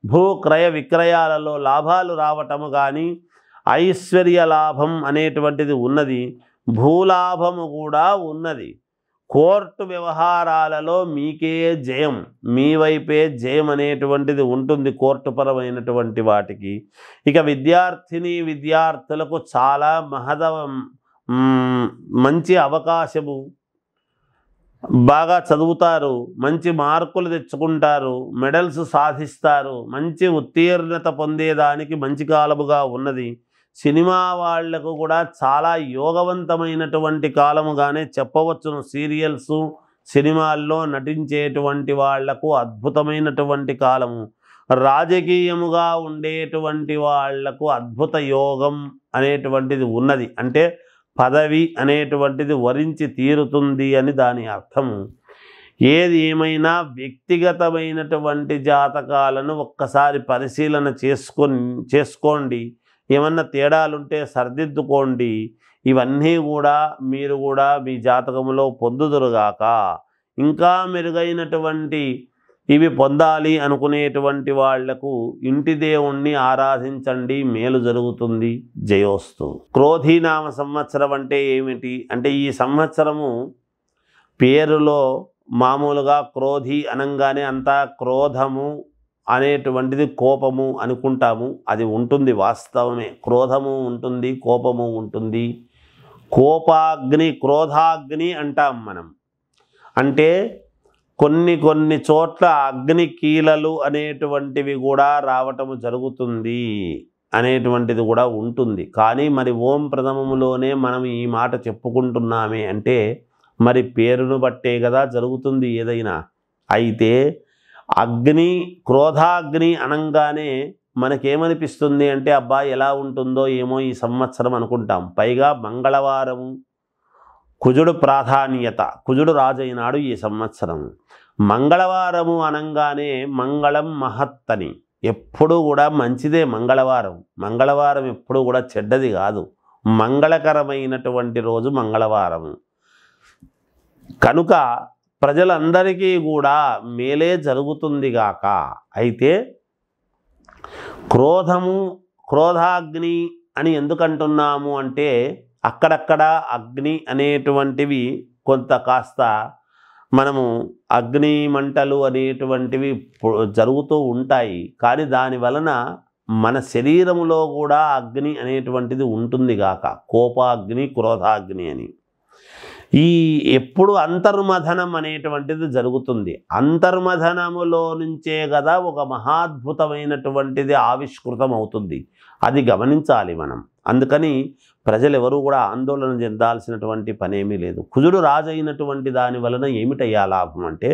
భూ క్రయ విక్రయాలలో లాభాలు రావటము కానీ ఐశ్వర్య లాభం అనేటువంటిది ఉన్నది. భూలాభము కూడా ఉన్నది. కోర్టు వ్యవహారాలలో మీకే జయం, మీ వైపే జయం అనేటువంటిది ఉంటుంది కోర్టుపరమైనటువంటి వాటికి. ఇక విద్యార్థులకు చాలా మంచి అవకాశము. బాగా చదువుతారు, మంచి మార్కులు తెచ్చుకుంటారు, మెడల్స్ సాధిస్తారు, మంచి ఉత్తీర్ణత పొందేదానికి మంచి కాలముగా ఉన్నది. సినిమా వాళ్లకు కూడా చాలా యోగవంతమైనటువంటి కాలముగానే చెప్పవచ్చును. సీరియల్స్, సినిమాల్లో నటించేటువంటి వాళ్లకు అద్భుతమైనటువంటి కాలము. రాజకీయముగా ఉండేటువంటి వాళ్లకు అద్భుత యోగం అనేటువంటిది ఉన్నది. అంటే పదవి అనేటువంటిది వరించి తీరుతుంది అని దాని అర్థము. ఏది ఏమైనా వ్యక్తిగతమైనటువంటి జాతకాలను ఒక్కసారి పరిశీలన చేసుకోండి. ఏమన్నా తేడాలుంటే సరిదిద్దుకోండి. ఇవన్నీ కూడా మీరు కూడా మీ జాతకములో పొందుదురుగాక. ఇంకా మెరుగైనటువంటి ఇవి పొందాలి అనుకునేటువంటి వాళ్లకు ఇంటి దేవుణ్ణి ఆరాధించండి, మేలు జరుగుతుంది. జయోస్తు. క్రోధీనామ సంవత్సరం అంటే ఏమిటి అంటే, ఈ సంవత్సరము పేరులో మామూలుగా క్రోధి అనంగానే అంతా క్రోధము అనేటువంటిది కోపము అనుకుంటాము. అది ఉంటుంది, వాస్తవమే. క్రోధము ఉంటుంది, కోపము ఉంటుంది. కోపాగ్ని, క్రోధాగ్ని అంటాం మనం. అంటే కొన్ని చోట్ల అగ్ని కీలలు అనేటువంటివి కూడా రావటము జరుగుతుంది అనేటువంటిది కూడా ఉంటుంది. కానీ మరి ఓం ప్రథమములోనే మనం ఈ మాట చెప్పుకుంటున్నామే అంటే మరి పేరును బట్టే కదా జరుగుతుంది ఏదైనా. అయితే అగ్ని, క్రోధాగ్ని అనంగానే మనకేమనిపిస్తుంది అంటే అబ్బా ఎలా ఉంటుందో ఏమో ఈ సంవత్సరం అనుకుంటాం. పైగా మంగళవారము, కుజుడు ప్రాధాన్యత, కుజుడు రాజైనాడు ఈ సంవత్సరం. మంగళవారము అనంగానే మంగళం మహత్తని, ఎప్పుడూ కూడా మంచిదే మంగళవారం. మంగళవారం ఎప్పుడూ కూడా చెడ్డది కాదు, మంగళకరమైనటువంటి రోజు మంగళవారము. కనుక ప్రజలందరికీ కూడా మేలే జరుగుతుంది గాక. అయితే క్రోధాగ్ని అని ఎందుకంటున్నాము అంటే అక్కడక్కడ అగ్ని అనేటువంటివి కొంత కాస్త మనము అగ్ని మంటలు అనేటువంటివి జరుగుతూ ఉంటాయి. కానీ దాని వలన మన శరీరములో కూడా అగ్ని అనేటువంటిది ఉంటుంది గాక, కోపాగ్ని, క్రోధాగ్ని అని. ఈ ఎప్పుడు అంతర్మథనం అనేటువంటిది జరుగుతుంది. అంతర్మథనములో నుంచే కదా ఒక మహాద్భుతమైనటువంటిది ఆవిష్కృతం అవుతుంది. అది గమనించాలి మనం. అందుకని ప్రజలు ఎవరు కూడా ఆందోళన చెందాల్సినటువంటి పనేమీ లేదు. కుజుడు రాజైనటువంటి దాని వలన ఏమిటయ్యా లాభం అంటే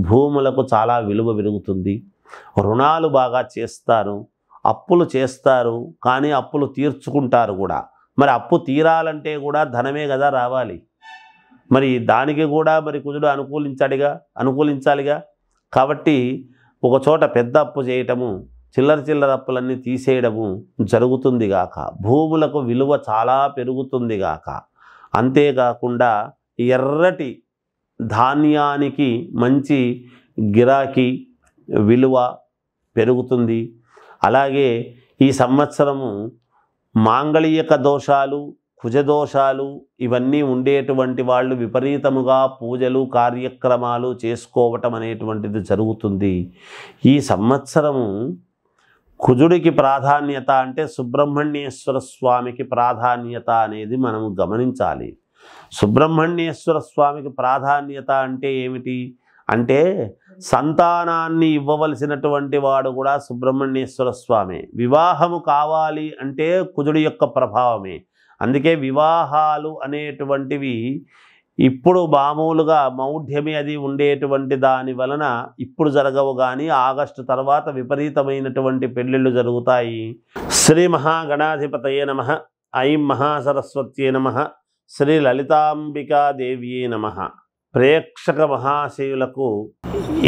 భూములకు చాలా విలువ పెరుగుతుంది, రుణాలు బాగా చేస్తారు, అప్పులు చేస్తారు, కానీ అప్పులు తీర్చుకుంటారు కూడా. మరి అప్పు తీరాలంటే కూడా ధనమే కదా రావాలి. మరి దానికి కూడా మరి కుజుడు అనుకూలించాలిగా. కాబట్టి ఒక చోట పెద్ద అప్పు చేయటము, చిల్లర అప్పులన్నీ తీసేయడము జరుగుతుంది గాక, భూములకు విలువ చాలా పెరుగుతుంది గాక. అంతేకాకుండా ఎర్రటి ధాన్యానికి మంచి గిరాకీ విలువ పెరుగుతుంది. అలాగే ఈ సంవత్సరము మాంగళిక దోషాలు, కుజదోషాలు ఇవన్నీ ఉండేటువంటి వాళ్ళు విపరీతముగా పూజలు కార్యక్రమాలు చేసుకోవటం అనేటువంటిది జరుగుతుంది. ఈ సంవత్సరము కుజుడికి ప్రాధాన్యత అంటే సుబ్రహ్మణ్యేశ్వర స్వామికి ప్రాధాన్యత అనేది మనము గమనించాలి. సుబ్రహ్మణ్యేశ్వర స్వామికి ప్రాధాన్యత అంటే ఏమిటి అంటే సంతానాన్ని ఇవ్వవలసినటువంటి వాడు కూడా సుబ్రహ్మణ్యేశ్వర స్వామి. వివాహము కావాలి అంటే కుజుడి యొక్క ప్రభావమే. అందుకే వివాహాలు అనేటువంటివి ఇప్పుడు మామూలుగా మౌఢ్యమి అది ఉండేటువంటి దాని వలన ఇప్పుడు జరగవు, కానీ ఆగస్టు తర్వాత విపరీతమైనటువంటి పెళ్ళిళ్ళు జరుగుతాయి. శ్రీ మహాగణాధిపతయే నమః. ఐం మహాసరస్వత్యే నమః. శ్రీ లలితాంబికాదేవ్యే నమః. ప్రేక్షక మహాశయులకు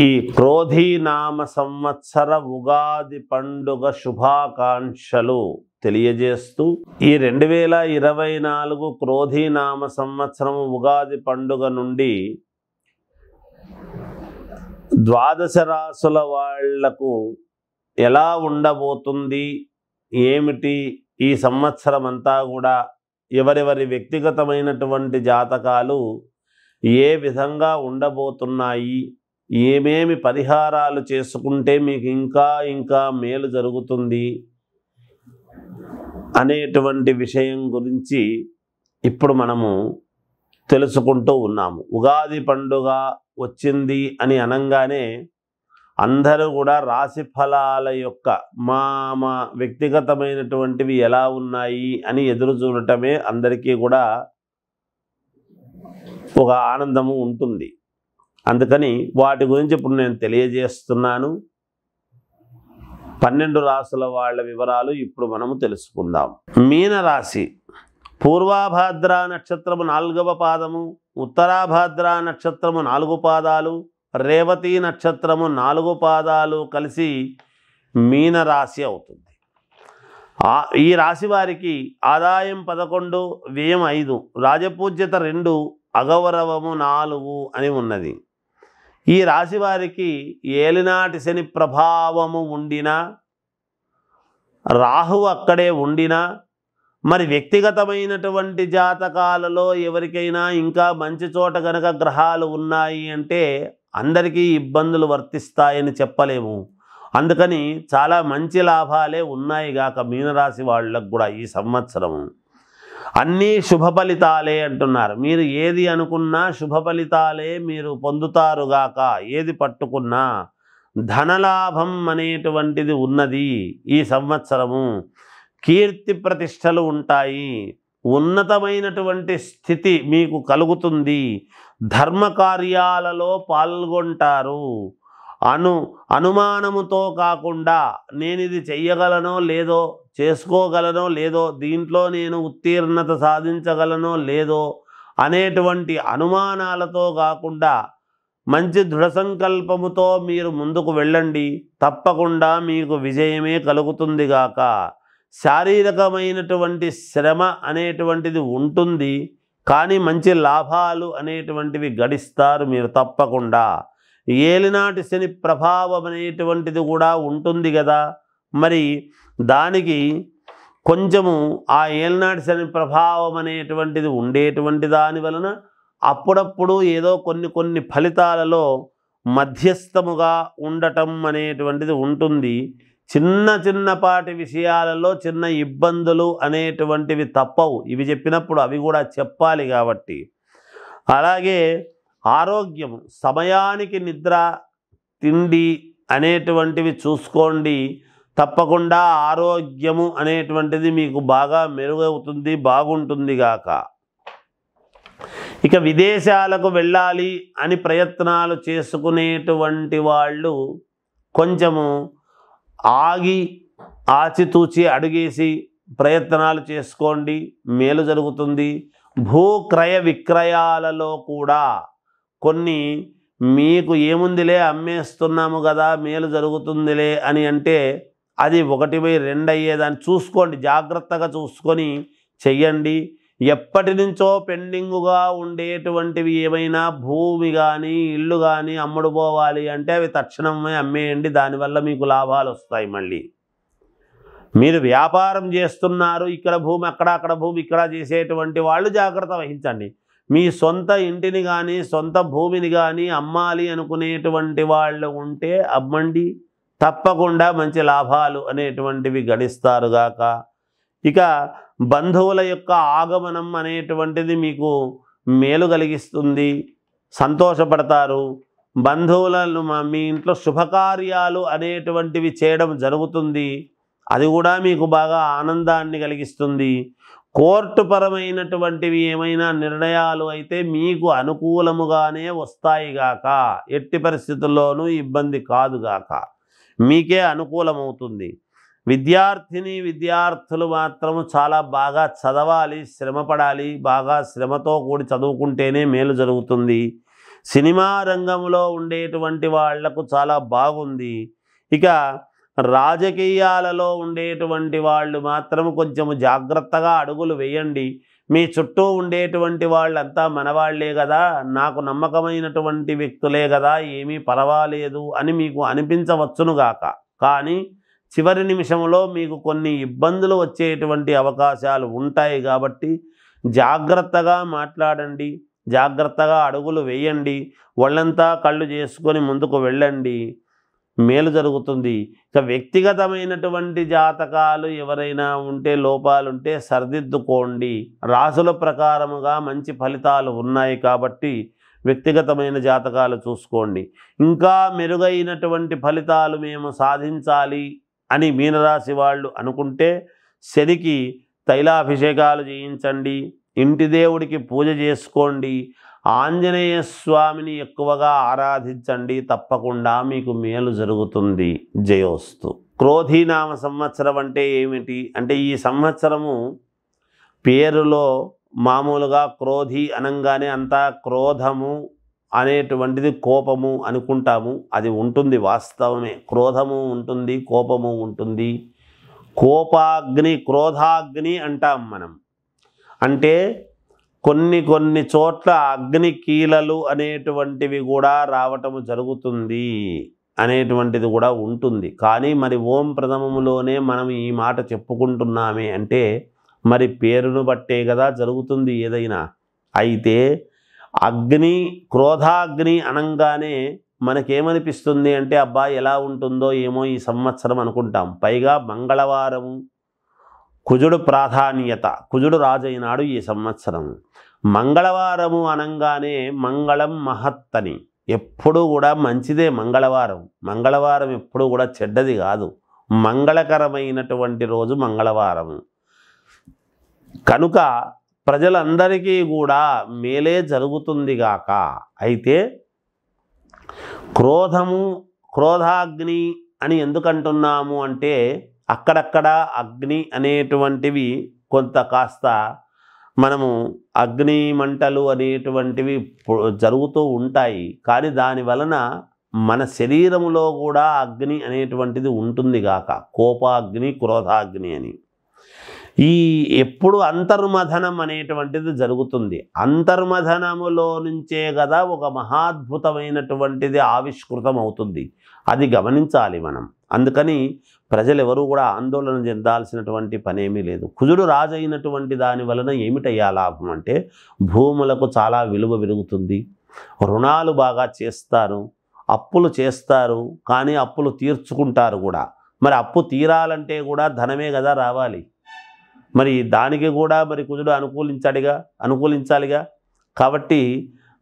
ఈ క్రోధీనామ సంవత్సర ఉగాది పండుగ శుభాకాంక్షలు తెలియజేస్తూ ఈ 2024 క్రోధీనామ సంవత్సరం ఉగాది పండుగ నుండి ద్వాదశ రాసుల వాళ్లకు ఎలా ఉండబోతుంది ఏమిటి ఈ సంవత్సరం అంతా కూడా ఎవరెవరి వ్యక్తిగతమైనటువంటి జాతకాలు ఏ విధంగా ఉండబోతున్నాయి, ఏమేమి పరిహారాలు చేసుకుంటే మీకు ఇంకా మేలు జరుగుతుంది అనేటువంటి విషయం గురించి ఇప్పుడు మనము తెలుసుకుంటూ ఉన్నాము. ఉగాది పండుగ వచ్చింది అని అనగానే అందరూ కూడా రాశి ఫలాల యొక్క మా వ్యక్తిగతమైనటువంటివి ఎలా ఉన్నాయి అని ఎదురు చూడటమే అందరికీ కూడా ఒక ఆనందము ఉంటుంది. అందుకని వాటి గురించి ఇప్పుడు నేను తెలియజేస్తున్నాను. 12 రాసుల వాళ్ళ వివరాలు ఇప్పుడు మనము తెలుసుకుందాం. మీనరాశి పూర్వాభాద్ర నక్షత్రము 4వ పాదము, ఉత్తరాభాద్ర నక్షత్రము 4 పాదాలు, రేవతి నక్షత్రము 4 పాదాలు కలిసి మీనరాశి అవుతుంది. ఈ రాశి వారికి ఆదాయం 11, వ్యయం 5, రాజపూజ్యత 2, అగౌరవము 4 అని ఉన్నది. ఈ రాశి వారికి ఏలినాటి శని ప్రభావము ఉండినా, రాహువు అక్కడే ఉండినా, మరి వ్యక్తిగతమైనటువంటి జాతకాలలో ఎవరికైనా ఇంకా మంచి చోట గనక గ్రహాలు ఉన్నాయి అంటే అందరికీ ఇబ్బందులు వర్తిస్తాయని చెప్పలేము. అందుకని చాలా మంచి లాభాలే ఉన్నాయి గాక మీనరాశి వాళ్ళకు కూడా ఈ సంవత్సరం అన్నీ శుభ ఫలితాలే అంటున్నారు. మీరు ఏది అనుకున్నా శుభ ఫలితాలే మీరు పొందుతారుగాక. ఏది పట్టుకున్నా ధనలాభం అనేటువంటిది ఉన్నది ఈ సంవత్సరము. కీర్తి ప్రతిష్టలు ఉంటాయి, ఉన్నతమైనటువంటి స్థితి మీకు కలుగుతుంది, ధర్మ కార్యాలలో పాల్గొంటారు, అనుమానముతో కాకుండా నేను ఇది చెయ్యగలనో లేదో, చేసుకోగలనో లేదో, దీంట్లో నేను ఉత్తీర్ణత సాధించగలనో లేదో అనేటువంటి అనుమానాలతో కాకుండా మంచి దృఢ సంకల్పముతో మీరు ముందుకు వెళ్ళండి. తప్పకుండా మీకు విజయమే కలుగుతుంది గాక. శారీరకమైనటువంటి శ్రమ అనేటువంటిది ఉంటుంది, కానీ మంచి లాభాలు అనేటువంటివి గడిస్తారు మీరు తప్పకుండా. ఏలినాటి శని ప్రభావం అనేటువంటిది కూడా ఉంటుంది కదా, మరి దానికి కొంచెము ఆ ఏలినాటి శని ప్రభావం అనేటువంటిది ఉండేటువంటి దాని వలన అప్పుడప్పుడు ఏదో కొన్ని ఫలితాలలో మధ్యస్థముగా ఉండటం అనేటువంటిది ఉంటుంది. చిన్నపాటి విషయాలలో చిన్న ఇబ్బందులు అనేటువంటివి తప్పవు. ఇవి చెప్పినప్పుడు అవి కూడా చెప్పాలి కాబట్టి. అలాగే ఆరోగ్యము, సమయానికి నిద్ర, తిండి అనేటువంటివి చూసుకోండి. తప్పకుండా ఆరోగ్యము అనేటువంటిది మీకు బాగా మెరుగవుతుంది, బాగుంటుంది గాక. ఇక విదేశాలకు వెళ్ళాలి అని ప్రయత్నాలు చేసుకునేటువంటి వాళ్ళు కొంచెము ఆగి ఆచితూచి అడుగేసి ప్రయత్నాలు చేసుకోండి, మేలు జరుగుతుంది. భూక్రయ విక్రయాలలో కూడా కొన్ని మీకు ఏముందిలే అమ్మేస్తున్నాము కదా మేలు జరుగుతుందిలే అని అంటే అది 1/2 అయ్యేదాన్ని చూసుకోండి, జాగ్రత్తగా చూసుకొని చెయ్యండి. ఎప్పటి నుంచో పెండింగుగా ఉండేటువంటివి ఏమైనా భూమి కానీ ఇల్లు కానీ అమ్ముడుపోవాలి అంటే అవి తక్షణమే అమ్మేయండి. దానివల్ల మీకు లాభాలు వస్తాయి. మళ్ళీ మీరు వ్యాపారం చేస్తున్నారు, ఇక్కడ భూమి అక్కడ భూమి ఇక్కడ చేసేటువంటి వాళ్ళు జాగ్రత్త వహించండి. మీ సొంత ఇంటిని కానీ సొంత భూమిని కానీ అమ్మాలి అనుకునేటువంటి వాళ్ళు ఉంటే అమ్మండి, తప్పకుండా మంచి లాభాలు అనేటువంటివి గడిస్తారుగాక. ఇక బంధువుల యొక్క ఆగమనం అనేటువంటిది మీకు మేలు కలిగిస్తుంది, సంతోషపడతారు. బంధువులను మీ ఇంట్లో శుభకార్యాలు అనేటువంటివి చేయడం జరుగుతుంది, అది కూడా మీకు బాగా ఆనందాన్ని కలిగిస్తుంది. కోర్టు పరమైనటువంటివి ఏమైనా నిర్ణయాలు అయితే మీకు అనుకూలముగానే వస్తాయిగాక, ఎట్టి పరిస్థితుల్లోనూ ఇబ్బంది కాదుగాక, మీకే అనుకూలమవుతుంది. విద్యార్థులు మాత్రము చాలా బాగా చదవాలి, శ్రమపడాలి, బాగా శ్రమతో కూడి చదువుకుంటేనే మేలు జరుగుతుంది. సినిమా రంగంలో ఉండేటువంటి వాళ్లకు చాలా బాగుంది. ఇక రాజకీయాలలో ఉండేటువంటి వాళ్ళు మాత్రం కొంచెం జాగ్రత్తగా అడుగులు వేయండి. మీ చుట్టూ ఉండేటువంటి వాళ్ళంతా మనవాళ్లే కదా, నాకు నమ్మకమైనటువంటి వ్యక్తులే కదా, ఏమీ పర్వాలేదు అని మీకు అనిపించవచ్చునుగాక. కానీ చివరి నిమిషంలో మీకు కొన్ని ఇబ్బందులు వచ్చేటువంటి అవకాశాలు ఉంటాయి కాబట్టి జాగ్రత్తగా మాట్లాడండి, జాగ్రత్తగా అడుగులు వేయండి, ఒళ్ళంతా కళ్ళు చేసుకొని ముందుకు వెళ్ళండి, మేలు జరుగుతుంది. ఇక వ్యక్తిగతమైనటువంటి జాతకాలు ఎవరైనా ఉంటే లోపాలుంటే సరిదిద్దుకోండి. రాసుల ప్రకారముగా మంచి ఫలితాలు ఉన్నాయి కాబట్టి వ్యక్తిగతమైన జాతకాలు చూసుకోండి. ఇంకా మెరుగైనటువంటి ఫలితాలు మేము సాధించాలి అని మీనరాశి వాళ్ళు అనుకుంటే శనికి తైలాభిషేకాలు చేయించండి, ఇంటి దేవుడికి పూజ చేసుకోండి, ఆంజనేయ స్వామిని ఎక్కువగా ఆరాధించండి, తప్పకుండా మీకు మేలు జరుగుతుంది. జయోస్తు. క్రోధీనామ సంవత్సరం అంటే ఏమిటి అంటే ఈ సంవత్సరము పేరులో మామూలుగా క్రోధి అనంగానే అంతా క్రోధము అనేటువంటిది కోపము అనుకుంటాము, అది ఉంటుంది, వాస్తవమే. క్రోధము ఉంటుంది, కోపము ఉంటుంది. కోపాగ్ని, క్రోధాగ్ని అంటాం మనం. అంటే కొన్ని చోట్ల అగ్ని కీలలు అనేటువంటివి కూడా రావటము జరుగుతుంది అనేటువంటిది కూడా ఉంటుంది. కానీ మరి ఓం ప్రథమములోనే మనం ఈ మాట చెప్పుకుంటున్నామే అంటే మరి పేరును బట్టే కదా జరుగుతుంది ఏదైనా. అయితే అగ్ని, క్రోధాగ్ని అనంగానే మనకేమనిపిస్తుంది అంటే అబ్బా ఎలా ఉంటుందో ఏమో ఈ సంవత్సరం అనుకుంటాం. పైగా మంగళవారము, కుజుడు ప్రాధాన్యత, కుజుడు రాజైనాడు ఈ సంవత్సరం. మంగళవారము అనంగానే మంగళం మహత్తని, ఎప్పుడూ కూడా మంచిదే మంగళవారం. మంగళవారం ఎప్పుడూ కూడా చెడ్డది కాదు, మంగళకరమైనటువంటి రోజు మంగళవారము. కనుక ప్రజలందరికీ కూడా మేలే జరుగుతుంది గాక. అయితే క్రోధము, క్రోధాగ్ని అని ఎందుకంటున్నాము అంటే అక్కడక్కడ అగ్ని అనేటువంటివి కొంత కాస్త మనము అగ్ని మంటలు అనేటువంటివి జరుగుతూ ఉంటాయి. కానీ దాని వలన మన శరీరములో కూడా అగ్ని అనేటువంటిది ఉంటుంది గాక, కోపాగ్ని క్రోధాగ్ని అని. ఈ ఎప్పుడు అంతర్మథనం అనేటువంటిది జరుగుతుంది. అంతర్మథనములో నుంచే కదా ఒక మహాద్భుతమైనటువంటిది ఆవిష్కృతం అవుతుంది. అది గమనించాలి మనం. అందుకని ప్రజలు ఎవరు కూడా ఆందోళన చెందాల్సినటువంటి పనేమీ లేదు. కుజుడు రాజు అయినటువంటి దాని వలన ఏమిటయ్యా లాభం అంటే భూములకు చాలా విలువ పెరుగుతుంది, రుణాలు బాగా చేస్తారు, అప్పులు చేస్తారు, కానీ అప్పులు తీర్చుకుంటారు కూడా. మరి అప్పు తీరాలంటే కూడా ధనమే కదా రావాలి. మరి దానికి కూడా మరి కుజుడు అనుకూలించాలిగా. కాబట్టి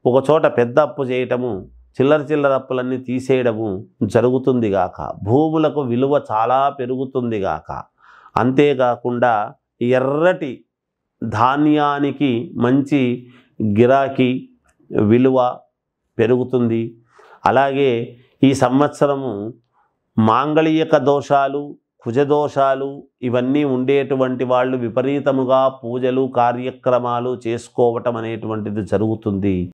ఒక చోట పెద్ద అప్పు చేయటము, చిల్లర అప్పులన్నీ తీసేయడము జరుగుతుంది గాక, భూములకు విలువ చాలా పెరుగుతుంది గాక. అంతేకాకుండా ఎర్రటి ధాన్యానికి మంచి గిరాకీ విలువ పెరుగుతుంది. అలాగే ఈ సంవత్సరము మాంగళిక దోషాలు, కుజదోషాలు ఇవన్నీ ఉండేటువంటి వాళ్ళు విపరీతముగా పూజలు కార్యక్రమాలు చేసుకోవటం అనేటువంటిది జరుగుతుంది.